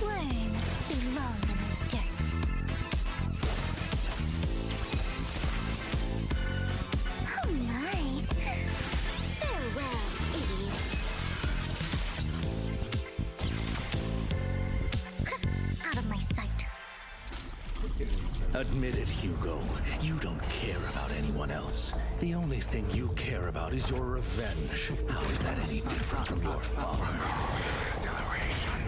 Worms belong in the dirt. Admit it, Hugo. You don't care about anyone else. The only thing you care about is your revenge. How is that any different from your father? Exhilaration.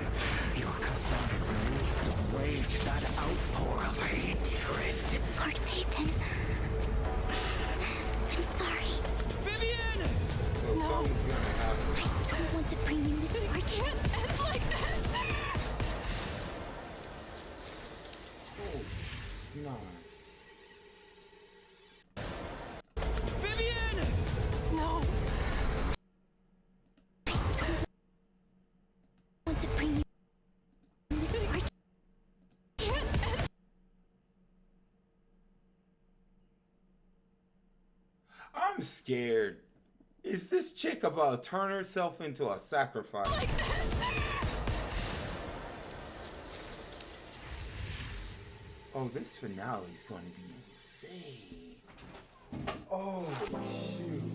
Your cathartic release of rage, that outpour of hatred. Lord Nathan. I'm sorry. Vivian! No. I don't want to bring you this far. It can't end like this! No. Vivian! No. I don't want to bring you this far. Can't end. I'm scared. Is this chick about to turn herself into a sacrifice? Like this. Oh, this finale is going to be insane. Oh, shoot.